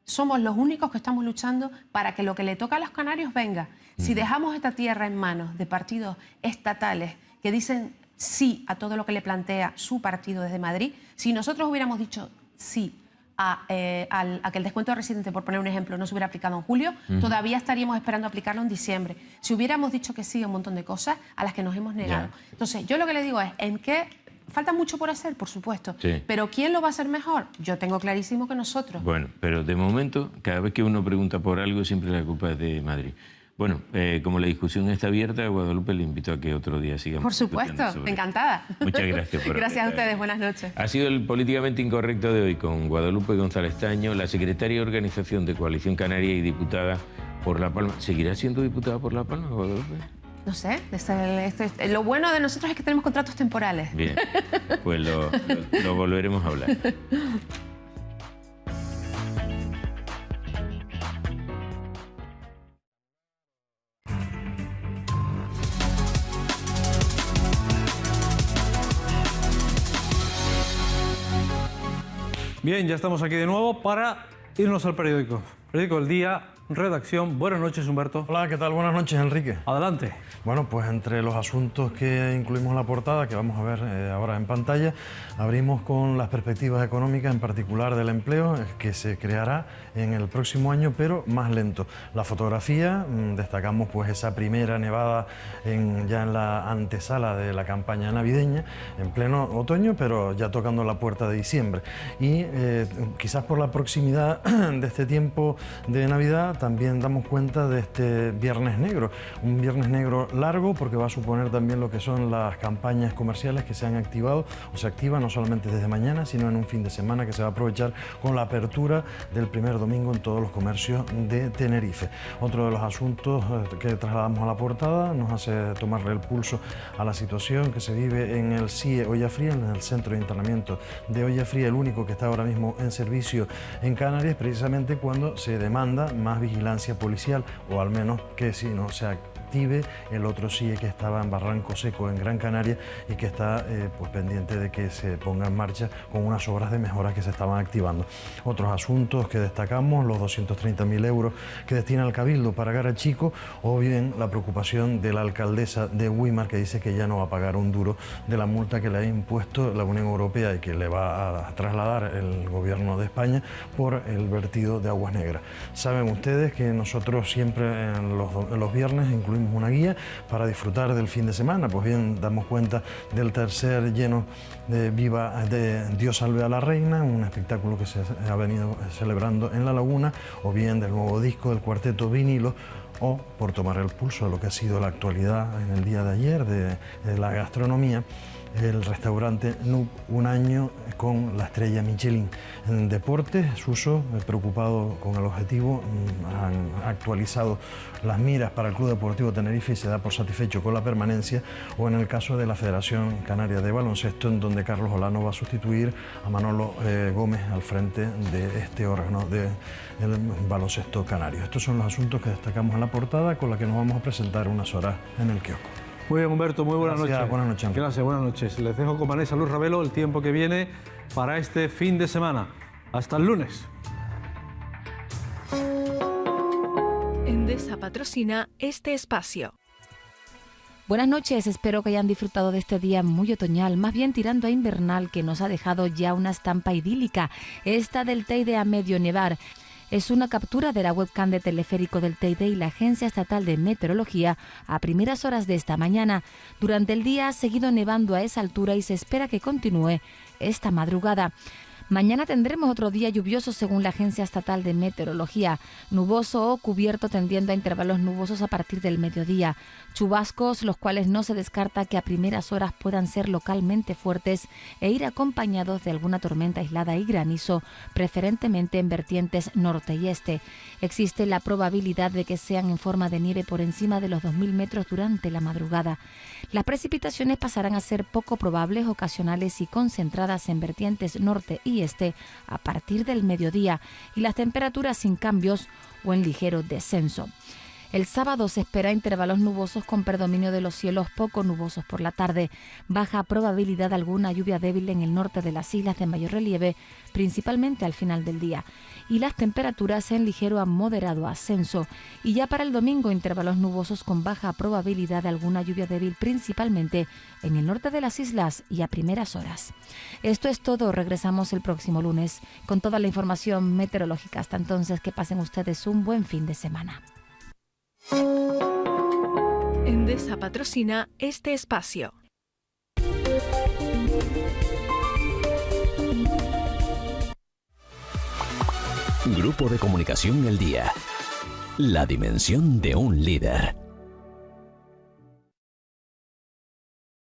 somos los únicos que estamos luchando para que lo que le toca a los canarios venga. Si dejamos esta tierra en manos de partidos estatales que dicen sí a todo lo que le plantea su partido desde Madrid, si nosotros hubiéramos dicho sí a que el descuento de residente, por poner un ejemplo, no se hubiera aplicado en julio, todavía estaríamos esperando aplicarlo en diciembre. Si hubiéramos dicho que sí a un montón de cosas a las que nos hemos negado. Entonces, yo lo que le digo es, ¿en qué? Falta mucho por hacer, por supuesto. Pero ¿quién lo va a hacer mejor? Yo tengo clarísimo que nosotros. Bueno, pero de momento, cada vez que uno pregunta por algo, siempre la culpa es de Madrid. Bueno, como la discusión está abierta, Guadalupe le invito a que otro día sigamos. Por supuesto, encantada. Muchas gracias por Gracias a ustedes, buenas noches. Ha sido el Políticamente Incorrecto de hoy con Guadalupe González Taño, la secretaria de Organización de Coalición Canaria y diputada por La Palma. ¿Seguirá siendo diputada por La Palma, Guadalupe? No sé, lo bueno de nosotros es que tenemos contratos temporales. Bien, pues lo volveremos a hablar. Bien, ya estamos aquí de nuevo para irnos al periódico. Periódico El Día, redacción. Buenas noches, Humberto. Hola, ¿qué tal? Buenas noches, Enrique. Adelante. Bueno, pues entre los asuntos que incluimos en la portada, que vamos a ver ahora en pantalla, abrimos con las perspectivas económicas, en particular del empleo, que se creará en el próximo año, pero más lento. La fotografía, destacamos pues esa primera nevada ya en la antesala de la campaña navideña, en pleno otoño, pero ya tocando la puerta de diciembre. Y quizás por la proximidad de este tiempo de Navidad, también damos cuenta de este Viernes Negro, un Viernes Negro largo porque va a suponer también lo que son las campañas comerciales que se han activado o se activan no solamente desde mañana, sino en un fin de semana que se va a aprovechar con la apertura del primer domingo en todos los comercios de Tenerife. Otro de los asuntos que trasladamos a la portada nos hace tomarle el pulso a la situación que se vive en el CIE Olla Fría, en el centro de internamiento de Olla Fría, el único que está ahora mismo en servicio en Canarias, precisamente cuando se demanda más vigilancia policial, o al menos que si no se active el otro CIE que estaba en Barranco Seco, en Gran Canaria, y que está pues pendiente de que se ponga en marcha con unas obras de mejora que se estaban activando. Otros asuntos que destacamos, los 230.000 euros que destina el Cabildo para Garachico, o bien la preocupación de la alcaldesa de Güímar, que dice que ya no va a pagar un duro de la multa que le ha impuesto la Unión Europea y que le va a trasladar el gobierno de España por el vertido de aguas negras. Saben ustedes que nosotros siempre en los viernes incluimos una guía para disfrutar del fin de semana. Pues bien, damos cuenta del tercer lleno de Viva de Dios salve a la reina, un espectáculo que se ha venido celebrando en La Laguna, o bien del nuevo disco del cuarteto Vinilo, o por tomar el pulso de lo que ha sido la actualidad en el día de ayer de la gastronomía, el restaurante Nub, un año con la estrella Michelin. En deportes, Suso, preocupado con el objetivo, han actualizado las miras para el Club Deportivo Tenerife y se da por satisfecho con la permanencia, o en el caso de la Federación Canaria de Baloncesto, en donde Carlos Olano va a sustituir a Manolo Gómez al frente de este órgano del baloncesto canario. Estos son los asuntos que destacamos en la portada, con la que nos vamos a presentar unas horas en el kiosco. Muy bien, Humberto, muy buenas noches. Buenas noches. Gracias, buenas noches. Les dejo con Vanessa Luz Ravelo el tiempo que viene para este fin de semana. Hasta el lunes. Endesa patrocina este espacio. Buenas noches, espero que hayan disfrutado de este día muy otoñal, más bien tirando a invernal, que nos ha dejado ya una estampa idílica, esta del Teide a medio nevar. Es una captura de la webcam de teleférico del Teide y la Agencia Estatal de Meteorología a primeras horas de esta mañana. Durante el día ha seguido nevando a esa altura y se espera que continúe esta madrugada. Mañana tendremos otro día lluvioso según la Agencia Estatal de Meteorología, nuboso o cubierto tendiendo a intervalos nubosos a partir del mediodía. Chubascos, los cuales no se descarta que a primeras horas puedan ser localmente fuertes e ir acompañados de alguna tormenta aislada y granizo, preferentemente en vertientes norte y este. Existe la probabilidad de que sean en forma de nieve por encima de los 2.000 metros durante la madrugada. Las precipitaciones pasarán a ser poco probables, ocasionales y concentradas en vertientes norte y este a partir del mediodía, y las temperaturas sin cambios o en ligero descenso. El sábado se espera intervalos nubosos con predominio de los cielos poco nubosos por la tarde. Baja probabilidad de alguna lluvia débil en el norte de las islas de mayor relieve, principalmente al final del día. Y las temperaturas en ligero a moderado ascenso. Y ya para el domingo, intervalos nubosos con baja probabilidad de alguna lluvia débil, principalmente en el norte de las islas y a primeras horas. Esto es todo. Regresamos el próximo lunes con toda la información meteorológica. Hasta entonces, que pasen ustedes un buen fin de semana. Endesa patrocina este espacio. Grupo de Comunicación El Día. La dimensión de un líder.